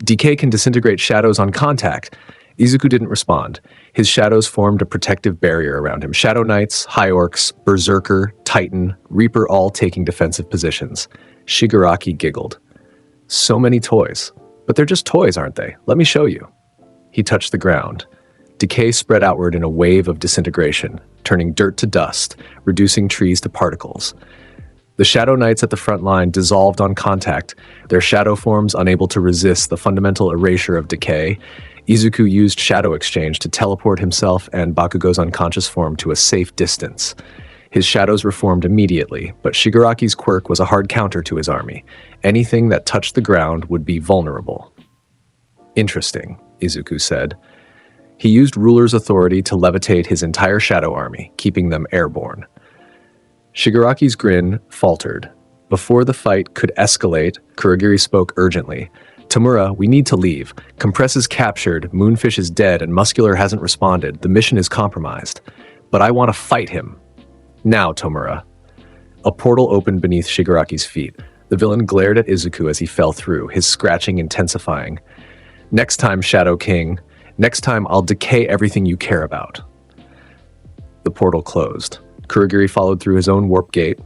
DK can disintegrate shadows on contact. Izuku didn't respond. His shadows formed a protective barrier around him. Shadow Knights, High Orcs, Berserker, Titan, Reaper all taking defensive positions. Shigaraki giggled. "So many toys. But they're just toys, aren't they? Let me show you." He touched the ground. Decay spread outward in a wave of disintegration, turning dirt to dust, reducing trees to particles. The Shadow Knights at the front line dissolved on contact, their shadow forms unable to resist the fundamental erasure of decay. Izuku used Shadow Exchange to teleport himself and Bakugo's unconscious form to a safe distance. His shadows reformed immediately, but Shigaraki's quirk was a hard counter to his army. Anything that touched the ground would be vulnerable. "Interesting," Izuku said. He used ruler's authority to levitate his entire shadow army, keeping them airborne. Shigaraki's grin faltered. Before the fight could escalate, Kurogiri spoke urgently. "Tomura, we need to leave. Compress is captured, Moonfish is dead, and Muscular hasn't responded. The mission is compromised. But I want to fight him. Now, Tomura." A portal opened beneath Shigaraki's feet. The villain glared at Izuku as he fell through, his scratching intensifying. "Next time, Shadow King. Next time, I'll decay everything you care about." The portal closed. Kurogiri followed through his own warp gate.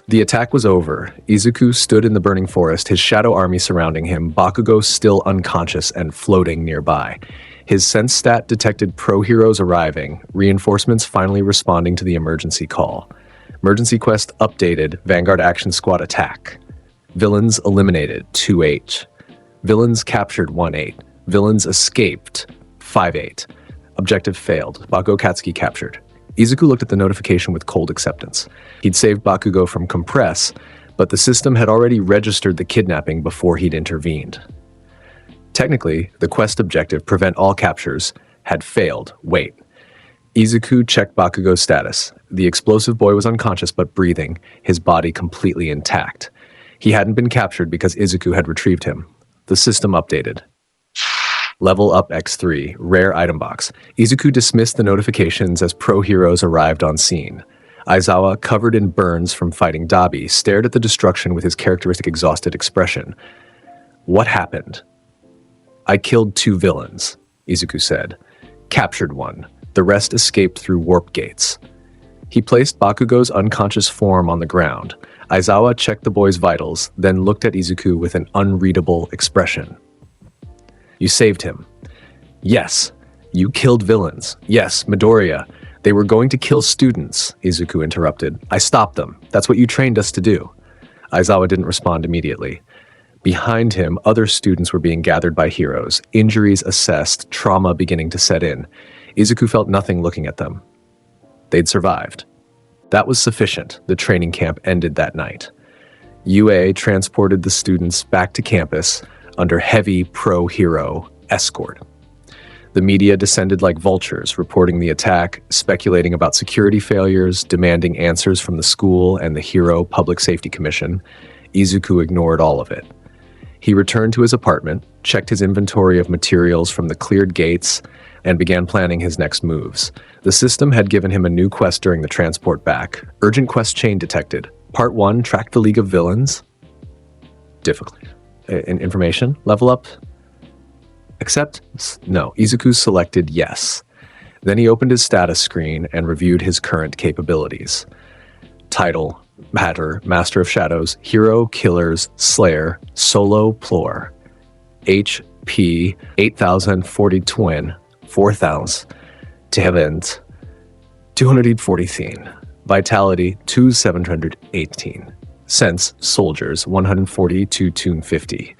The attack was over. Izuku stood in the burning forest, his shadow army surrounding him, Bakugo still unconscious and floating nearby. His sense stat detected pro-heroes arriving, reinforcements finally responding to the emergency call. Emergency quest updated, Vanguard Action Squad attack. Villains eliminated, 2-8. Villains captured, 1-8. Villains escaped, 5-8. Objective failed, Bakugo Katsuki captured. Izuku looked at the notification with cold acceptance. He'd saved Bakugo from Compress, but the system had already registered the kidnapping before he'd intervened. Technically, the quest objective, prevent all captures, had failed. Wait. Izuku checked Bakugo's status. The explosive boy was unconscious but breathing, his body completely intact. He hadn't been captured because Izuku had retrieved him. The system updated. Level up X3, rare item box. Izuku dismissed the notifications as pro-heroes arrived on scene. Aizawa, covered in burns from fighting Dabi, stared at the destruction with his characteristic exhausted expression. "What happened?" "I killed 2 villains," Izuku said. "Captured 1. The rest escaped through warp gates." He placed Bakugo's unconscious form on the ground. Aizawa checked the boy's vitals, then looked at Izuku with an unreadable expression. "You saved him." "Yes." "You killed villains." "Yes, Midoriya. They were going to kill students," Izuku interrupted. "I stopped them. That's what you trained us to do." Aizawa didn't respond immediately. Behind him, other students were being gathered by heroes, injuries assessed, trauma beginning to set in. Izuku felt nothing looking at them. They'd survived. That was sufficient. The training camp ended that night. UA transported the students back to campus under heavy pro-hero escort. The media descended like vultures, reporting the attack, speculating about security failures, demanding answers from the school and the Hero Public Safety Commission. Izuku ignored all of it. He returned to his apartment, checked his inventory of materials from the cleared gates, and began planning his next moves. The system had given him a new quest during the transport back. Urgent quest chain detected. Part 1, track the League of Villains. Difficult. Information, level up. Accept? No. Izuku selected yes. Then he opened his status screen and reviewed his current capabilities. Title, Master of Shadows, Hero, Killers, Slayer, Solo, Plore. HP, 8040 Twin, 4000. Talent, 240. Vitality, 2718. Sense, Soldiers, 140 to 250.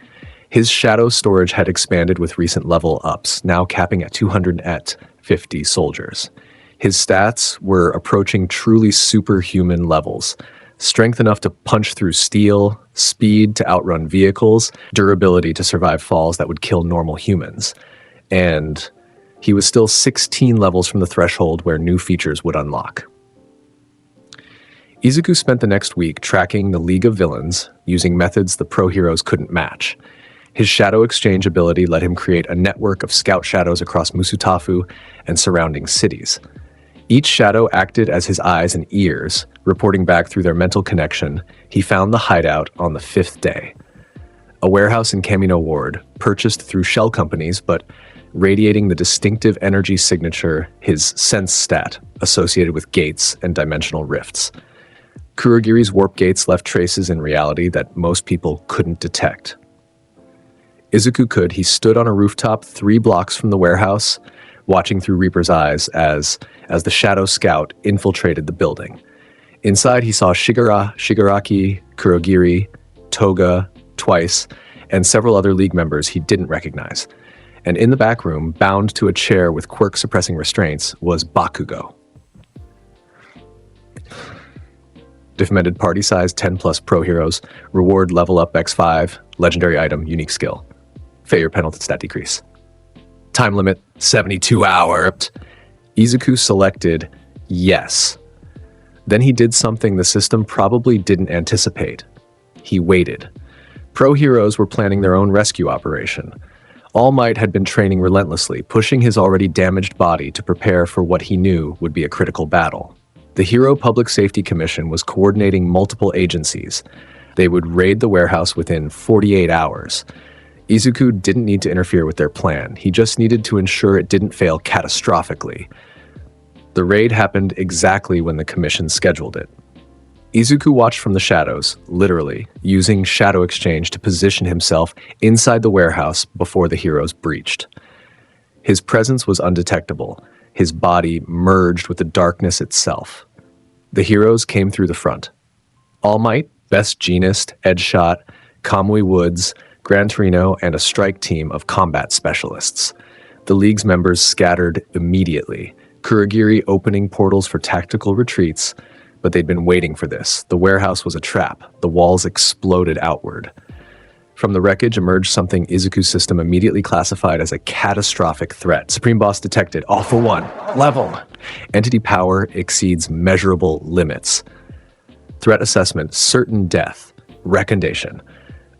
His shadow storage had expanded with recent level ups, now capping at 250 soldiers. His stats were approaching truly superhuman levels. Strength enough to punch through steel, speed to outrun vehicles, durability to survive falls that would kill normal humans. And he was still 16 levels from the threshold where new features would unlock. Izuku spent the next week tracking the League of Villains using methods the pro heroes couldn't match. His shadow exchange ability let him create a network of scout shadows across Musutafu and surrounding cities. Each shadow acted as his eyes and ears, reporting back through their mental connection. He found the hideout on the 5th day. A warehouse in Kamino Ward, purchased through shell companies, but radiating the distinctive energy signature, his sense stat, associated with gates and dimensional rifts. Kurogiri's warp gates left traces in reality that most people couldn't detect. Izuku could. He stood on a rooftop 3 blocks from the warehouse, watching through Reaper's eyes as the Shadow Scout infiltrated the building. Inside, he saw Shigaraki, Kurogiri, Toga, Twice, and several other League members he didn't recognize. And in the back room, bound to a chair with quirk-suppressing restraints, was Bakugo. Defended party-sized 10-plus pro heroes, reward level up X5, legendary item, unique skill. Failure penalty stat decrease. Time limit, 72 hours. Izuku selected yes. Then he did something the system probably didn't anticipate. He waited. Pro heroes were planning their own rescue operation. All Might had been training relentlessly, pushing his already damaged body to prepare for what he knew would be a critical battle. The Hero Public Safety Commission was coordinating multiple agencies. They would raid the warehouse within 48 hours. Izuku didn't need to interfere with their plan. He just needed to ensure it didn't fail catastrophically. The raid happened exactly when the commission scheduled it. Izuku watched from the shadows, literally, using shadow exchange to position himself inside the warehouse before the heroes breached. His presence was undetectable. His body merged with the darkness itself. The heroes came through the front. All Might, Best Jeanist, Edgeshot, Kamui Woods, Gran Torino, and a strike team of combat specialists. The League's members scattered immediately, Kurogiri opening portals for tactical retreats, but they'd been waiting for this. The warehouse was a trap. The walls exploded outward. From the wreckage emerged something Izuku's system immediately classified as a catastrophic threat. Supreme Boss detected. All for one. Leveled. Entity power exceeds measurable limits. Threat assessment. Certain death. Recommendation.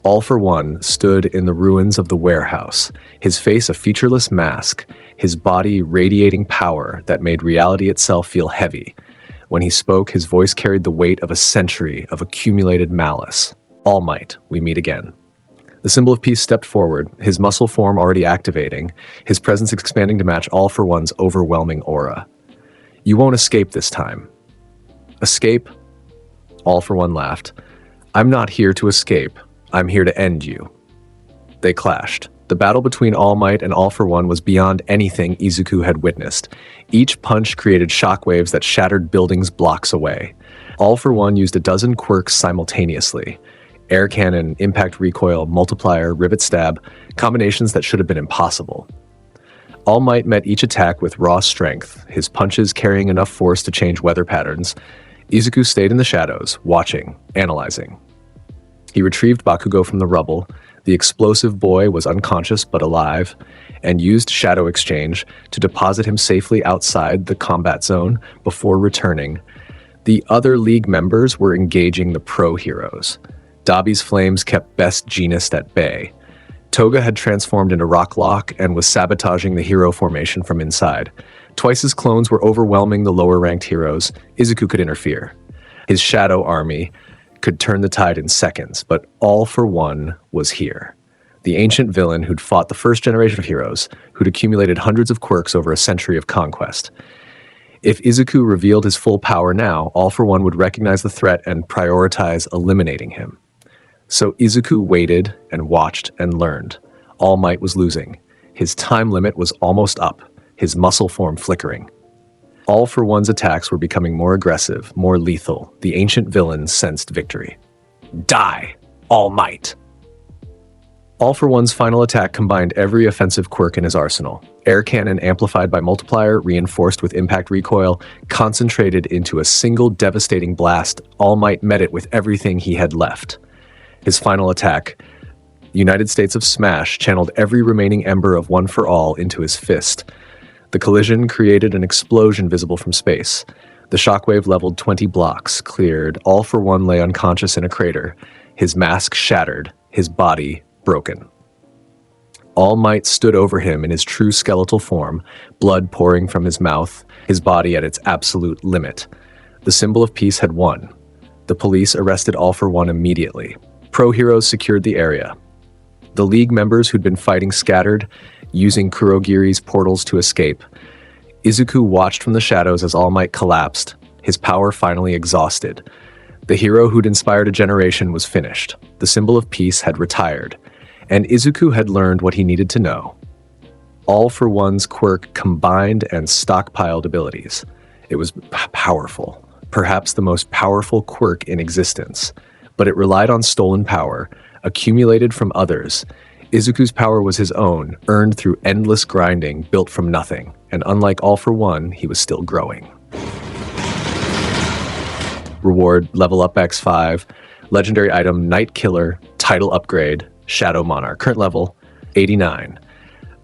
All for One stood in the ruins of the warehouse, his face a featureless mask, his body radiating power that made reality itself feel heavy. When he spoke, his voice carried the weight of a century of accumulated malice. All Might, we meet again. The symbol of peace stepped forward, his muscle form already activating, his presence expanding to match All for One's overwhelming aura. You won't escape this time. Escape? All for One laughed. I'm not here to escape. I'm here to end you. They clashed. The battle between All Might and All for One was beyond anything Izuku had witnessed. Each punch created shockwaves that shattered buildings blocks away. All for One used a dozen quirks simultaneously. Air cannon, impact recoil, multiplier, rivet stab, combinations that should have been impossible. All Might met each attack with raw strength, his punches carrying enough force to change weather patterns. Izuku stayed in the shadows, watching, analyzing. He retrieved Bakugo from the rubble. The explosive boy was unconscious but alive, and used Shadow Exchange to deposit him safely outside the combat zone before returning. The other League members were engaging the pro heroes. Dabi's flames kept Best Jeanist at bay. Toga had transformed into Rocklock and was sabotaging the hero formation from inside. Twice his clones were overwhelming the lower-ranked heroes. Izuku could interfere. His shadow army could turn the tide in seconds, but All for One was here. The ancient villain who'd fought the first generation of heroes, who'd accumulated hundreds of quirks over a century of conquest. If Izuku revealed his full power now, All for One would recognize the threat and prioritize eliminating him. So Izuku waited and watched and learned. All Might was losing. His time limit was almost up, his muscle form flickering. All for One's attacks were becoming more aggressive, more lethal. The ancient villain sensed victory. Die, All Might! All for One's final attack combined every offensive quirk in his arsenal. Air cannon amplified by multiplier, reinforced with impact recoil, concentrated into a single devastating blast. All Might met it with everything he had left. His final attack, United States of Smash, channeled every remaining ember of One for All into his fist. The collision created an explosion visible from space. The shockwave leveled 20 blocks, cleared. All for One lay unconscious in a crater, his mask shattered, his body broken. All Might stood over him in his true skeletal form, blood pouring from his mouth, his body at its absolute limit. The symbol of peace had won. The police arrested All for One immediately. Pro-heroes secured the area. The League members who'd been fighting scattered, using Kurogiri's portals to escape. Izuku watched from the shadows as All Might collapsed, his power finally exhausted. The hero who'd inspired a generation was finished. The symbol of peace had retired, and Izuku had learned what he needed to know. All for One's quirk combined and stockpiled abilities. It was powerful, perhaps the most powerful quirk in existence, but it relied on stolen power, accumulated from others. Izuku's power was his own, earned through endless grinding, built from nothing, and unlike All for One, he was still growing. Reward, level up X5, legendary item, Night Killer, title upgrade, Shadow Monarch, current level, 89.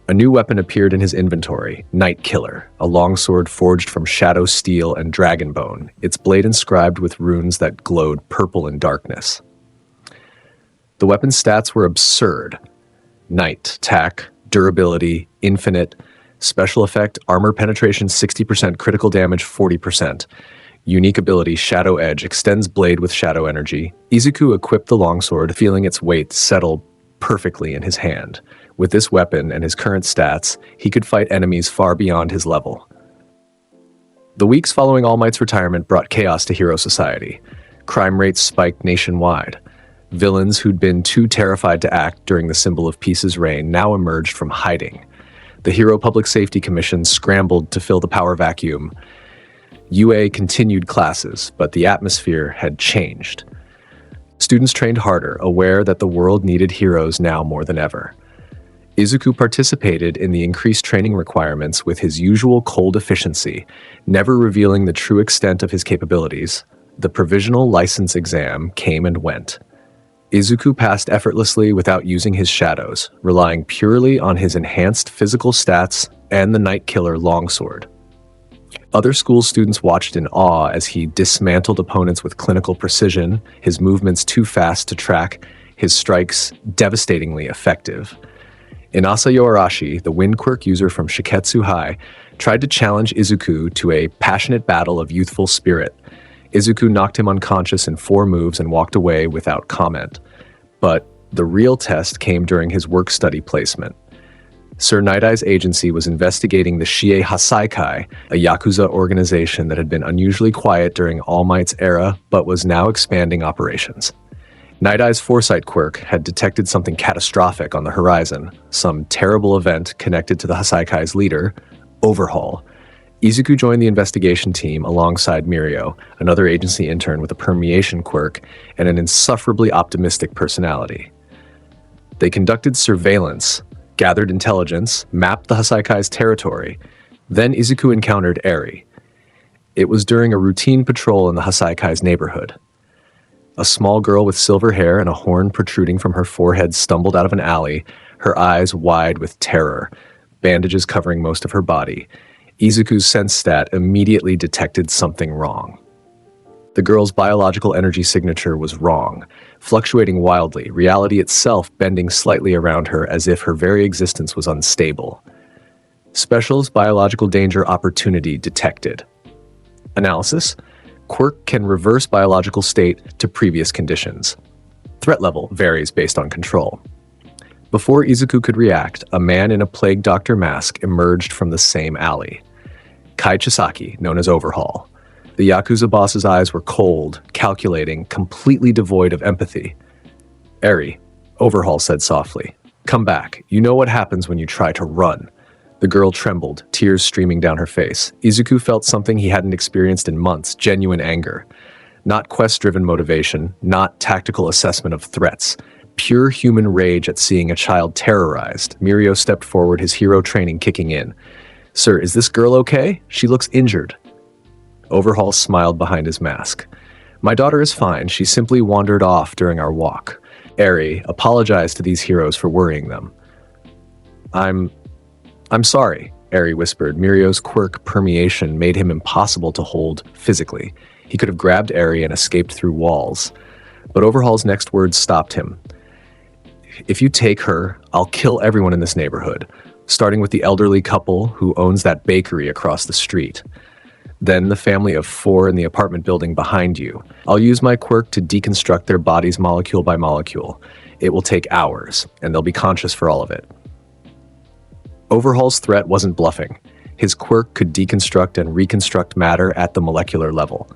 A new weapon appeared in his inventory, Night Killer, a longsword forged from shadow steel and dragon bone, its blade inscribed with runes that glowed purple in darkness. The weapon's stats were absurd. Night, tack, durability, infinite, special effect, armor penetration 60%, critical damage 40%. Unique ability, Shadow Edge, extends blade with shadow energy. Izuku equipped the longsword, feeling its weight settle perfectly in his hand. With this weapon and his current stats, he could fight enemies far beyond his level. The weeks following All Might's retirement brought chaos to Hero Society. Crime rates spiked nationwide. Villains who'd been too terrified to act during the symbol of peace's reign now emerged from hiding. The Hero Public Safety Commission scrambled to fill the power vacuum. UA continued classes, but the atmosphere had changed. Students trained harder, aware that the world needed heroes now more than ever. Izuku participated in the increased training requirements with his usual cold efficiency, never revealing the true extent of his capabilities. The provisional license exam came and went. Izuku passed effortlessly without using his shadows, relying purely on his enhanced physical stats and the Night Killer longsword. Other school students watched in awe as he dismantled opponents with clinical precision, his movements too fast to track, his strikes devastatingly effective. Inasa Yoarashi, the wind quirk user from Shiketsu High, tried to challenge Izuku to a passionate battle of youthful spirit. Izuku knocked him unconscious in 4 moves and walked away without comment. But the real test came during his work-study placement. Sir Night Eye's agency was investigating the Shie Hasaikai, a Yakuza organization that had been unusually quiet during All Might's era, but was now expanding operations. Night Eye's foresight quirk had detected something catastrophic on the horizon, some terrible event connected to the Hasaikai's leader, Overhaul. Izuku joined the investigation team alongside Mirio, another agency intern with a permeation quirk and an insufferably optimistic personality. They conducted surveillance, gathered intelligence, mapped the Hasaikai's territory. Then Izuku encountered Eri. It was during a routine patrol in the Hasaikai's neighborhood. A small girl with silver hair and a horn protruding from her forehead stumbled out of an alley, her eyes wide with terror, bandages covering most of her body. Izuku's sense stat immediately detected something wrong. The girl's biological energy signature was wrong, fluctuating wildly, reality itself bending slightly around her as if her very existence was unstable. Special's biological danger opportunity detected. Analysis: quirk can reverse biological state to previous conditions. Threat level varies based on control. Before Izuku could react, a man in a plague doctor mask emerged from the same alley. Kai Chisaki, known as Overhaul. The Yakuza boss's eyes were cold, calculating, completely devoid of empathy. "Eri," Overhaul said softly. "Come back. You know what happens when you try to run." The girl trembled, tears streaming down her face. Izuku felt something he hadn't experienced in months, genuine anger. Not quest-driven motivation, not tactical assessment of threats. Pure human rage at seeing a child terrorized. Mirio stepped forward, his hero training kicking in. "Sir, is this girl okay? She looks injured." Overhaul smiled behind his mask. "My daughter is fine. She simply wandered off during our walk." Eri apologized to these heroes for worrying them. I'm sorry," Eri whispered. Mirio's quirk permeation made him impossible to hold physically. He could have grabbed Eri and escaped through walls. But Overhaul's next words stopped him. "If you take her, I'll kill everyone in this neighborhood, starting with the elderly couple who owns that bakery across the street. Then the family of 4 in the apartment building behind you. I'll use my quirk to deconstruct their bodies molecule by molecule. It will take hours, and they'll be conscious for all of it." Overhaul's threat wasn't bluffing. His quirk could deconstruct and reconstruct matter at the molecular level.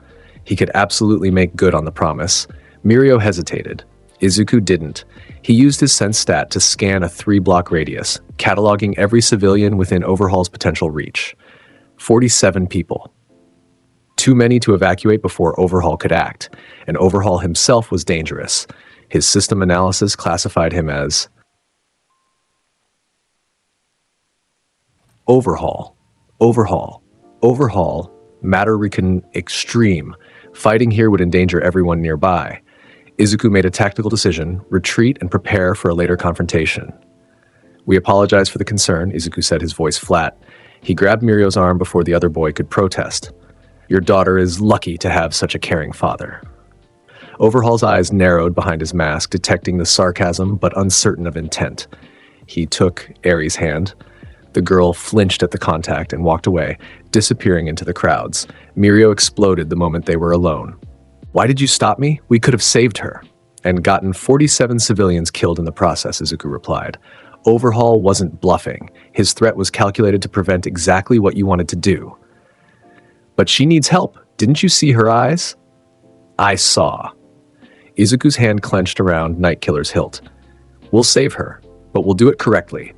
He could absolutely make good on the promise. Mirio hesitated. Izuku didn't. He used his sense stat to scan a 3-block radius, cataloging every civilian within Overhaul's potential reach. 47 people. Too many to evacuate before Overhaul could act, and Overhaul himself was dangerous. His system analysis classified him as Overhaul, matter recon extreme. Fighting here would endanger everyone nearby. Izuku made a tactical decision, retreat and prepare for a later confrontation. "We apologize for the concern," Izuku said, his voice flat. He grabbed Mirio's arm before the other boy could protest. "Your daughter is lucky to have such a caring father." Overhaul's eyes narrowed behind his mask, detecting the sarcasm but uncertain of intent. He took Eri's hand. The girl flinched at the contact and walked away, disappearing into the crowds. Mirio exploded the moment they were alone. "Why did you stop me? We could have saved her." "And gotten 47 civilians killed in the process," Izuku replied. Overhaul wasn't bluffing. His threat was calculated to prevent exactly what you wanted to do. "But she needs help. Didn't you see her eyes?" "I saw." Izuku's hand clenched around Nightkiller's hilt. "We'll save her, but we'll do it correctly.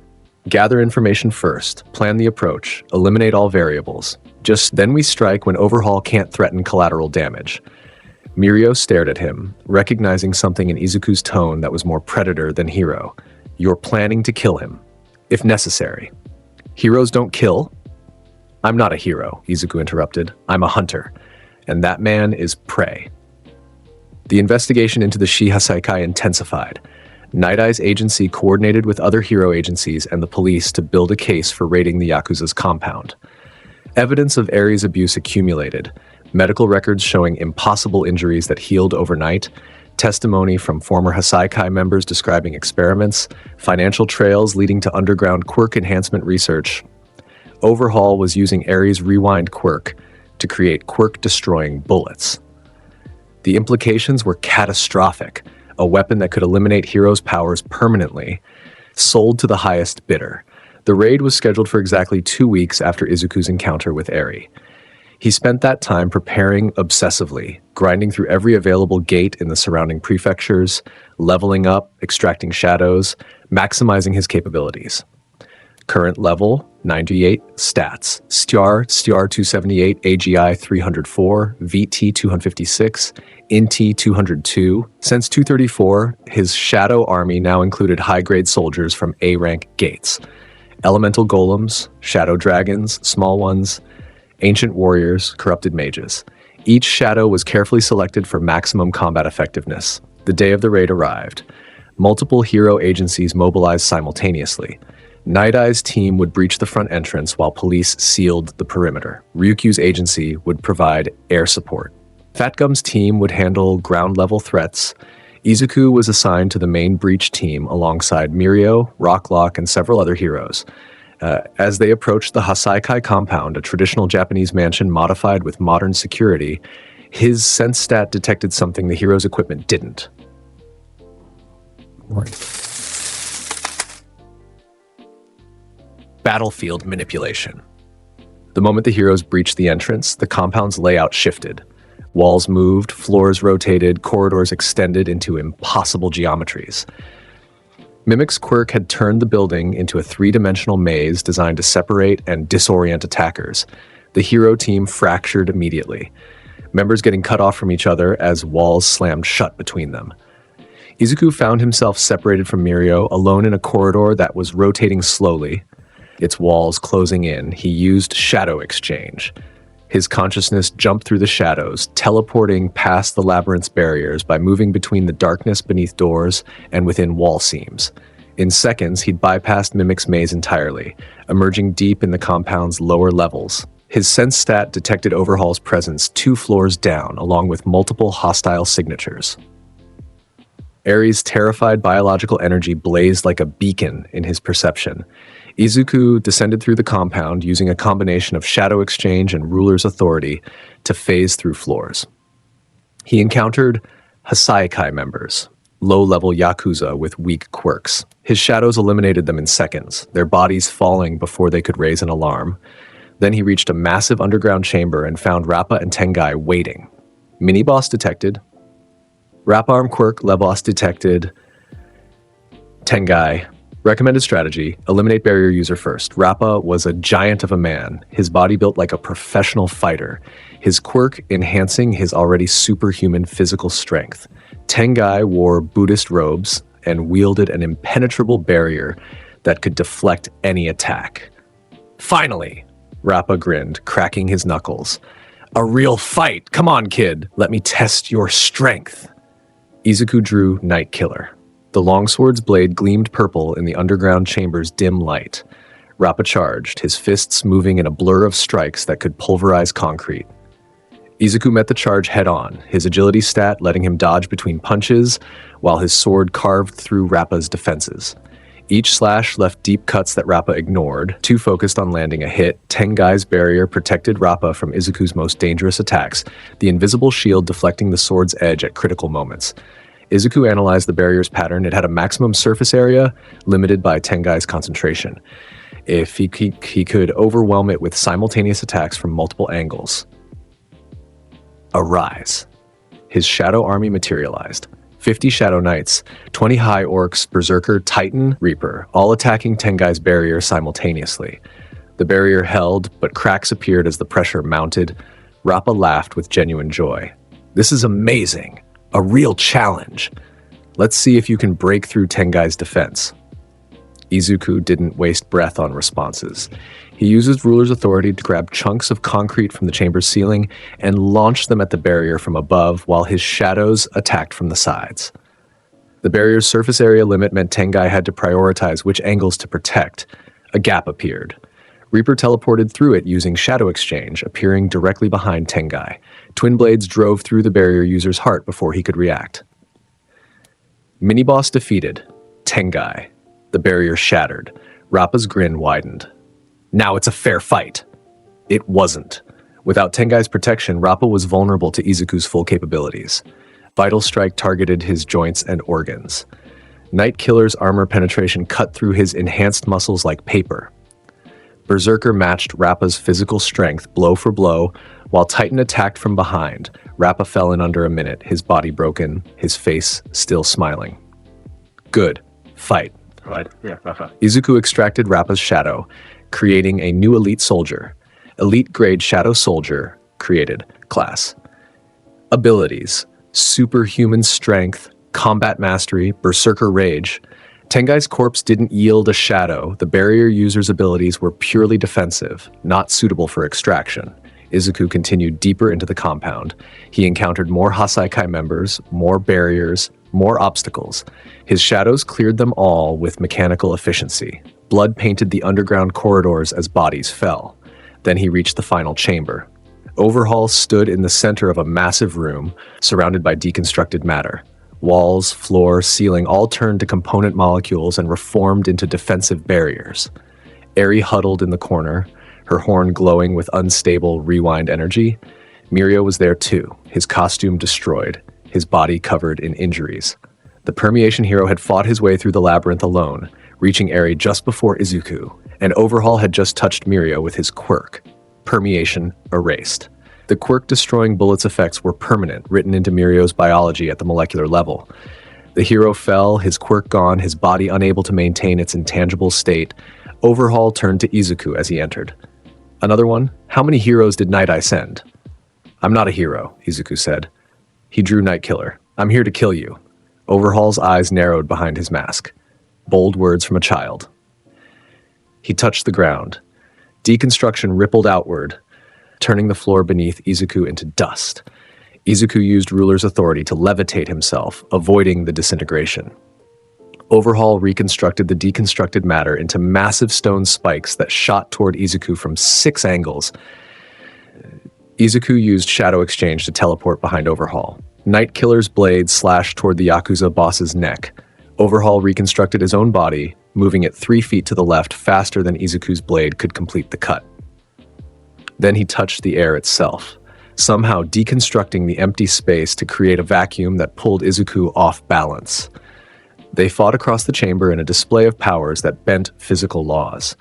Gather information first, plan the approach, eliminate all variables. Just then we strike when Overhaul can't threaten collateral damage." Mirio stared at him, recognizing something in Izuku's tone that was more predator than hero. "You're planning to kill him, if necessary." "Heroes don't kill." "I'm not a hero," Izuku interrupted. "I'm a hunter, and that man is prey." The investigation into the Shihasaikai intensified. Night Eye's agency coordinated with other hero agencies and the police to build a case for raiding the Yakuza's compound. Evidence of Eri's abuse accumulated, medical records showing impossible injuries that healed overnight, testimony from former Hasaikai members describing experiments, financial trails leading to underground quirk enhancement research. Overhaul was using Eri's rewind quirk to create quirk-destroying bullets. The implications were catastrophic. A weapon that could eliminate heroes' powers permanently, sold to the highest bidder. The raid was scheduled for exactly 2 weeks after Izuku's encounter with Eri. He spent that time preparing obsessively, grinding through every available gate in the surrounding prefectures, leveling up, extracting shadows, maximizing his capabilities. Current level, 98, stats, STR 278, AGI 304, VT 256, INT 202. Since 234, his shadow army now included high-grade soldiers from A-rank gates. Elemental golems, shadow dragons, small ones, ancient warriors, corrupted mages. Each shadow was carefully selected for maximum combat effectiveness. The day of the raid arrived. Multiple hero agencies mobilized simultaneously. Night Eye's team would breach the front entrance while police sealed the perimeter. Ryukyu's agency would provide air support. Fat Gum's team would handle ground-level threats. Izuku was assigned to the main breach team alongside Mirio, Rocklock, and several other heroes. As they approached the Hasaikai compound, a traditional Japanese mansion modified with modern security, his sense stat detected something the hero's equipment didn't. Battlefield manipulation. The moment the heroes breached the entrance, the compound's layout shifted. Walls moved, floors rotated, corridors extended into impossible geometries. Mimic's quirk had turned the building into a three-dimensional maze designed to separate and disorient attackers. The hero team fractured immediately, members getting cut off from each other as walls slammed shut between them. Izuku found himself separated from Mirio, alone in a corridor that was rotating slowly, its walls closing in. He used Shadow Exchange. His consciousness jumped through the shadows, teleporting past the labyrinth's barriers by moving between the darkness beneath doors and within wall seams. In seconds, he'd bypassed Mimic's maze entirely, emerging deep in the compound's lower levels. His sense stat detected Overhaul's presence 2 floors down, along with multiple hostile signatures. Ares' terrified biological energy blazed like a beacon in his perception. Izuku descended through the compound using a combination of Shadow Exchange and Ruler's Authority to phase through floors. He encountered Hasaikai members, low-level Yakuza with weak quirks. His shadows eliminated them in seconds, their bodies falling before they could raise an alarm. Then he reached a massive underground chamber and found Rappa and Tengai waiting. Mini-boss detected. Rappa-arm quirk, Leboss detected. Tengai. Recommended strategy, eliminate barrier user first. Rappa was a giant of a man, his body built like a professional fighter, his quirk enhancing his already superhuman physical strength. Tengai wore Buddhist robes and wielded an impenetrable barrier that could deflect any attack. Finally, Rappa grinned, cracking his knuckles. A real fight! Come on, kid, let me test your strength. Izuku drew Night Killer. The longsword's blade gleamed purple in the underground chamber's dim light. Rappa charged, his fists moving in a blur of strikes that could pulverize concrete. Izuku met the charge head-on, his agility stat letting him dodge between punches, while his sword carved through Rappa's defenses. Each slash left deep cuts that Rappa ignored, too focused on landing a hit. Tengai's barrier protected Rappa from Izuku's most dangerous attacks, the invisible shield deflecting the sword's edge at critical moments. Izuku analyzed the barrier's pattern. It had a maximum surface area, limited by Tengai's concentration. If he could overwhelm it with simultaneous attacks from multiple angles. Arise. His shadow army materialized. 50 Shadow Knights, 20 High Orcs, Berserker, Titan, Reaper, all attacking Tengai's barrier simultaneously. The barrier held, but cracks appeared as the pressure mounted. Rappa laughed with genuine joy. This is amazing. A real challenge. Let's see if you can break through Tengai's defense. Izuku didn't waste breath on responses. He used his ruler's authority to grab chunks of concrete from the chamber's ceiling and launch them at the barrier from above while his shadows attacked from the sides. The barrier's surface area limit meant Tengai had to prioritize which angles to protect. A gap appeared. Reaper teleported through it using Shadow Exchange, appearing directly behind Tengai. Twin blades drove through the barrier user's heart before he could react. Mini-boss defeated. Tengai. The barrier shattered. Rappa's grin widened. Now it's a fair fight. It wasn't. Without Tengai's protection, Rappa was vulnerable to Izuku's full capabilities. Vital Strike targeted his joints and organs. Night Killer's armor penetration cut through his enhanced muscles like paper. Berserker matched Rappa's physical strength blow for blow, while Titan attacked from behind. Rappa fell in under a minute, his body broken, his face still smiling. Good. Fight. Right. Yeah, Rappa. Izuku extracted Rappa's shadow, creating a new elite soldier. Elite grade Shadow Soldier created. Class. Abilities. Superhuman strength, combat mastery, Berserker Rage. Tengai's corpse didn't yield a shadow. The barrier user's abilities were purely defensive, not suitable for extraction. Izuku continued deeper into the compound. He encountered more Hasaikai members, more barriers, more obstacles. His shadows cleared them all with mechanical efficiency. Blood painted the underground corridors as bodies fell. Then he reached the final chamber. Overhaul stood in the center of a massive room, surrounded by deconstructed matter. Walls, floor, ceiling all turned to component molecules and reformed into defensive barriers. Eri huddled in the corner, her horn glowing with unstable rewind energy. Mirio was there too, his costume destroyed, his body covered in injuries. The permeation hero had fought his way through the labyrinth alone, reaching Eri just before Izuku, and Overhaul had just touched Mirio with his quirk. Permeation erased. The quirk-destroying bullets effects were permanent, written into Mirio's biology at the molecular level. The hero fell, his quirk gone, his body unable to maintain its intangible state. Overhaul turned to Izuku as he entered. Another one? How many heroes did Night Eye send? I'm not a hero, Izuku said. He drew Night Killer. I'm here to kill you. Overhaul's eyes narrowed behind his mask. Bold words from a child. He touched the ground. Deconstruction rippled outward, turning the floor beneath Izuku into dust. Izuku used Ruler's authority to levitate himself, avoiding the disintegration. Overhaul reconstructed the deconstructed matter into massive stone spikes that shot toward Izuku from 6 angles. Izuku used Shadow Exchange to teleport behind Overhaul. Night Killer's blade slashed toward the Yakuza boss's neck. Overhaul reconstructed his own body, moving it 3 feet to the left faster than Izuku's blade could complete the cut. Then he touched the air itself, somehow deconstructing the empty space to create a vacuum that pulled Izuku off balance. They fought across the chamber in a display of powers that bent physical laws.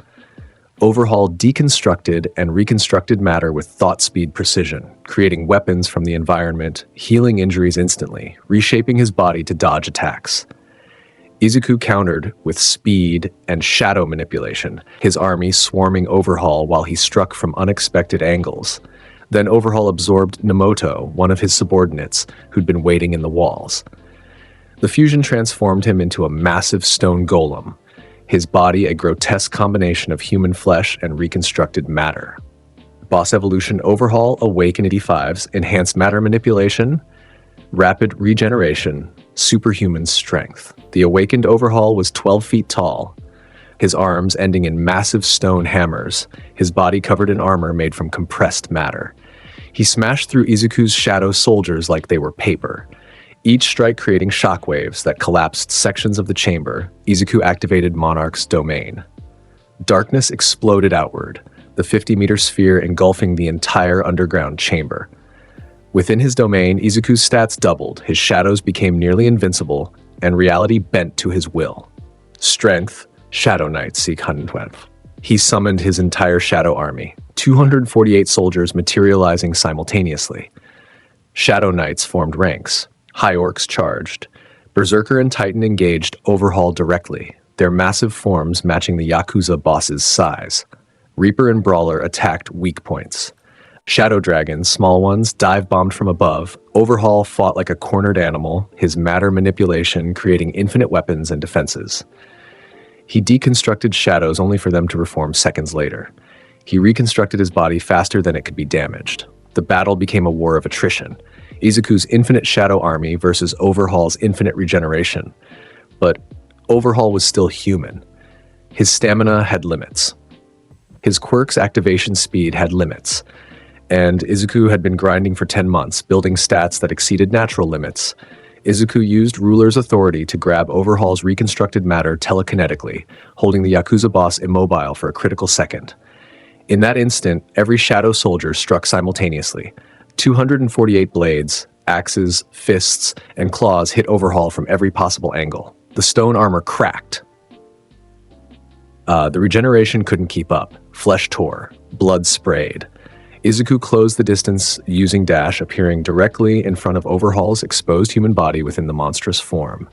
Overhaul deconstructed and reconstructed matter with thought-speed precision, creating weapons from the environment, healing injuries instantly, reshaping his body to dodge attacks. Izuku countered with speed and shadow manipulation, his army swarming Overhaul while he struck from unexpected angles. Then Overhaul absorbed Nemoto, one of his subordinates, who'd been waiting in the walls. The fusion transformed him into a massive stone golem, his body a grotesque combination of human flesh and reconstructed matter. Boss evolution Overhaul awakened 85's enhanced matter manipulation, rapid regeneration, superhuman strength. The awakened Overhaul was 12 feet tall, his arms ending in massive stone hammers, his body covered in armor made from compressed matter. He smashed through Izuku's shadow soldiers like they were paper, each strike creating shockwaves that collapsed sections of the chamber. Izuku activated Monarch's domain. Darkness exploded outward, the 50-meter sphere engulfing the entire underground chamber. Within his domain, Izuku's stats doubled, his shadows became nearly invincible, and reality bent to his will. Strength, Shadow Knight seek 112. He summoned his entire shadow army, 248 soldiers materializing simultaneously. Shadow Knights formed ranks. High Orcs charged. Berserker and Titan engaged Overhaul directly, their massive forms matching the Yakuza boss's size. Reaper and Brawler attacked weak points. Shadow Dragons, small ones, dive-bombed from above. Overhaul fought like a cornered animal, his matter manipulation creating infinite weapons and defenses. He deconstructed shadows only for them to reform seconds later. He reconstructed his body faster than it could be damaged. The battle became a war of attrition. Izuku's infinite shadow army versus Overhaul's infinite regeneration. But Overhaul was still human. His stamina had limits. His quirk's activation speed had limits. And Izuku had been grinding for 10 months, building stats that exceeded natural limits. Izuku used Ruler's authority to grab Overhaul's reconstructed matter telekinetically, holding the Yakuza boss immobile for a critical second. In that instant, every shadow soldier struck simultaneously. 248 blades, axes, fists, and claws hit Overhaul from every possible angle. The stone armor cracked. The regeneration couldn't keep up. Flesh tore. Blood sprayed. Izuku closed the distance using dash, appearing directly in front of Overhaul's exposed human body within the monstrous form.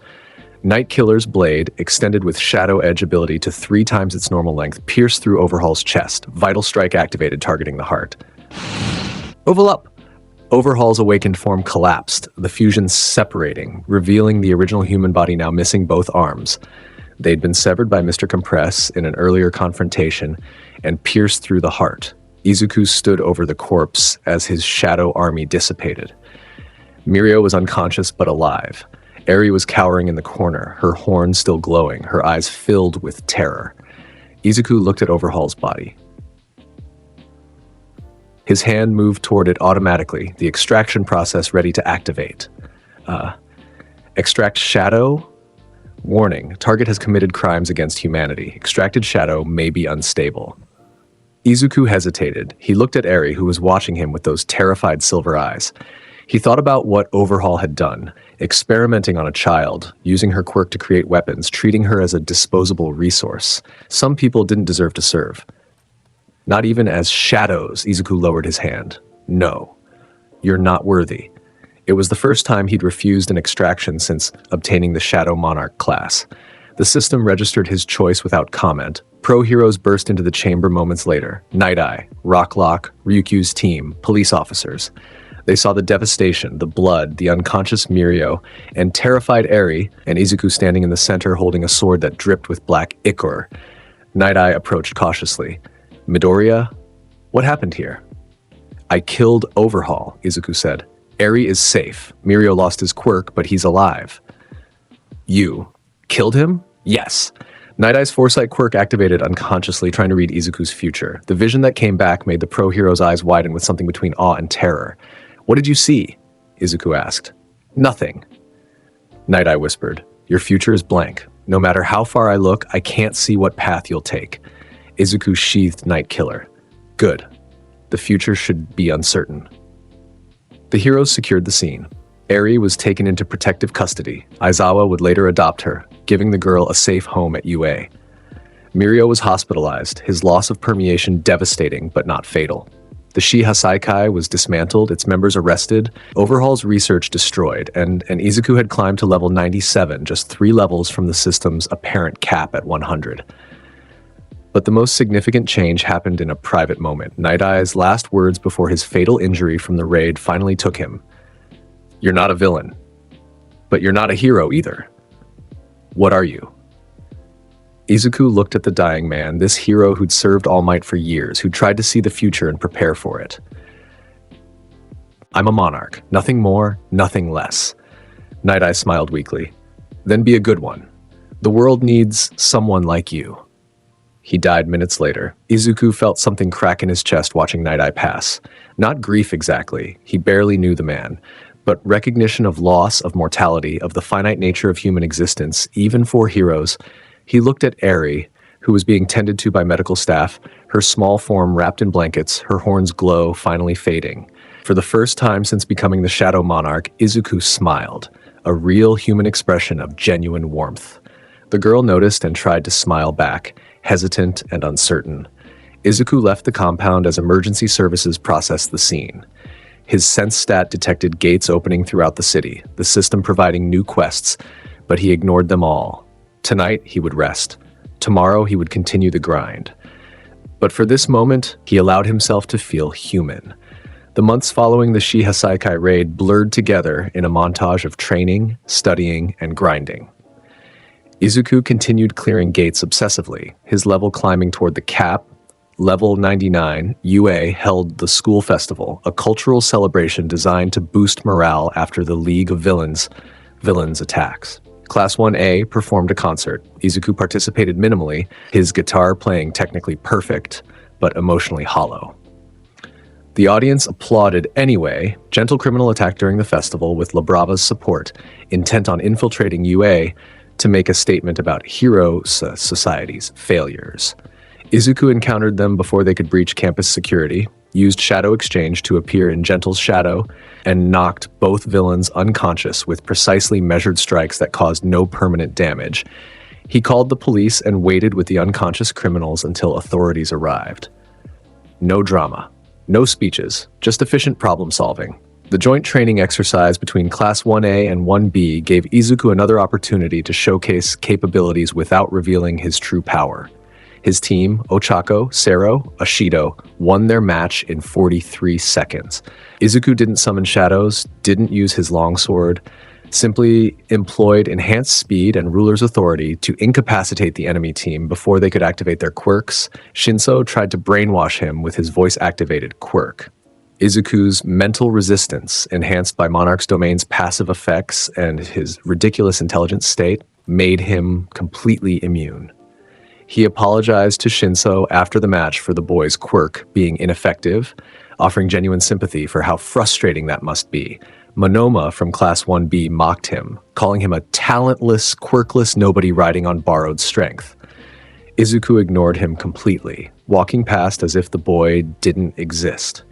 Night Killer's blade, extended with Shadow Edge ability to 3 times its normal length, pierced through Overhaul's chest. Vital Strike activated, targeting the heart. Oval up! Overhaul's awakened form collapsed, the fusion separating, revealing the original human body now missing both arms. They'd been severed by Mr. Compress in an earlier confrontation and pierced through the heart. Izuku stood over the corpse as his shadow army dissipated. Mirio was unconscious but alive. Eri was cowering in the corner, her horn still glowing, her eyes filled with terror. Izuku looked at Overhaul's body. His hand moved toward it automatically, the extraction process ready to activate. Extract shadow? Warning, target has committed crimes against humanity. Extracted shadow may be unstable. Izuku hesitated. He looked at Eri, who was watching him with those terrified silver eyes. He thought about what Overhaul had done, experimenting on a child, using her quirk to create weapons, treating her as a disposable resource. Some people didn't deserve to serve. Not even as shadows, Izuku lowered his hand. No, you're not worthy. It was the first time he'd refused an extraction since obtaining the Shadow Monarch class. The system registered his choice without comment. Pro heroes burst into the chamber moments later. Night Eye, Rocklock, Ryukyu's team, police officers. They saw the devastation, the blood, the unconscious Mirio, and terrified Eri, and Izuku standing in the center holding a sword that dripped with black ichor. Night Eye approached cautiously. Midoriya? What happened here? I killed Overhaul, Izuku said. Eri is safe. Mirio lost his quirk, but he's alive. You killed him? Yes. Night Eye's foresight quirk activated unconsciously, trying to read Izuku's future. The vision that came back made the pro hero's eyes widen with something between awe and terror. What did you see? Izuku asked. Nothing. Night Eye whispered. Your future is blank. No matter how far I look, I can't see what path you'll take. Izuku sheathed Night Killer. Good. The future should be uncertain. The heroes secured the scene. Eri was taken into protective custody. Aizawa would later adopt her, giving the girl a safe home at UA. Mirio was hospitalized, his loss of permeation devastating but not fatal. The Shiha Saikai was dismantled, its members arrested, Overhaul's research destroyed, and Izuku had climbed to level 97, just 3 levels from the system's apparent cap at 100. But the most significant change happened in a private moment. Night Eye's last words before his fatal injury from the raid finally took him. You're not a villain, but you're not a hero either. What are you? Izuku looked at the dying man, this hero who'd served All Might for years, who tried to see the future and prepare for it. I'm a monarch, nothing more, nothing less. Night Eye smiled weakly. Then be a good one. The world needs someone like you. He died minutes later. Izuku felt something crack in his chest watching Night Eye pass. Not grief exactly, he barely knew the man, but recognition of loss, of mortality, of the finite nature of human existence, even for heroes. He looked at Eri, who was being tended to by medical staff, her small form wrapped in blankets, her horns glow, finally fading. For the first time since becoming the Shadow Monarch, Izuku smiled, a real human expression of genuine warmth. The girl noticed and tried to smile back, hesitant and uncertain. Izuku left the compound as emergency services processed the scene. His sense stat detected gates opening throughout the city, the system providing new quests, but he ignored them all. Tonight, he would rest. Tomorrow, he would continue the grind. But for this moment, he allowed himself to feel human. The months following the Shiha Saikai raid blurred together in a montage of training, studying, and grinding. Izuku continued clearing gates obsessively, his level climbing toward the cap. Level 99, UA held the School Festival, a cultural celebration designed to boost morale after the League of Villains' attacks. Class 1A performed a concert. Izuku participated minimally, his guitar playing technically perfect, but emotionally hollow. The audience applauded anyway. Gentle criminal attacked during the festival with La Brava's support, intent on infiltrating UA to make a statement about hero society's failures. Izuku encountered them before they could breach campus security, used Shadow Exchange to appear in Gentle's shadow, and knocked both villains unconscious with precisely measured strikes that caused no permanent damage. He called the police and waited with the unconscious criminals until authorities arrived. No drama, no speeches, just efficient problem solving. The joint training exercise between Class 1A and 1B gave Izuku another opportunity to showcase capabilities without revealing his true power. His team, Ochako, Sero, Ashido, won their match in 43 seconds. Izuku didn't summon shadows, didn't use his longsword, simply employed enhanced speed and ruler's authority to incapacitate the enemy team before they could activate their quirks. Shinso tried to brainwash him with his voice-activated quirk. Izuku's mental resistance, enhanced by Monarch's domain's passive effects and his ridiculous intelligence state, made him completely immune. He apologized to Shinso after the match for the boy's quirk being ineffective, offering genuine sympathy for how frustrating that must be. Monoma from Class 1B mocked him, calling him a talentless, quirkless nobody riding on borrowed strength. Izuku ignored him completely, walking past as if the boy didn't exist.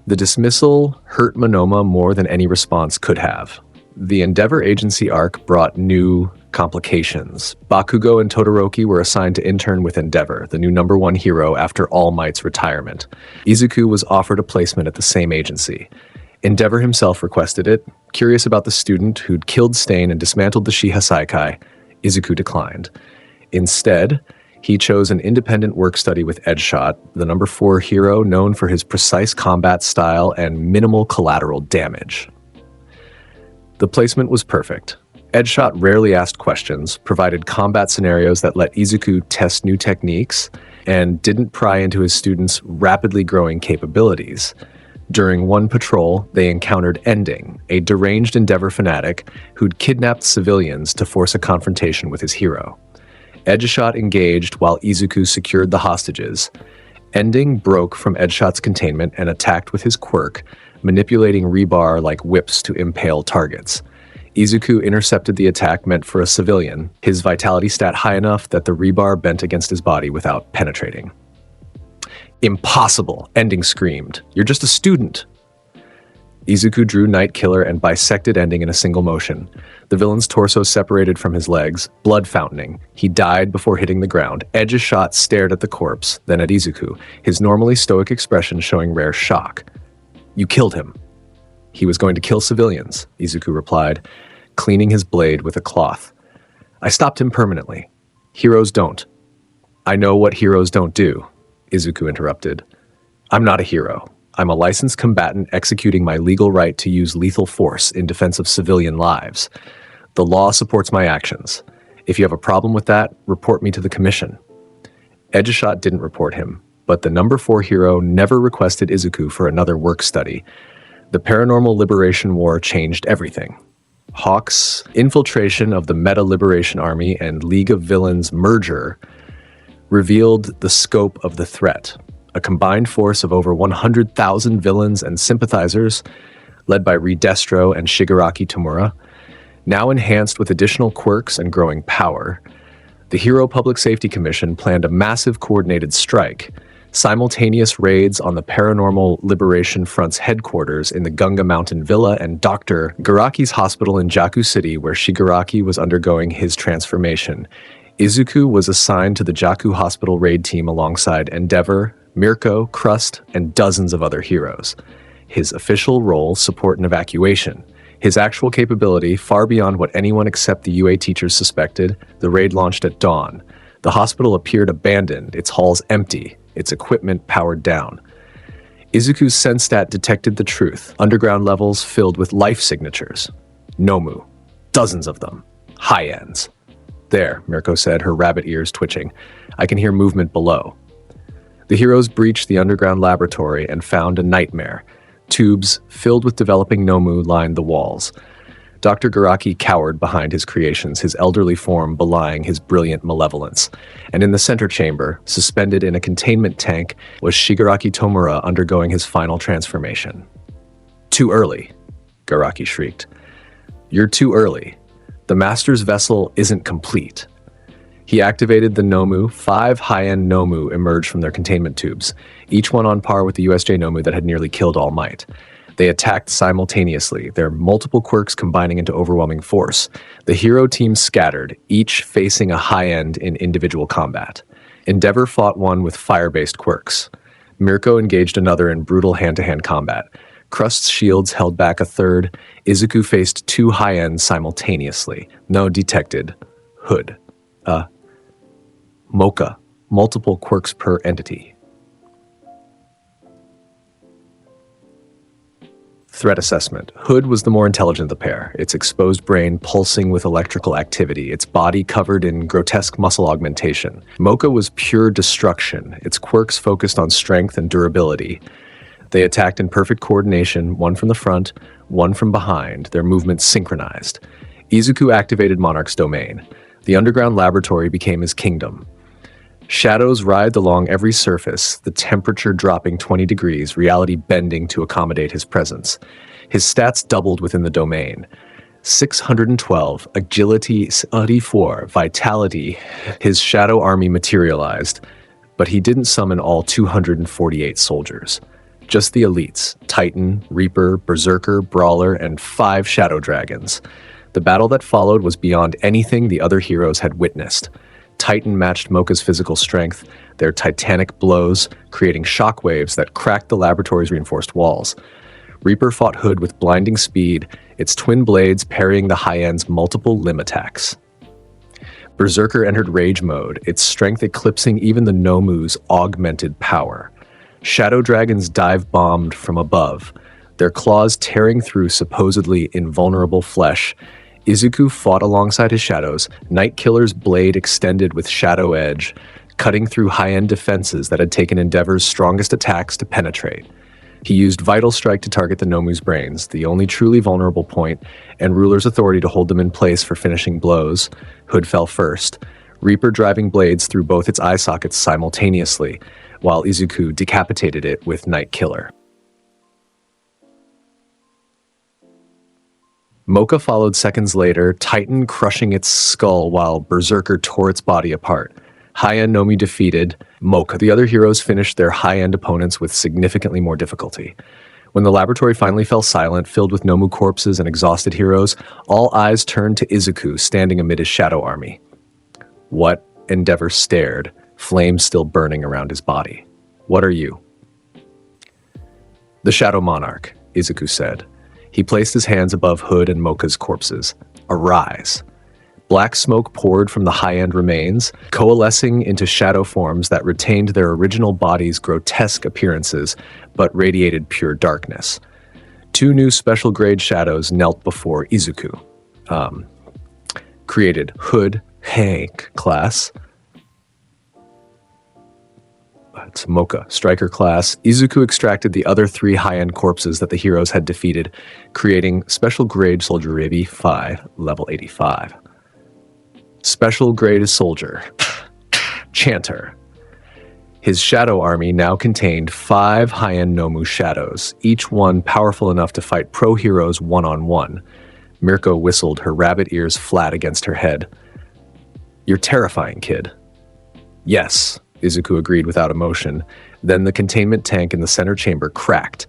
The dismissal hurt Monoma more than any response could have. The Endeavor Agency arc brought new complications. Bakugo and Todoroki were assigned to intern with Endeavor, the new #1 hero after All Might's retirement. Izuku was offered a placement at the same agency. Endeavor himself requested it, curious about the student who'd killed Stain and dismantled the Shiha Saikai. Izuku declined. Instead, he chose an independent work study with Edgeshot, the #4 hero known for his precise combat style and minimal collateral damage. The placement was perfect. Edgeshot rarely asked questions, provided combat scenarios that let Izuku test new techniques, and didn't pry into his students' rapidly growing capabilities. During one patrol, they encountered Ending, a deranged Endeavor fanatic who'd kidnapped civilians to force a confrontation with his hero. Edgeshot engaged while Izuku secured the hostages. Ending broke from Edgeshot's containment and attacked with his quirk, manipulating rebar like whips to impale targets. Izuku intercepted the attack meant for a civilian, his vitality stat high enough that the rebar bent against his body without penetrating. "Impossible!" Ending screamed. "You're just a student!" Izuku drew Night Killer and bisected Ending in a single motion. The villain's torso separated from his legs, blood fountaining. He died before hitting the ground. Edge's shot stared at the corpse, then at Izuku, his normally stoic expression showing rare shock. "You killed him." "He was going to kill civilians," Izuku replied, cleaning his blade with a cloth. "I stopped him permanently. Heroes don't." "I know what heroes don't do," Izuku interrupted. "I'm not a hero. I'm a licensed combatant executing my legal right to use lethal force in defense of civilian lives. The law supports my actions. If you have a problem with that, report me to the commission." Edgeshot didn't report him, but the #4 hero never requested Izuku for another work study. The Paranormal Liberation War changed everything. Hawk's infiltration of the Meta Liberation Army and League of Villains merger revealed the scope of the threat. A combined force of over 100,000 villains and sympathizers, led by Redestro and Shigaraki Tomura, now enhanced with additional quirks and growing power. The Hero Public Safety Commission planned a massive coordinated strike, simultaneous raids on the Paranormal Liberation Front's headquarters in the Gunga Mountain Villa and Dr. Garaki's hospital in Jaku City, where Shigaraki was undergoing his transformation. Izuku was assigned to the Jaku Hospital raid team alongside Endeavor, Mirko, Crust, and dozens of other heroes. His official role, support and evacuation. His actual capability, far beyond what anyone except the UA teachers suspected. The raid launched at dawn. The hospital appeared abandoned, its halls empty, its equipment powered down. Izuku's Senstat detected the truth, underground levels filled with life signatures. Nomu. Dozens of them. High ends. "There," Mirko said, her rabbit ears twitching. "I can hear movement below." The heroes breached the underground laboratory and found a nightmare. Tubes filled with developing Nomu lined the walls. Dr. Garaki cowered behind his creations, his elderly form belying his brilliant malevolence. And in the center chamber, suspended in a containment tank, was Shigaraki Tomura undergoing his final transformation. "Too early," Garaki shrieked. "You're too early. The Master's vessel isn't complete." He activated the Nomu. 5 high-end Nomu emerged from their containment tubes, each one on par with the USJ Nomu that had nearly killed All Might. They attacked simultaneously, their multiple quirks combining into overwhelming force. The hero team scattered, each facing a high-end in individual combat. Endeavor fought one with fire-based quirks. Mirko engaged another in brutal hand-to-hand combat. Crust's shields held back a third. Izuku faced 2 high-ends simultaneously. No detected. Hood. Mocha. Multiple quirks per entity. Threat assessment. Hood was the more intelligent of the pair, its exposed brain pulsing with electrical activity, its body covered in grotesque muscle augmentation. Mocha was pure destruction, its quirks focused on strength and durability. They attacked in perfect coordination, one from the front, one from behind, their movements synchronized. Izuku activated Monarch's domain. The underground laboratory became his kingdom. Shadows writhed along every surface, the temperature dropping 20 degrees, reality bending to accommodate his presence. His stats doubled within the domain. 612, agility 34, vitality. His shadow army materialized, but he didn't summon all 248 soldiers. Just the elites, Titan, Reaper, Berserker, Brawler, and 5 Shadow Dragons. The battle that followed was beyond anything the other heroes had witnessed. Titan matched Mocha's physical strength, their titanic blows creating shockwaves that cracked the laboratory's reinforced walls. Reaper fought Hood with blinding speed, its twin blades parrying the High-End's multiple limb attacks. Berserker entered rage mode, its strength eclipsing even the Nomu's augmented power. Shadow Dragons dive-bombed from above, their claws tearing through supposedly invulnerable flesh. Izuku fought alongside his shadows, Night Killer's blade extended with shadow edge, cutting through high-end defenses that had taken Endeavor's strongest attacks to penetrate. He used Vital Strike to target the Nomu's brains, the only truly vulnerable point, and Ruler's authority to hold them in place for finishing blows. Hood fell first, Reaper driving blades through both its eye sockets simultaneously, while Izuku decapitated it with Night Killer. Mocha followed seconds later, Titan crushing its skull while Berserker tore its body apart. High-End Nomi defeated Mocha. The other heroes finished their high-end opponents with significantly more difficulty. When the laboratory finally fell silent, filled with Nomu corpses and exhausted heroes, all eyes turned to Izuku, standing amid his shadow army. What? Endeavor stared, flames still burning around his body. What are you? The Shadow Monarch, Izuku said. He placed his hands above Hood and Mocha's corpses. Arise. Black smoke poured from the high-end remains, coalescing into shadow forms that retained their original bodies' grotesque appearances, but radiated pure darkness. 2 new special-grade shadows knelt before Izuku. Created Hood, Hank class. It's Mocha, Striker class. Izuku extracted the other 3 high-end corpses that the heroes had defeated, creating Special Grade Soldier Rabi 5, level 85. Special Grade Soldier, Chanter. His shadow army now contained 5 high-end Nomu shadows, each one powerful enough to fight pro heroes one-on-one. Mirko whistled, her rabbit ears flat against her head. You're terrifying, kid. Yes, Izuku agreed without emotion. Then the containment tank in the center chamber cracked.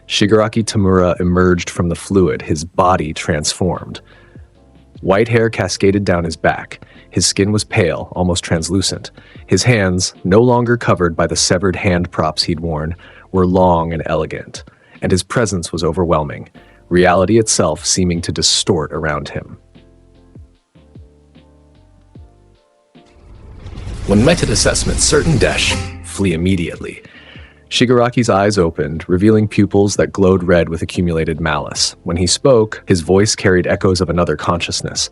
Shigaraki Tamura emerged from the fluid, his body transformed. White hair cascaded down his back. His skin was pale, almost translucent. His hands, no longer covered by the severed hand props he'd worn, were long and elegant, and his presence was overwhelming, reality itself seeming to distort around him. When met at assessment, certain Desh flee immediately. Shigaraki's eyes opened, revealing pupils that glowed red with accumulated malice. When he spoke, his voice carried echoes of another consciousness.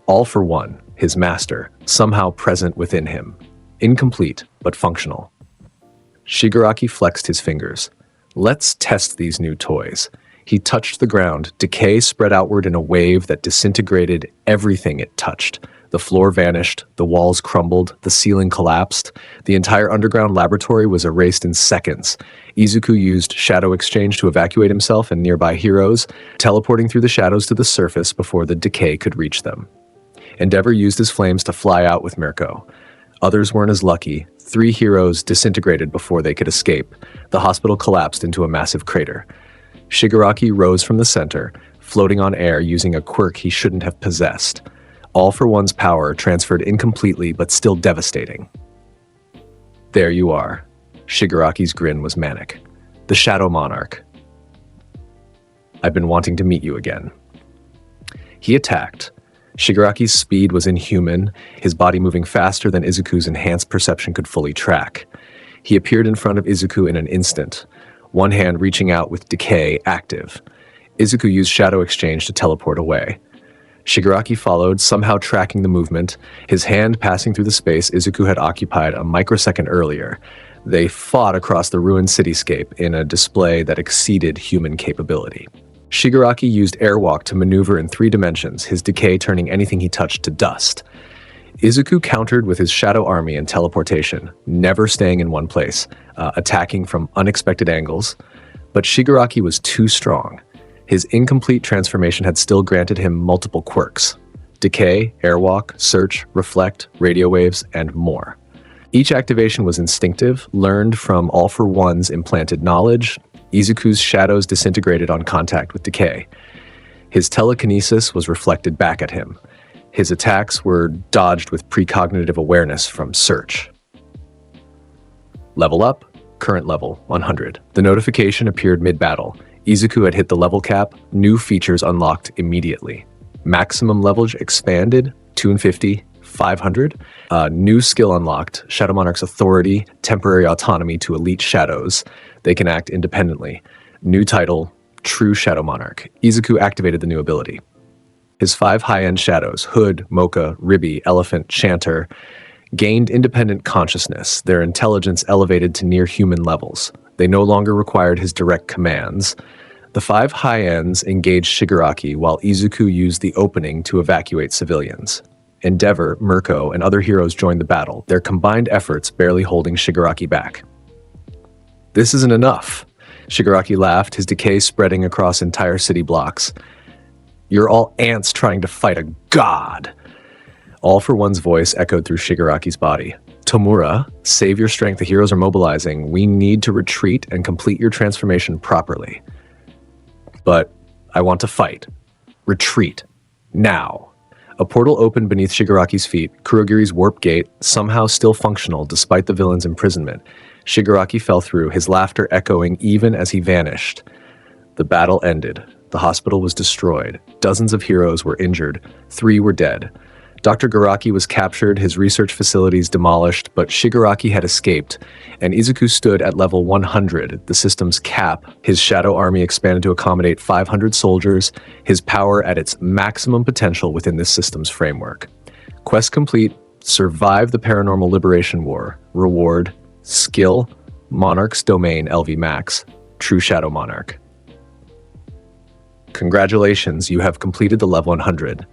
All for one, his master, somehow present within him. Incomplete, but functional. Shigaraki flexed his fingers. Let's test these new toys. He touched the ground, decay spread outward in a wave that disintegrated everything it touched. The floor vanished, the walls crumbled, the ceiling collapsed. The entire underground laboratory was erased in seconds. Izuku used Shadow Exchange to evacuate himself and nearby heroes, teleporting through the shadows to the surface before the decay could reach them. Endeavor used his flames to fly out with Mirko. Others weren't as lucky. 3 heroes disintegrated before they could escape. The hospital collapsed into a massive crater. Shigaraki rose from the center, floating on air using a quirk he shouldn't have possessed. All for One's power transferred incompletely but still devastating. There you are. Shigaraki's grin was manic. The Shadow Monarch. I've been wanting to meet you again. He attacked. Shigaraki's speed was inhuman, his body moving faster than Izuku's enhanced perception could fully track. He appeared in front of Izuku in an instant, one hand reaching out with decay active. Izuku used Shadow Exchange to teleport away. Shigaraki followed, somehow tracking the movement, his hand passing through the space Izuku had occupied a microsecond earlier. They fought across the ruined cityscape in a display that exceeded human capability. Shigaraki used airwalk to maneuver in 3 dimensions, his decay turning anything he touched to dust. Izuku countered with his shadow army and teleportation, never staying in one place, attacking from unexpected angles. But Shigaraki was too strong. His incomplete transformation had still granted him multiple quirks: decay, airwalk, search, reflect, radio waves, and more. Each activation was instinctive, learned from All for One's implanted knowledge. Izuku's shadows disintegrated on contact with decay. His telekinesis was reflected back at him. His attacks were dodged with precognitive awareness from search. Level up, current level 100. The notification appeared mid-battle. Izuku had hit the level cap, new features unlocked immediately. Maximum leverage expanded, 250, 500. New skill unlocked, Shadow Monarch's authority, temporary autonomy to elite shadows. They can act independently. New title, True Shadow Monarch. Izuku activated the new ability. His 5 high-end shadows, Hood, Mocha, Ribby, Elephant, Chanter, gained independent consciousness, their intelligence elevated to near-human levels. They no longer required his direct commands. The 5 high-ends engaged Shigaraki while Izuku used the opening to evacuate civilians. Endeavor, Mirko, and other heroes joined the battle, their combined efforts barely holding Shigaraki back. This isn't enough. Shigaraki laughed, his decay spreading across entire city blocks. You're all ants trying to fight a god. All for One's voice echoed through Shigaraki's body. Tomura, save your strength, the heroes are mobilizing. We need to retreat and complete your transformation properly. But I want to fight. Retreat. Now. A portal opened beneath Shigaraki's feet, Kurogiri's warp gate, somehow still functional despite the villain's imprisonment. Shigaraki fell through, his laughter echoing even as he vanished. The battle ended. The hospital was destroyed. Dozens of heroes were injured. 3 were dead. Dr. Garaki was captured, his research facilities demolished, but Shigaraki had escaped, and Izuku stood at level 100, the system's cap. His shadow army expanded to accommodate 500 soldiers, his power at its maximum potential within this system's framework. Quest complete, survive the Paranormal Liberation War. Reward, skill, Monarch's Domain LV Max, True Shadow Monarch. Congratulations, you have completed the level 100.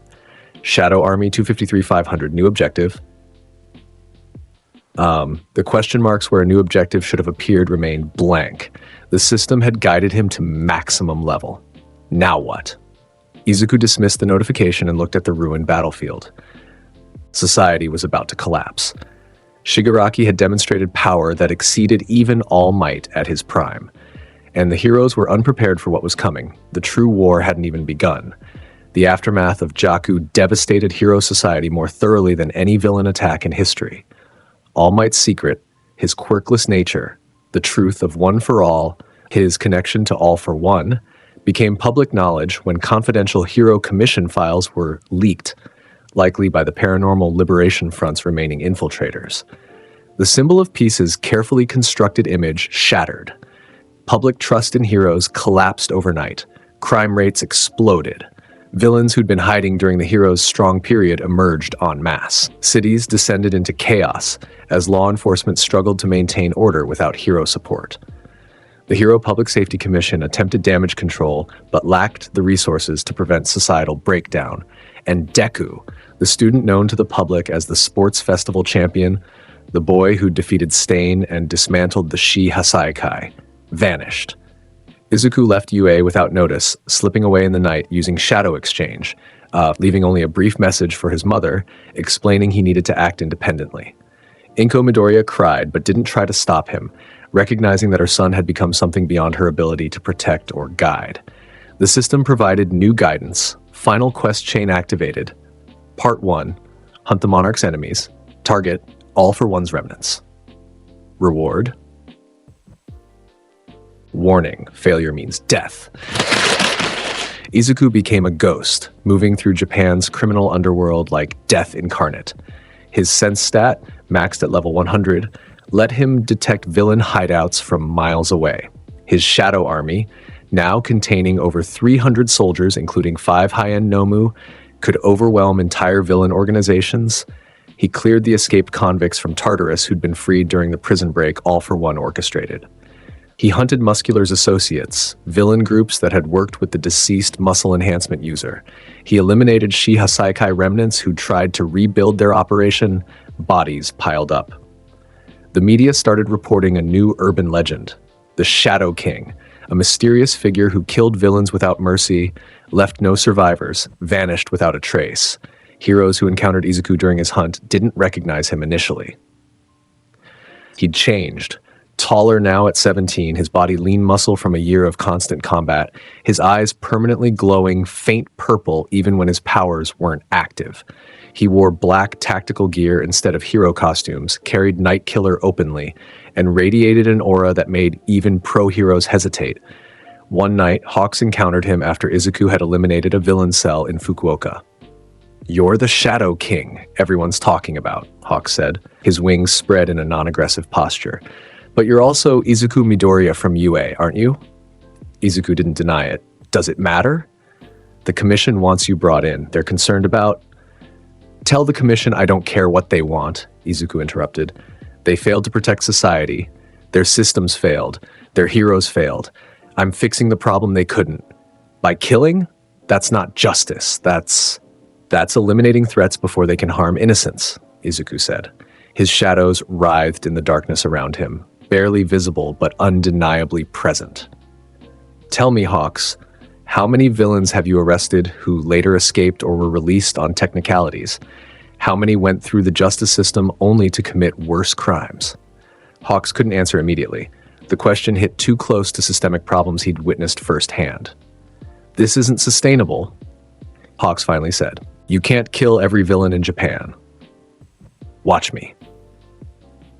Shadow Army 253-500, new objective. The question marks where a new objective should have appeared remained blank. The system had guided him to maximum level. Now what? Izuku dismissed the notification and looked at the ruined battlefield. Society was about to collapse. Shigaraki had demonstrated power that exceeded even All Might at his prime. And the heroes were unprepared for what was coming. The true war hadn't even begun. The aftermath of Jaku devastated hero society more thoroughly than any villain attack in history. All Might's secret, his quirkless nature, the truth of One for All, his connection to All for One, became public knowledge when confidential hero commission files were leaked, likely by the Paranormal Liberation Front's remaining infiltrators. The symbol of peace's carefully constructed image shattered. Public trust in heroes collapsed overnight. Crime rates exploded. Villains who'd been hiding during the heroes' strong period emerged en masse. Cities descended into chaos as law enforcement struggled to maintain order without hero support. The Hero Public Safety Commission attempted damage control, but lacked the resources to prevent societal breakdown. And Deku, the student known to the public as the sports festival champion, the boy who defeated Stain and dismantled the Shi Hasaikai, vanished. Izuku left UA without notice, slipping away in the night using Shadow Exchange, leaving only a brief message for his mother, explaining he needed to act independently. Inko Midoriya cried, but didn't try to stop him, recognizing that her son had become something beyond her ability to protect or guide. The system provided new guidance. Final quest chain activated. Part 1, hunt the Monarch's enemies. Target, All for One's remnants. Reward. Warning, failure means death. Izuku became a ghost, moving through Japan's criminal underworld like death incarnate. His sense stat, maxed at level 100, let him detect villain hideouts from miles away. His shadow army, now containing over 300 soldiers, including 5 high-end Nomu, could overwhelm entire villain organizations. He cleared the escaped convicts from Tartarus who'd been freed during the prison break All for One orchestrated. He hunted Muscular's associates, villain groups that had worked with the deceased muscle enhancement user. He eliminated Shiha Saikai remnants who tried to rebuild their operation. Bodies piled up. The media started reporting a new urban legend, the Shadow King, a mysterious figure who killed villains without mercy, left no survivors, vanished without a trace. Heroes who encountered Izuku during his hunt didn't recognize him initially. He'd changed. Taller now at 17, his body lean muscle from a year of constant combat, his eyes permanently glowing faint purple even when his powers weren't active. He wore black tactical gear instead of hero costumes, carried Night Killer openly, and radiated an aura that made even pro-heroes hesitate. One night, Hawks encountered him after Izuku had eliminated a villain cell in Fukuoka. "You're the Shadow King everyone's talking about," Hawks said, his wings spread in a non-aggressive posture. "But you're also Izuku Midoriya from UA, aren't you?" Izuku didn't deny it. "Does it matter?" "The commission wants you brought in. They're concerned about—" "Tell the commission I don't care what they want," Izuku interrupted. "They failed to protect society. Their systems failed. Their heroes failed. I'm fixing the problem they couldn't. By killing? That's not justice. That's eliminating threats before they can harm innocents," Izuku said. His shadows writhed in the darkness around him, barely visible but undeniably present. "Tell me, Hawks, how many villains have you arrested who later escaped or were released on technicalities? How many went through the justice system only to commit worse crimes?" Hawks couldn't answer immediately. The question hit too close to systemic problems he'd witnessed firsthand. "This isn't sustainable," Hawks finally said. "You can't kill every villain in Japan. Watch me."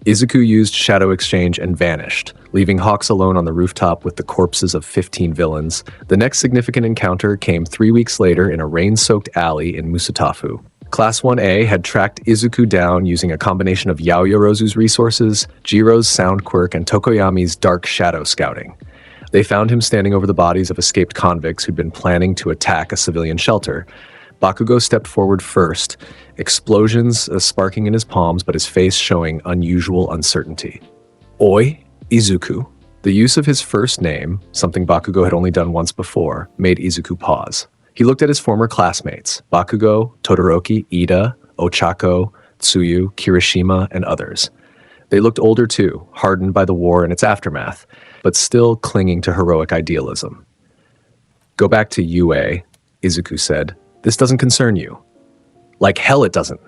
Izuku used Shadow Exchange and vanished, leaving Hawks alone on the rooftop with the corpses of 15 villains. The next significant encounter came 3 weeks later in a rain-soaked alley in Musutafu. Class 1A had tracked Izuku down using a combination of Yaoyorozu's resources, Jiro's sound quirk, and Tokoyami's dark shadow scouting. They found him standing over the bodies of escaped convicts who'd been planning to attack a civilian shelter. Bakugo stepped forward first, explosions sparking in his palms but his face showing unusual uncertainty. "Oi, Izuku." The use of his first name, something Bakugo had only done once before, made Izuku pause. He looked at his former classmates, Bakugo, Todoroki, Ida, Ochako, Tsuyu, Kirishima, and others. They looked older too, hardened by the war and its aftermath, but still clinging to heroic idealism. "Go back to UA," Izuku said. "This doesn't concern you." "Like hell it doesn't,"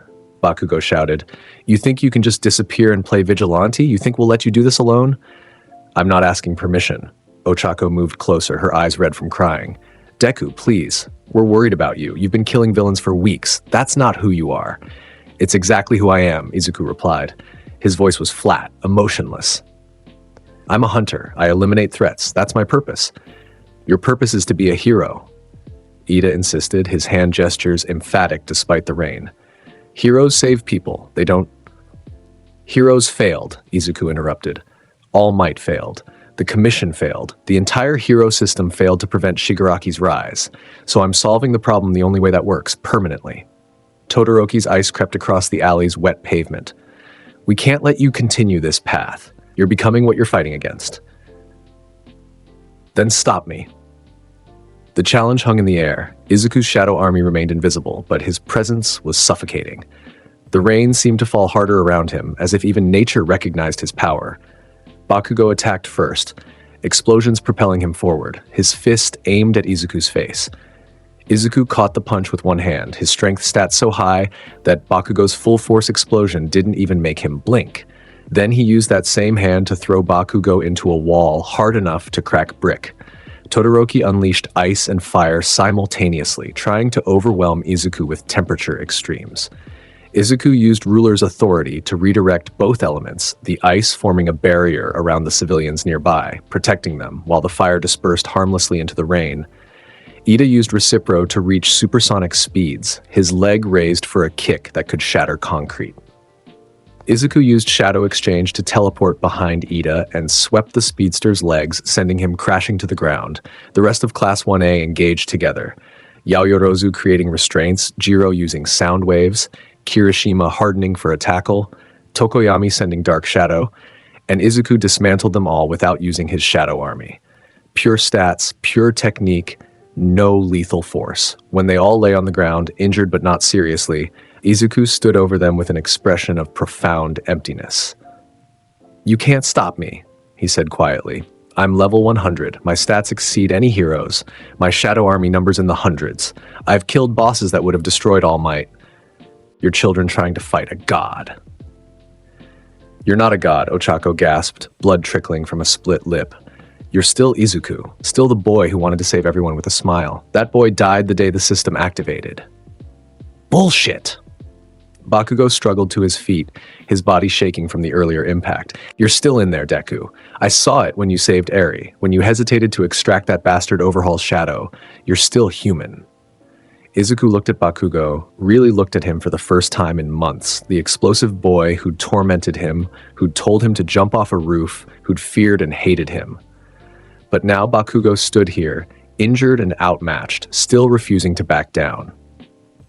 Bakugo shouted. "You think you can just disappear and play vigilante? You think we'll let you do this alone?" "I'm not asking permission." Ochako moved closer, her eyes red from crying. "Deku, please. We're worried about you. You've been killing villains for weeks. That's not who you are." "It's exactly who I am," Izuku replied. His voice was flat, emotionless. "I'm a hunter. I eliminate threats. That's my purpose." "Your purpose is to be a hero," Ida insisted, his hand gestures emphatic despite the rain. "Heroes save people. They don't—" "Heroes failed," Izuku interrupted. All Might failed. The Commission failed. The entire hero system failed to prevent Shigaraki's rise. So I'm solving the problem the only way that works, permanently. Todoroki's ice crept across the alley's wet pavement. "We can't let you continue this path. You're becoming what you're fighting against." "Then stop me." The challenge hung in the air. Izuku's shadow army remained invisible, but his presence was suffocating. The rain seemed to fall harder around him, as if even nature recognized his power. Bakugo attacked first, explosions propelling him forward, his fist aimed at Izuku's face. Izuku caught the punch with one hand, his strength stat so high that Bakugo's full-force explosion didn't even make him blink. Then he used that same hand to throw Bakugo into a wall hard enough to crack brick. Todoroki unleashed ice and fire simultaneously, trying to overwhelm Izuku with temperature extremes. Izuku used Ruler's authority to redirect both elements, the ice forming a barrier around the civilians nearby, protecting them, while the fire dispersed harmlessly into the rain. Ida used Recipro to reach supersonic speeds, his leg raised for a kick that could shatter concrete. Izuku used Shadow Exchange to teleport behind Ida and swept the speedster's legs, sending him crashing to the ground. The rest of Class 1A engaged together. Yaoyorozu creating restraints, Jiro using sound waves, Kirishima hardening for a tackle, Tokoyami sending Dark Shadow, and Izuku dismantled them all without using his shadow army. Pure stats, pure technique, no lethal force. When they all lay on the ground, injured but not seriously, Izuku stood over them with an expression of profound emptiness. "You can't stop me," he said quietly. "I'm level 100. My stats exceed any heroes. My shadow army numbers in the hundreds. I've killed bosses that would have destroyed All Might. Your children trying to fight a god." "You're not a god," Ochako gasped, blood trickling from a split lip. "You're still Izuku, still the boy who wanted to save everyone with a smile. That boy died the day the system activated." "Bullshit!" Bakugo struggled to his feet, his body shaking from the earlier impact. "You're still in there, Deku. I saw it when you saved Eri, when you hesitated to extract that bastard Overhaul's shadow. You're still human." Izuku looked at Bakugo, really looked at him for the first time in months, the explosive boy who'd tormented him, who'd told him to jump off a roof, who'd feared and hated him. But now Bakugo stood here, injured and outmatched, still refusing to back down.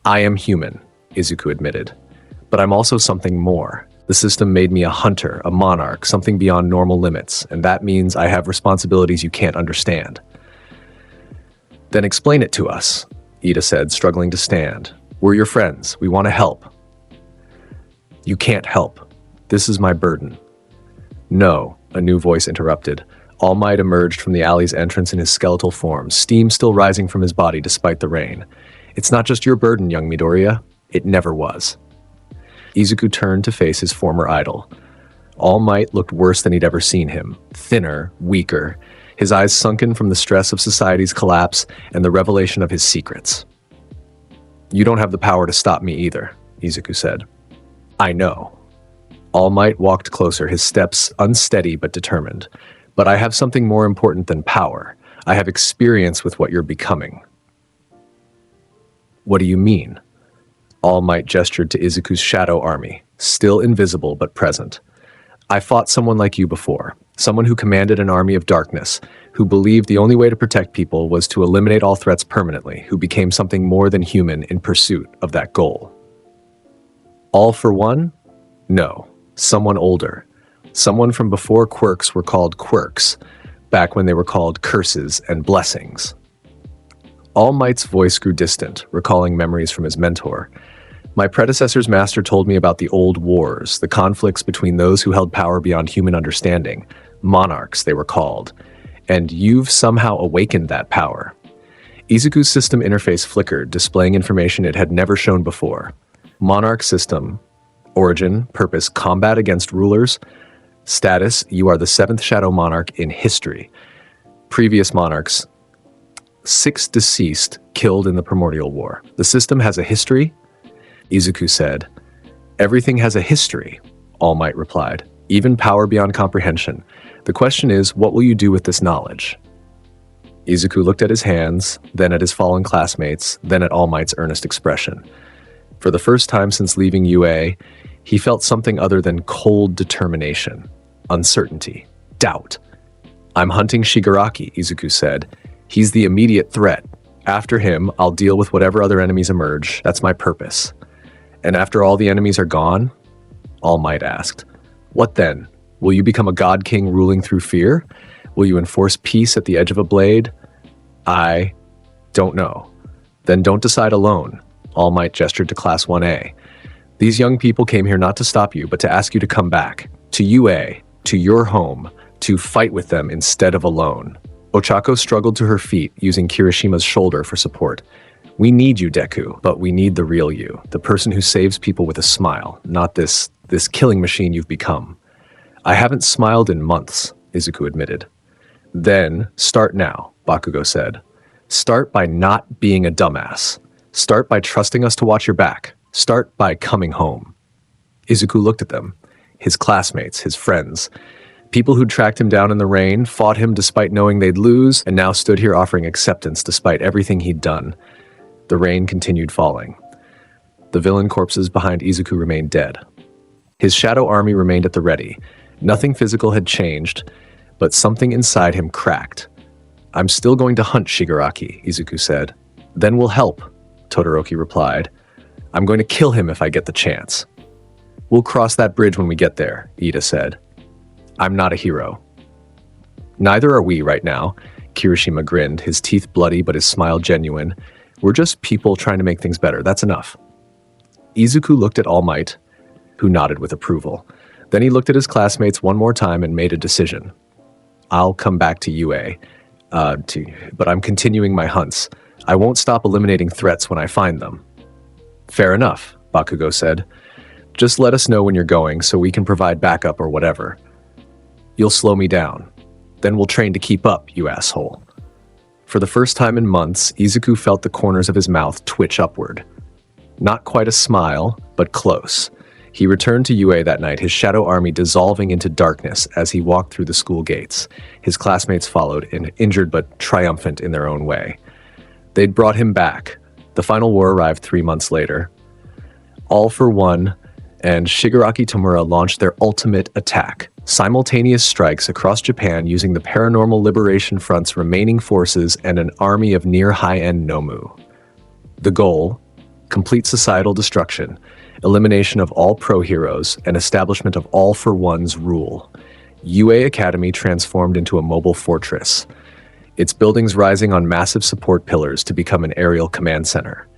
"I am human," Izuku admitted. "But I'm also something more. The system made me a hunter, a monarch, something beyond normal limits, and that means I have responsibilities you can't understand." "Then explain it to us," Ida said, struggling to stand. "We're your friends. We want to help." "You can't help. This is my burden." "No," a new voice interrupted. All Might emerged from the alley's entrance in his skeletal form, steam still rising from his body despite the rain. "It's not just your burden, young Midoriya. It never was." Izuku turned to face his former idol. All Might looked worse than he'd ever seen him, thinner, weaker, his eyes sunken from the stress of society's collapse and the revelation of his secrets. "You don't have the power to stop me either," Izuku said. "I know." All Might walked closer, his steps unsteady but determined. "But I have something more important than power. I have experience with what you're becoming." "What do you mean?" All Might gestured to Izuku's shadow army, still invisible but present. "I fought someone like you before, someone who commanded an army of darkness, who believed the only way to protect people was to eliminate all threats permanently, who became something more than human in pursuit of that goal." "All for one?" "No, someone older. Someone from before quirks were called quirks, back when they were called curses and blessings." All Might's voice grew distant, recalling memories from his mentor. "My predecessor's master told me about the old wars, the conflicts between those who held power beyond human understanding. Monarchs, they were called. And you've somehow awakened that power." Izuku's system interface flickered, displaying information it had never shown before. Monarch system. Origin, purpose, combat against rulers. Status, you are the 7th Shadow Monarch in history. Previous monarchs, 6 deceased, killed in the Primordial War. The system has a history? Izuku said. "Everything has a history," All Might replied. "Even power beyond comprehension. The question is, what will you do with this knowledge?" Izuku looked at his hands, then at his fallen classmates, then at All Might's earnest expression. For the first time since leaving UA, he felt something other than cold determination, uncertainty, doubt. "I'm hunting Shigaraki," Izuku said. "He's the immediate threat. After him, I'll deal with whatever other enemies emerge. That's my purpose." "And after all the enemies are gone?" All Might asked. "What then? Will you become a god king ruling through fear? Will you enforce peace at the edge of a blade?" "I don't know." "Then don't decide alone." All Might gestured to Class 1A. "These young people came here not to stop you, but to ask you to come back. To UA, to your home, to fight with them instead of alone." Ochako struggled to her feet, using Kirishima's shoulder for support. "We need you, Deku, but we need the real you, the person who saves people with a smile, not this killing machine you've become." "I haven't smiled in months," Izuku admitted. "Then, start now," Bakugo said. "Start by not being a dumbass. Start by trusting us to watch your back. Start by coming home." Izuku looked at them, his classmates, his friends, people who'd tracked him down in the rain, fought him despite knowing they'd lose, and now stood here offering acceptance despite everything he'd done. The rain continued falling. The villain corpses behind Izuku remained dead. His shadow army remained at the ready. Nothing physical had changed, but something inside him cracked. "I'm still going to hunt Shigaraki," Izuku said. "Then we'll help," Todoroki replied. "I'm going to kill him if I get the chance." "We'll cross that bridge when we get there," Ida said. I'm not a hero. Neither are we right now. Kirishima grinned, his teeth bloody but his smile genuine. We're just people trying to make things better. That's enough. Izuku looked at All Might, who nodded with approval. Then he looked at his classmates one more time and made a decision. I'll come back to UA, but I'm continuing my hunts. I won't stop eliminating threats when I find them. Fair enough, Bakugo said. Just let us know when you're going so we can provide backup or whatever. You'll slow me down. Then we'll train to keep up, you asshole. For the first time in months, Izuku felt the corners of his mouth twitch upward. Not quite a smile, but close. He returned to UA that night, his shadow army dissolving into darkness as he walked through the school gates. His classmates followed, injured but triumphant in their own way. They'd brought him back. The final war arrived 3 months later. All for One and Shigaraki Tomura launched their ultimate attack, simultaneous strikes across Japan using the Paranormal Liberation Front's remaining forces and an army of near high-end Nomu. The goal? Complete societal destruction, elimination of all pro-heroes, and establishment of All for One's rule. UA Academy transformed into a mobile fortress, its buildings rising on massive support pillars to become an aerial command center.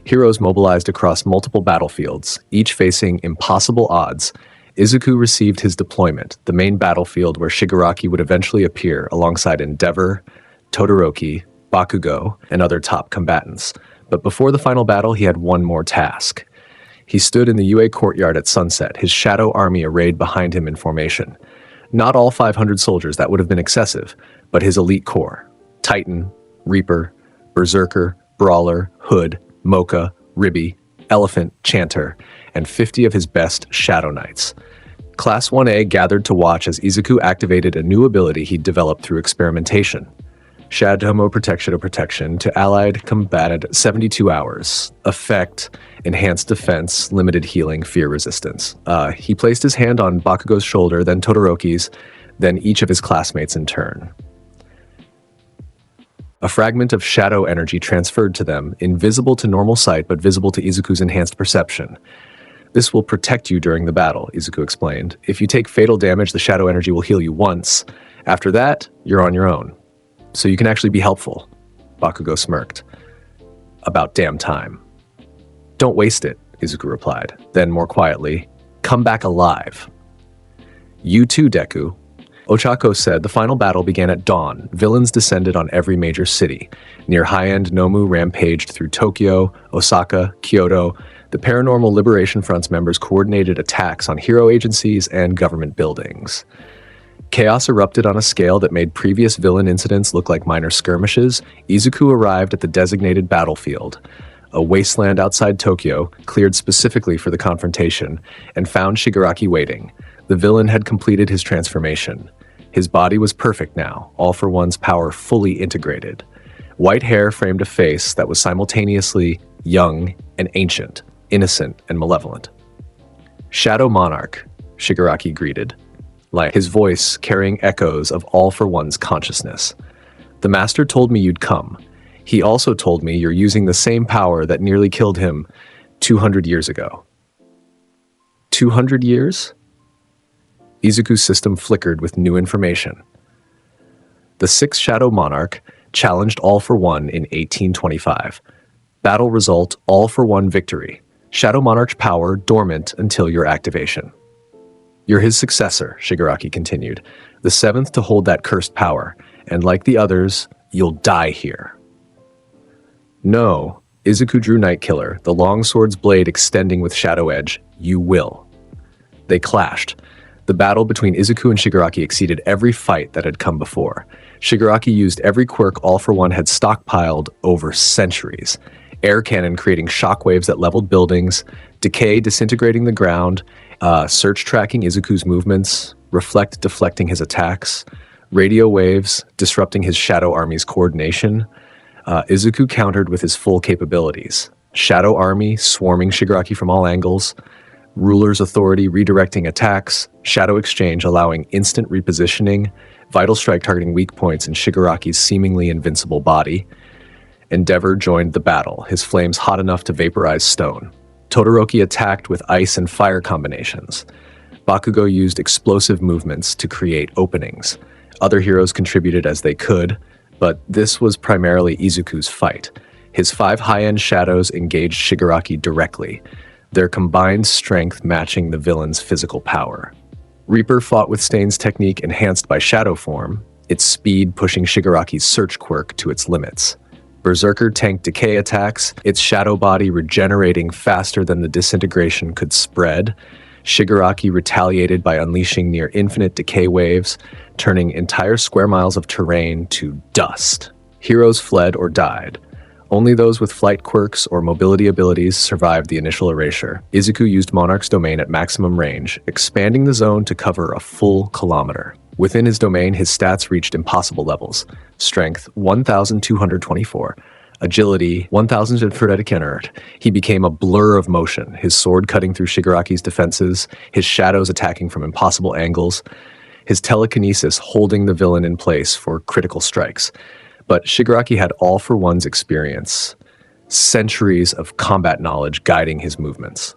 Heroes mobilized across multiple battlefields, each facing impossible odds. Izuku received his deployment, the main battlefield where Shigaraki would eventually appear alongside Endeavor, Todoroki, Bakugo, and other top combatants. But before the final battle, he had one more task. He stood in the UA courtyard at sunset, his shadow army arrayed behind him in formation. Not all 500 soldiers, that would have been excessive, but his elite corps. Titan, Reaper, Berserker, Brawler, Hood, Mocha, Ribby, Elephant, Chanter, and 50 of his best Shadow Knights. Class 1A gathered to watch as Izuku activated a new ability he'd developed through experimentation. Shadow Protection to allied combated 72 hours. Effect, enhanced defense, limited healing, fear resistance. He placed his hand on Bakugo's shoulder, then Todoroki's, then each of his classmates in turn. A fragment of shadow energy transferred to them, invisible to normal sight but visible to Izuku's enhanced perception. This will protect you during the battle, Izuku explained. If you take fatal damage, the shadow energy will heal you once. After that, you're on your own. So you can actually be helpful, Bakugo smirked. About damn time. Don't waste it, Izuku replied. Then, more quietly, come back alive. You too, Deku. Ochako said the final battle began at dawn. Villains descended on every major city. Near high-end Nomu rampaged through Tokyo, Osaka, Kyoto. The Paranormal Liberation Front's members coordinated attacks on hero agencies and government buildings. Chaos erupted on a scale that made previous villain incidents look like minor skirmishes. Izuku arrived at the designated battlefield, a wasteland outside Tokyo, cleared specifically for the confrontation, and found Shigaraki waiting. The villain had completed his transformation. His body was perfect now, All for One's power fully integrated. White hair framed a face that was simultaneously young and ancient, innocent and malevolent. Shadow Monarch, Shigaraki greeted, his voice carrying echoes of All for One's consciousness. The master told me you'd come. He also told me you're using the same power that nearly killed him 200 years ago. 200 years? Izuku's system flickered with new information. The sixth Shadow Monarch challenged All for One in 1825. Battle result, All for One victory. Shadow Monarch's power dormant until your activation. You're his successor, Shigaraki continued, the seventh to hold that cursed power, and like the others, you'll die here. No, Izuku drew Nightkiller, the long sword's blade extending with shadow edge. You will. They clashed. The battle between Izuku and Shigaraki exceeded every fight that had come before. Shigaraki used every quirk All for One had stockpiled over centuries. Air cannon creating shockwaves that leveled buildings, decay disintegrating the ground, search tracking Izuku's movements, reflect deflecting his attacks, radio waves disrupting his shadow army's coordination. Izuku countered with his full capabilities. Shadow army swarming Shigaraki from all angles, ruler's authority redirecting attacks, shadow exchange allowing instant repositioning, vital strike targeting weak points in Shigaraki's seemingly invincible body. Endeavor joined the battle, his flames hot enough to vaporize stone. Todoroki attacked with ice and fire combinations. Bakugo used explosive movements to create openings. Other heroes contributed as they could, but this was primarily Izuku's fight. His 5 high-end shadows engaged Shigaraki directly, their combined strength matching the villain's physical power. Reaper fought with Stain's technique enhanced by shadow form, its speed pushing Shigaraki's search quirk to its limits. Berserker tanked decay attacks, its shadow body regenerating faster than the disintegration could spread. Shigaraki retaliated by unleashing near infinite decay waves, turning entire square miles of terrain to dust. Heroes fled or died. Only those with flight quirks or mobility abilities survived the initial erasure. Izuku used Monarch's domain at maximum range, expanding the zone to cover a full kilometer. Within his domain, his stats reached impossible levels. Strength 1,224, agility 1,000. He became a blur of motion, his sword cutting through Shigaraki's defenses, his shadows attacking from impossible angles, his telekinesis holding the villain in place for critical strikes. But Shigaraki had All for One's experience, centuries of combat knowledge guiding his movements.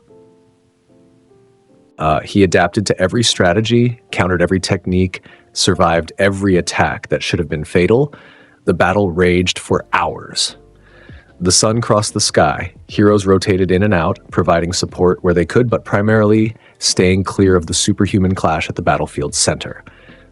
He adapted to every strategy, countered every technique, survived every attack that should have been fatal. The battle raged for hours. The sun crossed the sky. Heroes rotated in and out, providing support where they could, but primarily staying clear of the superhuman clash at the battlefield's center.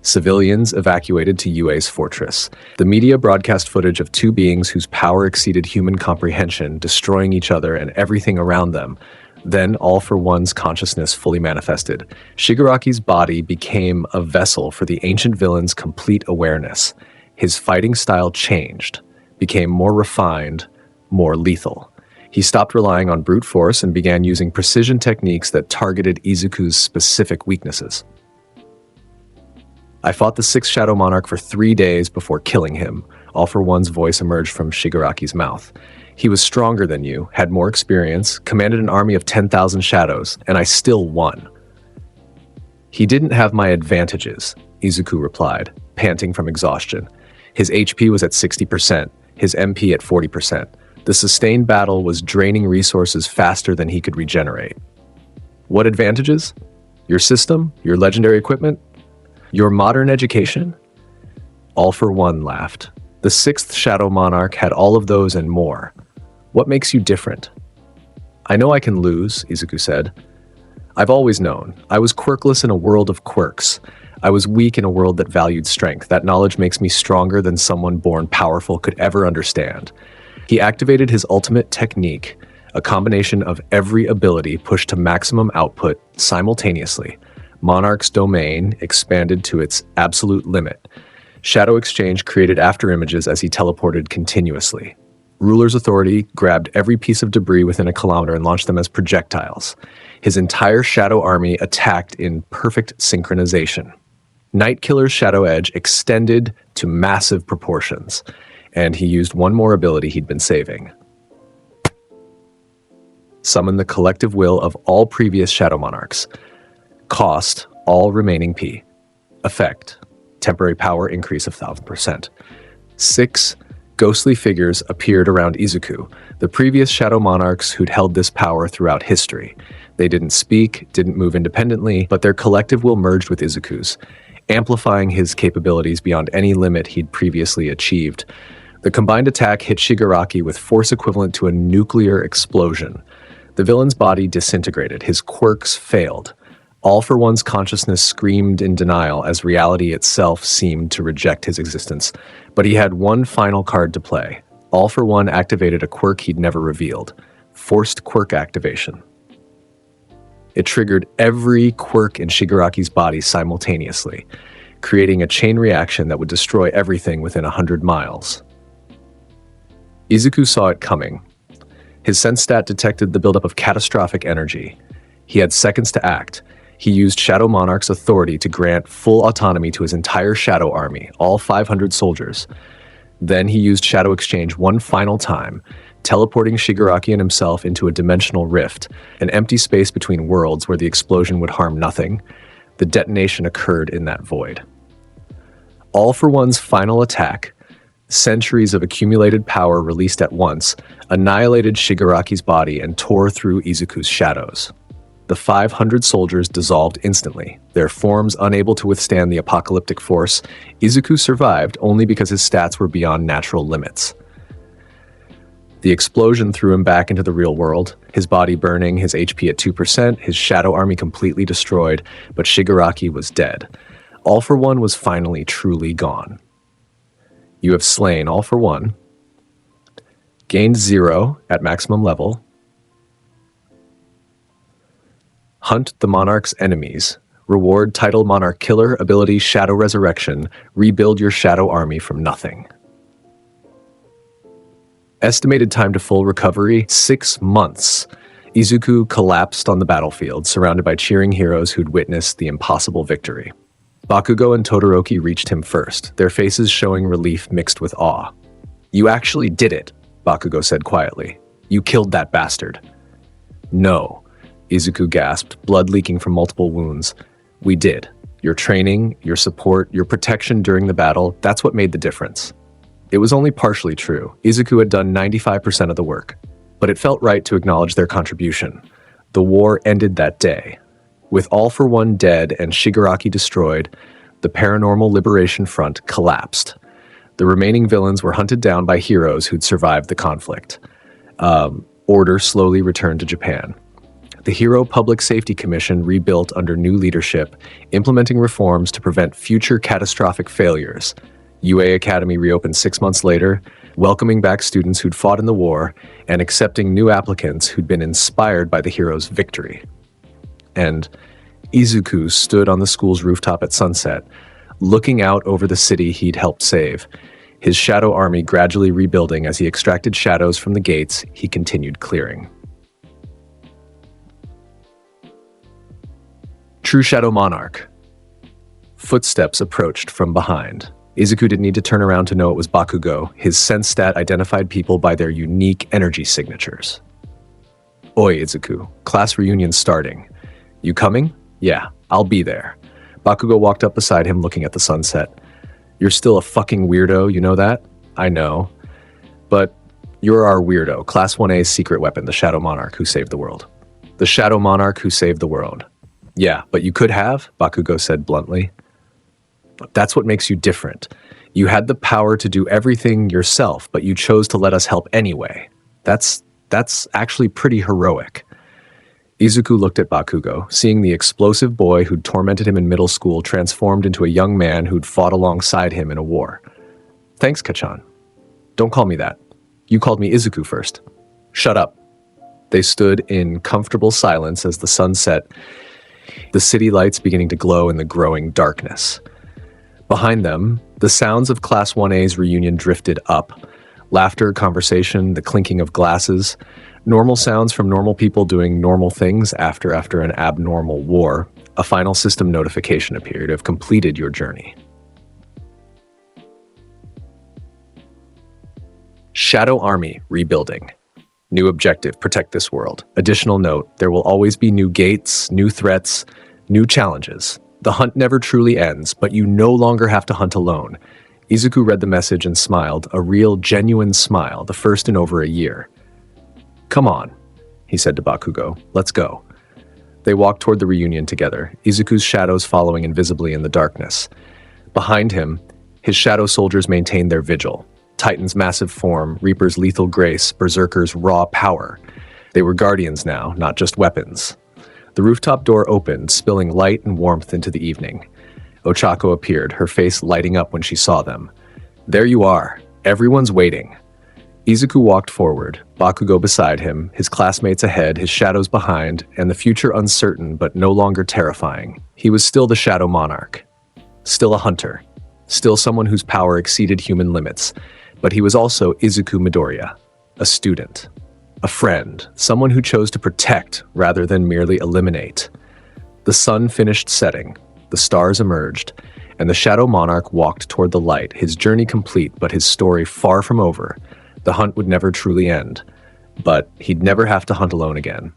Civilians evacuated to UA's fortress. The media broadcast footage of 2 beings whose power exceeded human comprehension, destroying each other and everything around them. Then All for One's consciousness fully manifested. Shigaraki's body became a vessel for the ancient villain's complete awareness. His fighting style changed, became more refined, more lethal. He stopped relying on brute force and began using precision techniques that targeted Izuku's specific weaknesses. I fought the 6th Shadow Monarch for 3 days before killing him. All for One's voice emerged from Shigaraki's mouth. He was stronger than you, had more experience, commanded an army of 10,000 shadows, and I still won. He didn't have my advantages, Izuku replied, panting from exhaustion. His HP was at 60%, his MP at 40%. The sustained battle was draining resources faster than he could regenerate. What advantages? Your system? Your legendary equipment? Your modern education? All for One laughed. The 6th Shadow Monarch had all of those and more. What makes you different? I know I can lose, Izuku said. I've always known. I was quirkless in a world of quirks. I was weak in a world that valued strength. That knowledge makes me stronger than someone born powerful could ever understand. He activated his ultimate technique, a combination of every ability pushed to maximum output simultaneously. Monarch's domain expanded to its absolute limit. Shadow exchange created afterimages as he teleported continuously. Ruler's authority grabbed every piece of debris within a kilometer and launched them as projectiles. His entire shadow army attacked in perfect synchronization. Nightkiller's shadow edge extended to massive proportions, and he used one more ability he'd been saving. Summon the collective will of all previous Shadow Monarchs. Cost, all remaining P. Effect, temporary power increase of 1,000%. 6 ghostly figures appeared around Izuku, the previous Shadow Monarchs who'd held this power throughout history. They didn't speak, didn't move independently, but their collective will merged with Izuku's, amplifying his capabilities beyond any limit he'd previously achieved. The combined attack hit Shigaraki with force equivalent to a nuclear explosion. The villain's body disintegrated, his quirks failed. All for One's consciousness screamed in denial as reality itself seemed to reject his existence. But he had one final card to play. All for One activated a quirk he'd never revealed. Forced quirk activation. It triggered every quirk in Shigaraki's body simultaneously, creating a chain reaction that would destroy everything within 100 miles. Izuku saw it coming. His sense stat detected the buildup of catastrophic energy. He had seconds to act. He used Shadow Monarch's authority to grant full autonomy to his entire Shadow Army, all 500 soldiers. Then he used Shadow Exchange one final time, teleporting Shigaraki and himself into a dimensional rift, an empty space between worlds where the explosion would harm nothing. The detonation occurred in that void. All for One's final attack, centuries of accumulated power released at once, annihilated Shigaraki's body and tore through Izuku's shadows. The 500 soldiers dissolved instantly, their forms unable to withstand the apocalyptic force. Izuku survived only because his stats were beyond natural limits. The explosion threw him back into the real world, his body burning, his HP at 2%, his shadow army completely destroyed, but Shigaraki was dead. All for One was finally truly gone. You have slain All for One, gained 0 at maximum level, hunt the Monarch's enemies, reward title Monarch Killer, ability Shadow Resurrection, rebuild your shadow army from nothing. Estimated time to full recovery, 6 months. Izuku collapsed on the battlefield, surrounded by cheering heroes who'd witnessed the impossible victory. Bakugo and Todoroki reached him first, their faces showing relief mixed with awe. "You actually did it," Bakugo said quietly. "You killed that bastard." "No," Izuku gasped, blood leaking from multiple wounds. "We did. Your training, your support, your protection during the battle, that's what made the difference." It was only partially true. Izuku had done 95% of the work, but it felt right to acknowledge their contribution. The war ended that day. With All for One dead and Shigaraki destroyed, the Paranormal Liberation Front collapsed. The remaining villains were hunted down by heroes who'd survived the conflict. Order slowly returned to Japan. The Hero Public Safety Commission rebuilt under new leadership, implementing reforms to prevent future catastrophic failures. UA Academy reopened 6 months later, welcoming back students who'd fought in the war and accepting new applicants who'd been inspired by the hero's victory. And Izuku stood on the school's rooftop at sunset, looking out over the city he'd helped save. His shadow army gradually rebuilding as he extracted shadows from the gates he continued clearing. True Shadow Monarch. Footsteps approached from behind. Izuku didn't need to turn around to know it was Bakugo. His sense stat identified people by their unique energy signatures. "Oi, Izuku. Class reunion's starting. You coming?" "Yeah, I'll be there." Bakugo walked up beside him, looking at the sunset. "You're still a fucking weirdo, you know that?" "I know. But you're our weirdo. Class 1A's secret weapon, the Shadow Monarch who saved the world." "The Shadow Monarch who saved the world." "Yeah, but you could have," Bakugo said bluntly. "That's what makes you different. You had the power to do everything yourself, but you chose to let us help anyway. That's actually pretty heroic." Izuku looked at Bakugo, seeing the explosive boy who'd tormented him in middle school transformed into a young man who'd fought alongside him in a war. "Thanks, Kachan." "Don't call me that. You called me Izuku first." "Shut up." They stood in comfortable silence as the sun set, the city lights beginning to glow in the growing darkness. Behind them, the sounds of Class 1A's reunion drifted up. Laughter, conversation, the clinking of glasses. Normal sounds from normal people doing normal things after an abnormal war. A final system notification appeared. "Have completed your journey." Shadow Army rebuilding. New objective, protect this world. Additional note, there will always be new gates, new threats, new challenges. The hunt never truly ends, but you no longer have to hunt alone. Izuku read the message and smiled, a real, genuine smile, the first in over a year. "Come on," he said to Bakugo. "Let's go." They walked toward the reunion together, Izuku's shadows following invisibly in the darkness. Behind him, his shadow soldiers maintained their vigil. Titan's massive form, Reaper's lethal grace, Berserker's raw power. They were guardians now, not just weapons. The rooftop door opened, spilling light and warmth into the evening. Ochako appeared, her face lighting up when she saw them. "There you are. Everyone's waiting." Izuku walked forward, Bakugo beside him, his classmates ahead, his shadows behind, and the future uncertain but no longer terrifying. He was still the Shadow Monarch. Still a hunter. Still someone whose power exceeded human limits. But he was also Izuku Midoriya, a student. A friend, someone who chose to protect rather than merely eliminate. The sun finished setting, the stars emerged, and the Shadow Monarch walked toward the light, his journey complete but his story far from over. The hunt would never truly end, but he'd never have to hunt alone again.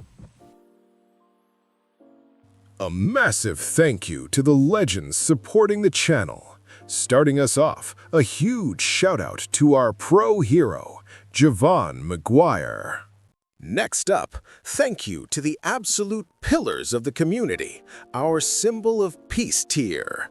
A massive thank you to the legends supporting the channel. Starting us off, a huge shout out to our pro hero, Javon McGuire. Next up, thank you to the absolute pillars of the community, our symbol of peace tier.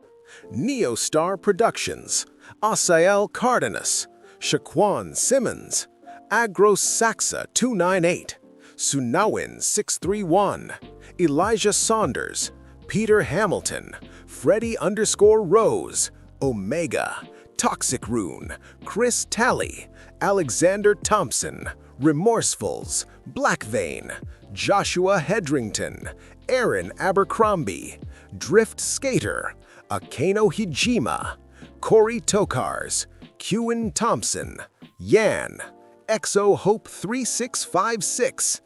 Neostar Productions, Asael Cardenas, Shaquan Simmons, Agros Saxa 298, Sunawin 631, Elijah Saunders, Peter Hamilton, Freddy_Rose, Omega, Toxic Rune, Chris Talley, Alexander Thompson, Remorsefuls, Blackvein, Joshua Hedrington, Aaron Abercrombie, Drift Skater, Akano Hijima, Corey Tokars, Kewen Thompson, Yan, Exo Hope 3656,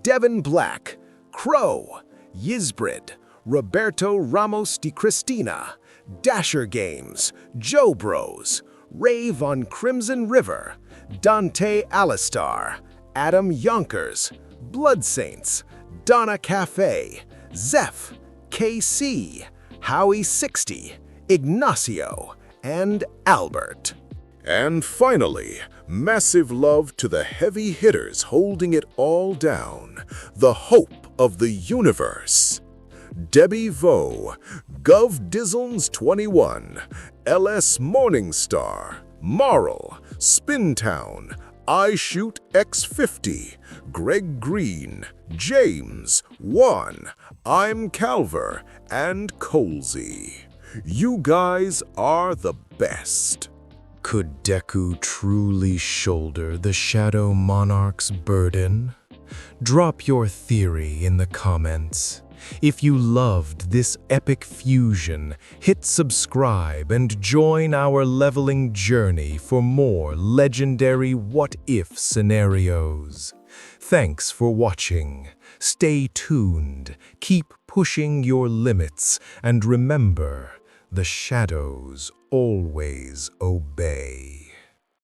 Devin Black, Crow, Yizbrid, Roberto Ramos Di Cristina, Dasher Games, Joe Bros, Rave on Crimson River, Dante Alistar, Adam Yonkers, Blood Saints, Donna Cafe, Zeph, KC, Howie60, Ignacio, and Albert. And finally, massive love to the heavy hitters holding it all down, the hope of the universe. Debbie Vo, Gov Dizzles 21, LS Morningstar, Marl, Spintown, I Shoot X50, Greg Green, James, Juan, I'm Calver, and Colsey. You guys are the best. Could Deku truly shoulder the Shadow Monarch's burden? Drop your theory in the comments. If you loved this epic fusion, hit subscribe and join our leveling journey for more legendary what-if scenarios. Thanks for watching. Stay tuned, keep pushing your limits, and remember, the shadows always obey.